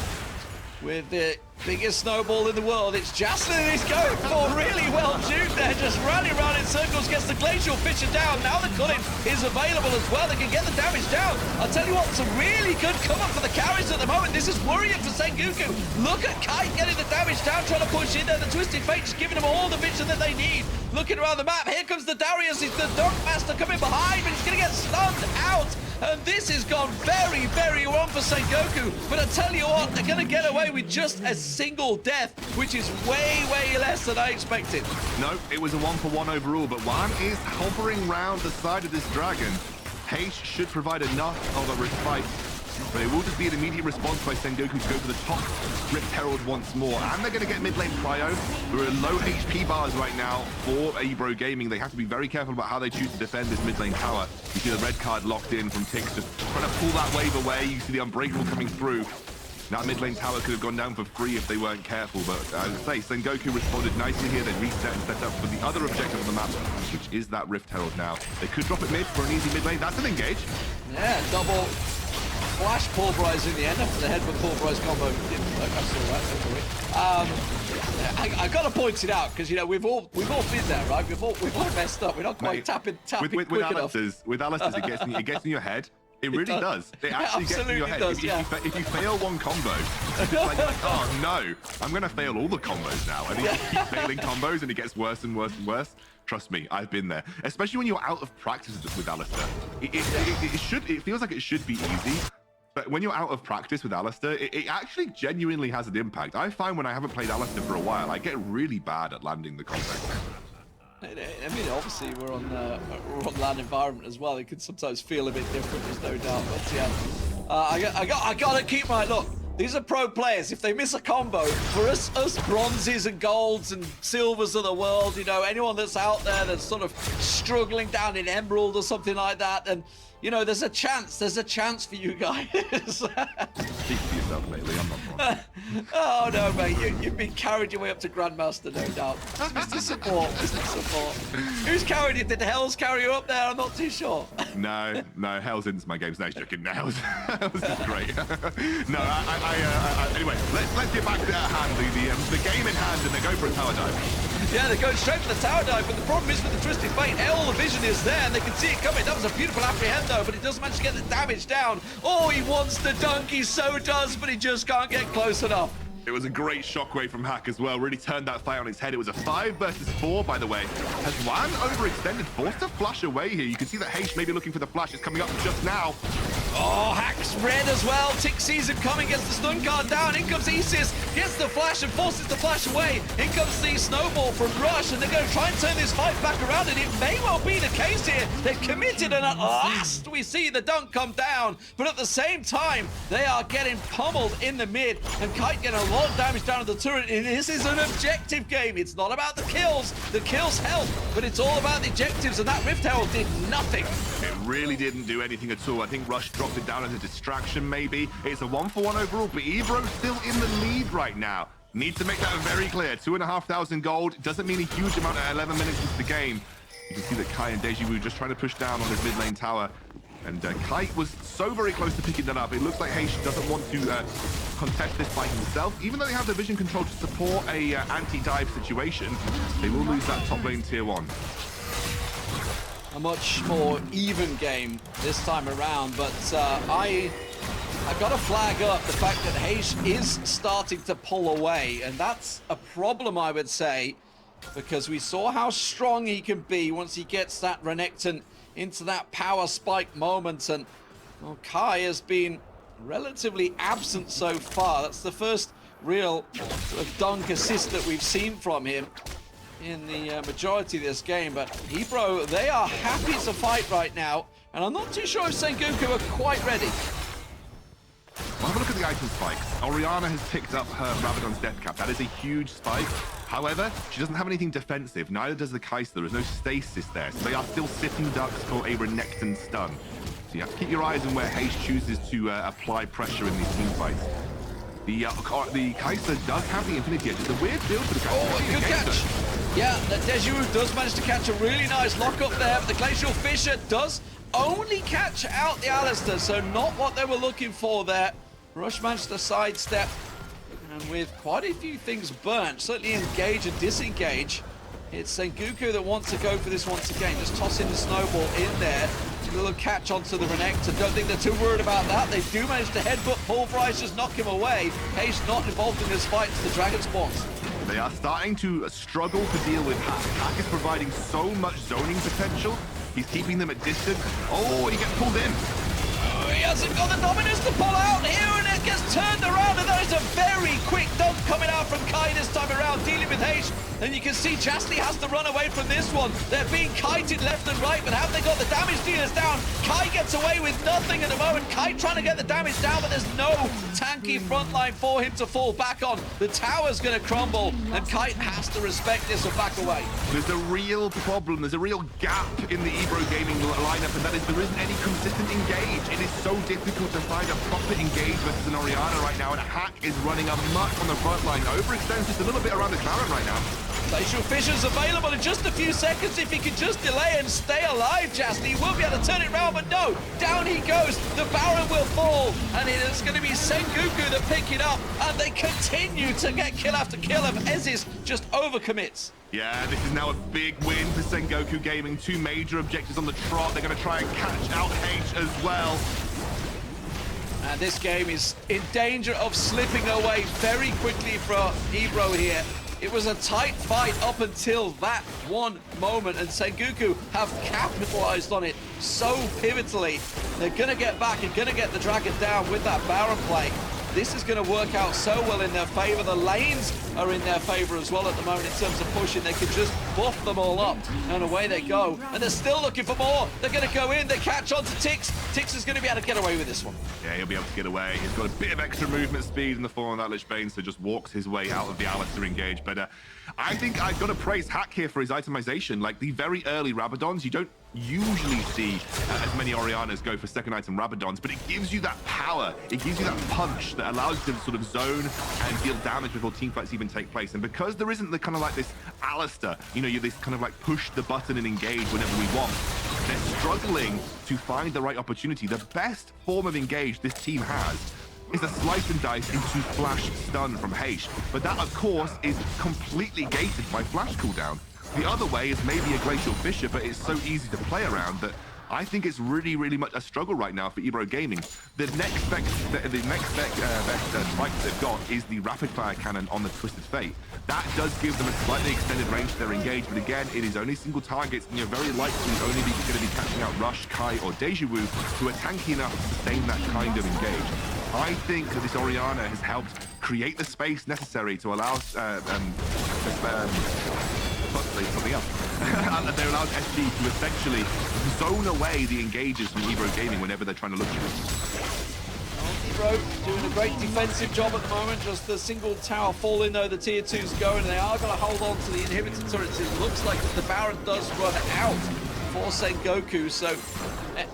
with the biggest snowball in the world. It's Jastley that he's going for. Really well juked there, just running around in circles, gets the Glacial Fisher down. Now the culling is available as well. They can get the damage down. I'll tell you what, it's a really good cover for the carries at the moment. This is worrying for Sengoku. Look at Kite getting the damage down, trying to push in there. The Twisted Fate just giving them all the vision that they need. Looking around the map, here comes the Darius. It's the Dark Master coming behind, but he's going to get stunned out. And this has gone very, very wrong for Sengoku. But I tell you what, they're going to get away with just a single death, which is way, way less than I expected. No, it was a 1-for-1 overall, but Wan is hovering round the side of this dragon. Hache should provide enough of a respite, but it will just be an immediate response by Sengoku to go for the top Rift Herald once more. And they're going to get mid lane prio. We're at low HP bars right now for EBRO Gaming. They have to be very careful about how they choose to defend this mid lane tower. You see the red card locked in from Tikz, just trying to pull that wave away. You see the Unbreakable coming through. That mid lane tower could have gone down for free if they weren't careful, but as I say, Sengoku responded nicely here. They reset and set up for the other objective of the map, which is that Rift Herald now. They could drop it mid for an easy mid lane. That's an engage. Yeah, double flash pulverize in the end after the headbutt pulverize combo didn't work. I saw that, don't worry. I gotta point it out because you know we've all been there, right? We've all messed up. We're not quite tapping quick enough. With Alistair's, it gets in your head. It really does. It actually gets in your head. Does, if you fail one combo, it's like, oh no, I'm going to fail all the combos now. And you keep failing combos and it gets worse and worse and worse. Trust me, I've been there. Especially when you're out of practice with Alistair. It feels like it should be easy. But when you're out of practice with Alistair, it actually genuinely has an impact. I find when I haven't played Alistair for a while, I get really bad at landing the combos. I mean, obviously we're on land environment as well. It can sometimes feel a bit different, there's no doubt. But yeah, I gotta keep my look. These are pro players. If they miss a combo, for us bronzes and golds and silvers of the world, you know, anyone that's out there that's sort of struggling down in Emerald or something like that, and you know, there's a chance for you guys. Speak for yourself, lately. I'm not one. Oh no, mate, you've been carried your way up to Grandmaster, no doubt. Mr. Support, Mr. Support. Who's carried you? Did Hells carry you up there? I'm not too sure. No, Hells into my games. No, joking. No, Hells is great. No, anyway, let's get back to hand. The game in hand, and they go for a tower dive. Yeah, they're going straight for the tower dive, but the problem is with the Twisted Fate, all the vision is there, and they can see it coming. That was a beautiful apprehend, though, but he does manage to get the damage down. Oh, he wants the dunk, he so does, but he just can't get close enough. It was a great shockwave from Hache as well. Really turned that fight on its head. It was a 5 versus 4, by the way. Has Wan overextended, forced to flash away here. You can see that Hache may be looking for the flash. It's coming up just now. Oh, Hack's red as well. Tikz sees him coming, gets the stun card down. In comes Ezzez, gets the flash and forces the flash away. In comes the snowball from Rush, and they're going to try and turn this fight back around, and it may well be the case here. They've committed, and at last we see the dunk come down. But at the same time, they are getting pummeled in the mid, and Kite getting a lot of damage down to the turret. This is an objective game. It's not about the kills. The kills help, but it's all about the objectives, and that Rift Herald did nothing. It really didn't do anything at all. I think Rush dropped it down as a distraction, maybe. It's a 1-for-1 overall, but EBRO still in the lead right now. Need to make that very clear. 2,500 gold doesn't mean a huge amount at 11 minutes into the game. You can see that Kite and Dejiwo just trying to push down on his mid lane tower. And Kite was so very close to picking that up. It looks like Hache doesn't want to contest this by himself. Even though they have the vision control to support a anti-dive situation, they will lose that top lane tier 1. A much more even game this time around, but I got to flag up the fact that Hache is starting to pull away, and that's a problem, I would say, because we saw how strong he can be once he gets that Renekton into that power spike moment, and well, Kai has been relatively absent so far. That's the first real sort of dunk assist that we've seen from him in the majority of this game, but EBRO, they are happy to fight right now, and I'm not too sure if Sengoku are quite ready. Well, have a look at the item spikes. Orianna has picked up her Rabadon's death cap. That is a huge spike. However, she doesn't have anything defensive. Neither does the Kai'Sa. There is no stasis there, so they are still sitting ducks for a Renekton stun. So you have to keep your eyes on where Hache chooses to apply pressure in these team fights. The Kai'Sa does have the Infinity Edge. It's a weird build for the Kai'Sa. Oh, good catch. Yeah, the Dejiwo does manage to catch a really nice lock up there, but the Glacial Fisher does only catch out the Alistar, so not what they were looking for there. Rush managed to sidestep, and with quite a few things burnt, certainly engage and disengage, it's Sengoku that wants to go for this once again, just tossing the snowball in there. A little catch onto the Renekton. Don't think they're too worried about that. They do manage to headbutt Pulverize, just knock him away. Hache not involved in this fight to the Dragon Spawns. They are starting to struggle to deal with Hache. Hache is providing so much zoning potential. He's keeping them at distance. Oh, he gets pulled in. Oh, he hasn't got the dominance to pull out here, and it gets turned around, and that is a very quick dunk coming out from Kai this time around, dealing with Hache. And you can see Jastley has to run away from this one. They're being kited left and right, but have they got the damage dealers down? Kai gets away with nothing at the moment. Kai trying to get the damage down, but there's no tanky front line for him to fall back on. The tower's going to crumble, and Kite has to respect this and back away. There's a real problem. There's a real gap in the EBRO gaming lineup, and that is there isn't any consistent engage. It is so difficult to find a proper engage versus an Orianna right now, and Hache is running amok on the front line. Overextends just a little bit around the Baron right now. Glacial Fisher's available in just a few seconds. If he can just delay and stay alive, Jastley, he will be able to turn it around, but no, down he goes. The Baron will fall, and it is going to be Sengoku that pick it up, and they continue to get kill after kill of Ezzez just overcommits. Yeah, this is now a big win for Sengoku Gaming. 2 major objectives on the trot. They're going to try and catch out Hache as well. And this game is in danger of slipping away very quickly for EBRO here. It was a tight fight up until that one moment, and Sengoku have capitalized on it so pivotally. They're going to get back and going to get the Dragon down with that Baron play. This is going to work out so well in their favor. The lanes are in their favor as well at the moment in terms of pushing. They could just buff them all up, and away they go. And they're still looking for more. They're going to go in. They catch on to Tikz. Tikz is going to be able to get away with this one. Yeah, he'll be able to get away. He's got a bit of extra movement speed in the form of that Lich Bane, so just walks his way out of the Alistair engage. But I think I've got to praise Hache here for his itemization. Like the very early Rabadons, you don't usually see as many Orianas go for second item Rabadons, but it gives you that power. It gives you that punch that allows you to sort of zone and deal damage before team fights even take place. And because there isn't the kind of like this Alistair, you know, you this kind of like push the button and engage whenever we want, they're struggling to find the right opportunity. The best form of engage this team has is a slice and dice into flash stun from Hache. But that, of course, is completely gated by flash cooldown. The other way is maybe a Glacial Fissure, but it's so easy to play around that I think it's really, really much a struggle right now for EBRO Gaming. The next best spike they've got is the Rapid Fire Cannon on the Twisted Fate. That does give them a slightly extended range to their engage, but again, it is only single targets, and you're very likely only going to be catching out Rush, Kite, or Dejiwo, who are tanky enough to sustain that kind of engage. I think that this Oriana has helped create the space necessary to allow something else. They allowed SD to essentially zone away the engages from EBRO Gaming whenever they're trying to look at it. EBRO doing a great defensive job at the moment. Just the single tower falling though, the tier 2's going, and they are going to hold on to the inhibitor turrets. It looks like the Baron does run out for Sengoku. So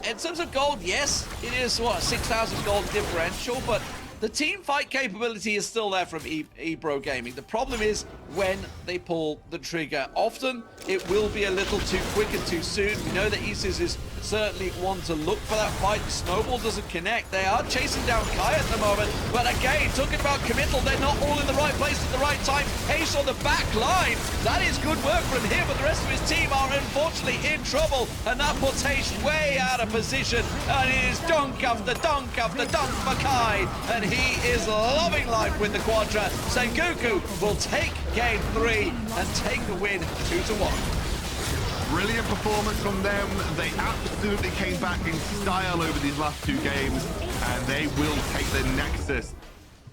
in terms of gold, yes, it is what, a 6,000 gold differential, but the team fight capability is still there from EBRO Gaming. The problem is when they pull the trigger. Often it will be a little too quick and too soon. We know that Ezzez is certainly one to look for that fight. The snowball doesn't connect. They are chasing down Kite at the moment. But again, talking about committal, they're not all in the right place at the right time. Hache on the back line. That is good work from him, but the rest of his team are unfortunately in trouble. And that puts Hache way out of position. And it is dunk after dunk after dunk for Kite. And he is loving life with the Quadra. Sengoku will take game 3 and take the win 2-1. Brilliant performance from them. They absolutely came back in style over these last 2 games, and they will take the Nexus.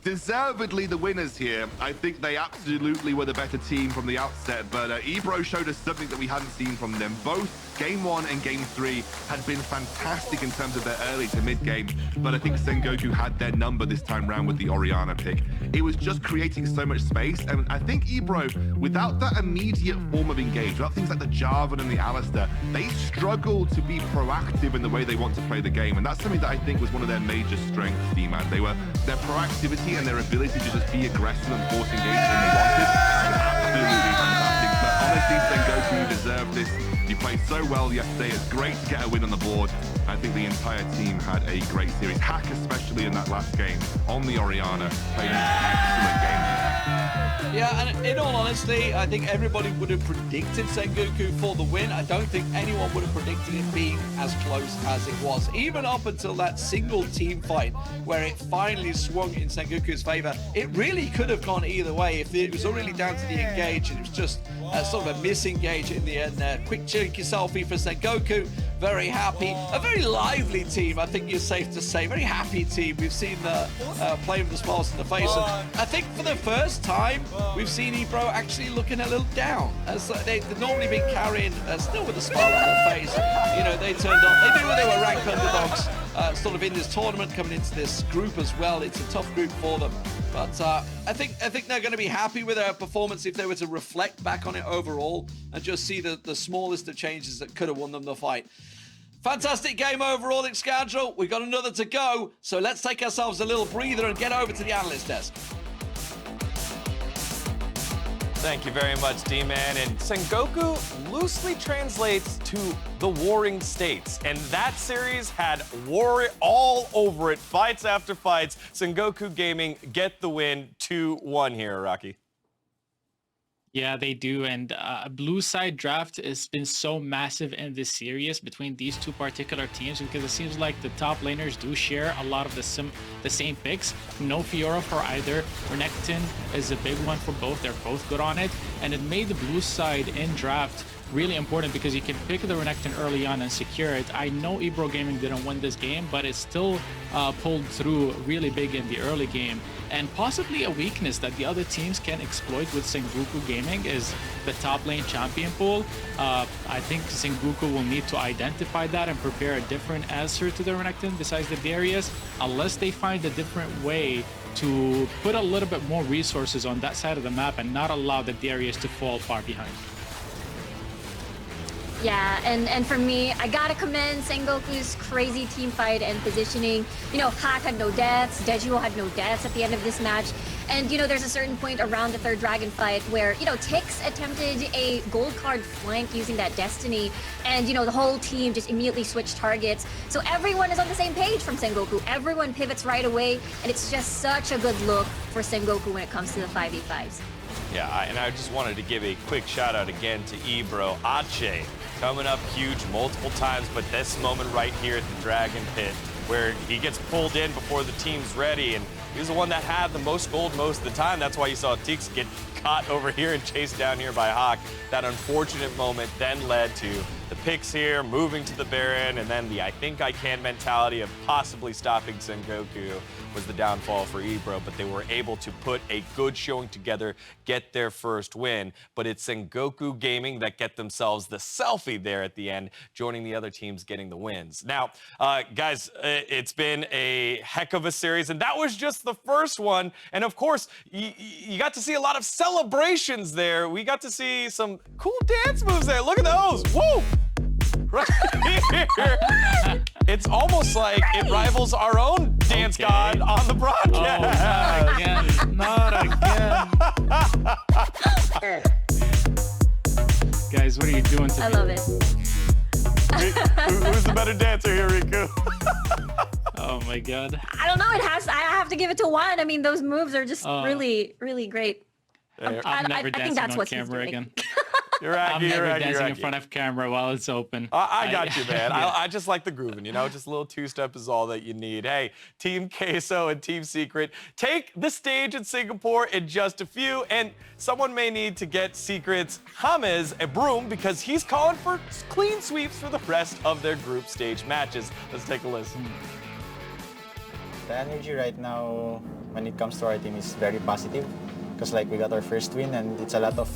Deservedly the winners here. I think they absolutely were the better team from the outset, but EBRO showed us something that we hadn't seen from them. Both Game 1 and Game 3 had been fantastic in terms of their early to mid game, but I think Sengoku had their number this time round with the Oriana pick. It was just creating so much space, and I think EBRO, without that immediate form of engage, without things like the Jarvan and the Alistair, they struggle to be proactive in the way they want to play the game, and that's something that I think was one of their major strengths, D-Man. Their proactivity and their ability to just be aggressive and force engagement when they wanted was absolutely fantastic. But honestly, Sengoku, you deserve this. You played so well yesterday. It's great to get a win on the board. I think the entire team had a great series. Hache, especially in that last game on the Oriana, played an excellent game. Yeah, and in all honesty, I think everybody would have predicted Sengoku for the win. I don't think anyone would have predicted it being as close as it was. Even up until that single team fight where it finally swung in Sengoku's favor, it really could have gone either way. If it was already down to the engage, it was just sort of a misengage in the end there. Quick cheeky selfie for Sengoku. Very happy. A very lively team, I think it's safe to say. Very happy team. We've seen the play with the smiles in the face. And I think for the first time, we've seen EBRO actually looking a little down. As they've normally been carrying, still with a smile on their face. You know, they turned on. They knew they were ranked underdogs, sort of in this tournament, coming into this group as well. It's a tough group for them. But I think they're going to be happy with their performance if they were to reflect back on it overall and just see the smallest of changes that could have won them the fight. Fantastic game overall, Excadrill. We've got another to go, so let's take ourselves a little breather and get over to the analyst desk. Thank you very much, D-Man. And Sengoku loosely translates to the warring states. And that series had war all over it. Fights after fights. Sengoku Gaming get the win 2-1 here, Rocky. Yeah, they do. And blue side draft has been so massive in this series between these two particular teams because it seems like the top laners do share a lot of the same picks. No Fiora for either. Renekton is a big one for both. They're both good on it. And it made the blue side in draft really important because you can pick the Renekton early on and secure it. I know EBRO Gaming didn't win this game, but it still pulled through really big in the early game. And possibly a weakness that the other teams can exploit with Sengoku Gaming is the top lane champion pool. I think Sengoku will need to identify that and prepare a different answer to the Renekton besides the Darius, unless they find a different way to put a little bit more resources on that side of the map and not allow the Darius to fall far behind. Yeah, and for me, I gotta commend Sengoku's crazy team fight and positioning. You know, Hache had no deaths, Dejiwo had no deaths at the end of this match. And, you know, there's a certain point around the third dragon fight where, you know, Tikz attempted a gold card flank using that Destiny. And, you know, the whole team just immediately switched targets. So everyone is on the same page from Sengoku. Everyone pivots right away. And it's just such a good look for Sengoku when it comes to the 5v5s. Yeah, and I just wanted to give a quick shout out again to EBRO. Hache coming up huge multiple times, but this moment right here at the Dragon Pit where he gets pulled in before the team's ready, and he's the one that had the most gold most of the time. That's why you saw Tikz get caught over here and chased down here by Hache. That unfortunate moment then led to the picks here, moving to the Baron, and then the I think I can mentality of possibly stopping Sengoku was the downfall for EBRO, but they were able to put a good showing together, get their first win. But it's Sengoku Gaming that get themselves the selfie there at the end, joining the other teams getting the wins. Now, guys, it's been a heck of a series, and that was just the first one. And of course, you got to see a lot of celebrations there. We got to see some cool dance moves there. Look at those. Woo! Right here. It's almost like it rivals our own dance god on the broadcast. Oh, not again. Guys, what are you doing to me? I love it. Who's the better dancer here, Riku? Oh my god. I don't know. I have to give it to one. I mean, those moves are just really, really great. I'm never I think dancing that's on what he's camera doing. again. I'm never dancing in front of camera while it's open. I got you, man. Yeah. I just like the grooving, you know? Just a little two-step is all that you need. Hey, Team Queso and Team Secret, take the stage in Singapore in just a few, and someone may need to get Secret's James a broom because he's calling for clean sweeps for the rest of their group stage matches. Let's take a listen. The energy right now when it comes to our team is very positive because like we got our first win and it's a lot of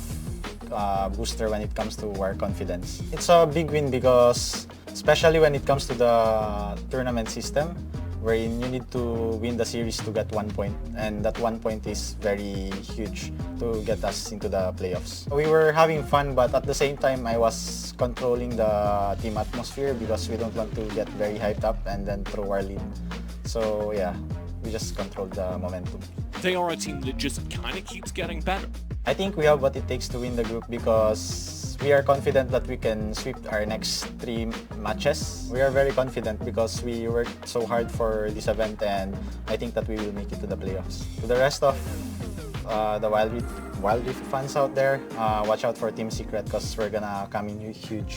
booster when it comes to our confidence. It's a big win because especially when it comes to the tournament system wherein you need to win the series to get 1 point, and that 1 point is very huge to get us into the playoffs. We were having fun, but at the same time I was controlling the team atmosphere because we don't want to get very hyped up and then throw our lead. So yeah, we just controlled the momentum. They are a team that just kind of keeps getting better. I think we have what it takes to win the group because we are confident that we can sweep our next 3 matches. We are very confident because we worked so hard for this event, and I think that we will make it to the playoffs. To the rest of the Wild Rift fans out there, watch out for Team Secret because we're gonna come in huge.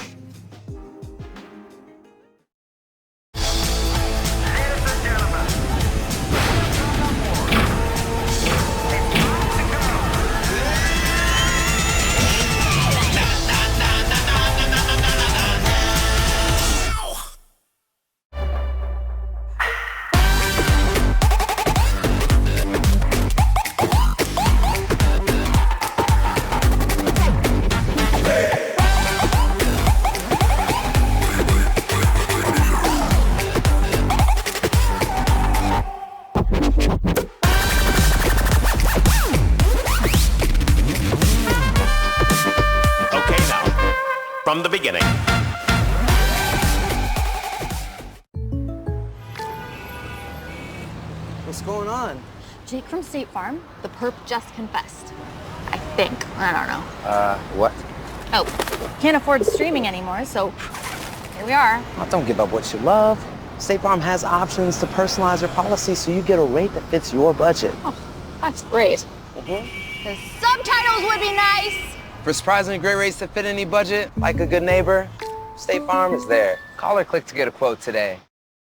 From the beginning. What's going on? Jake from State Farm, the perp just confessed. I think. I don't know. What? Oh, can't afford streaming anymore, so here we are. Oh, don't give up what you love. State Farm has options to personalize your policy so you get a rate that fits your budget. Oh, that's great. The subtitles would be nice. For surprisingly great rates that fit any budget, like a good neighbor, State Farm is there. Call or click to get a quote today.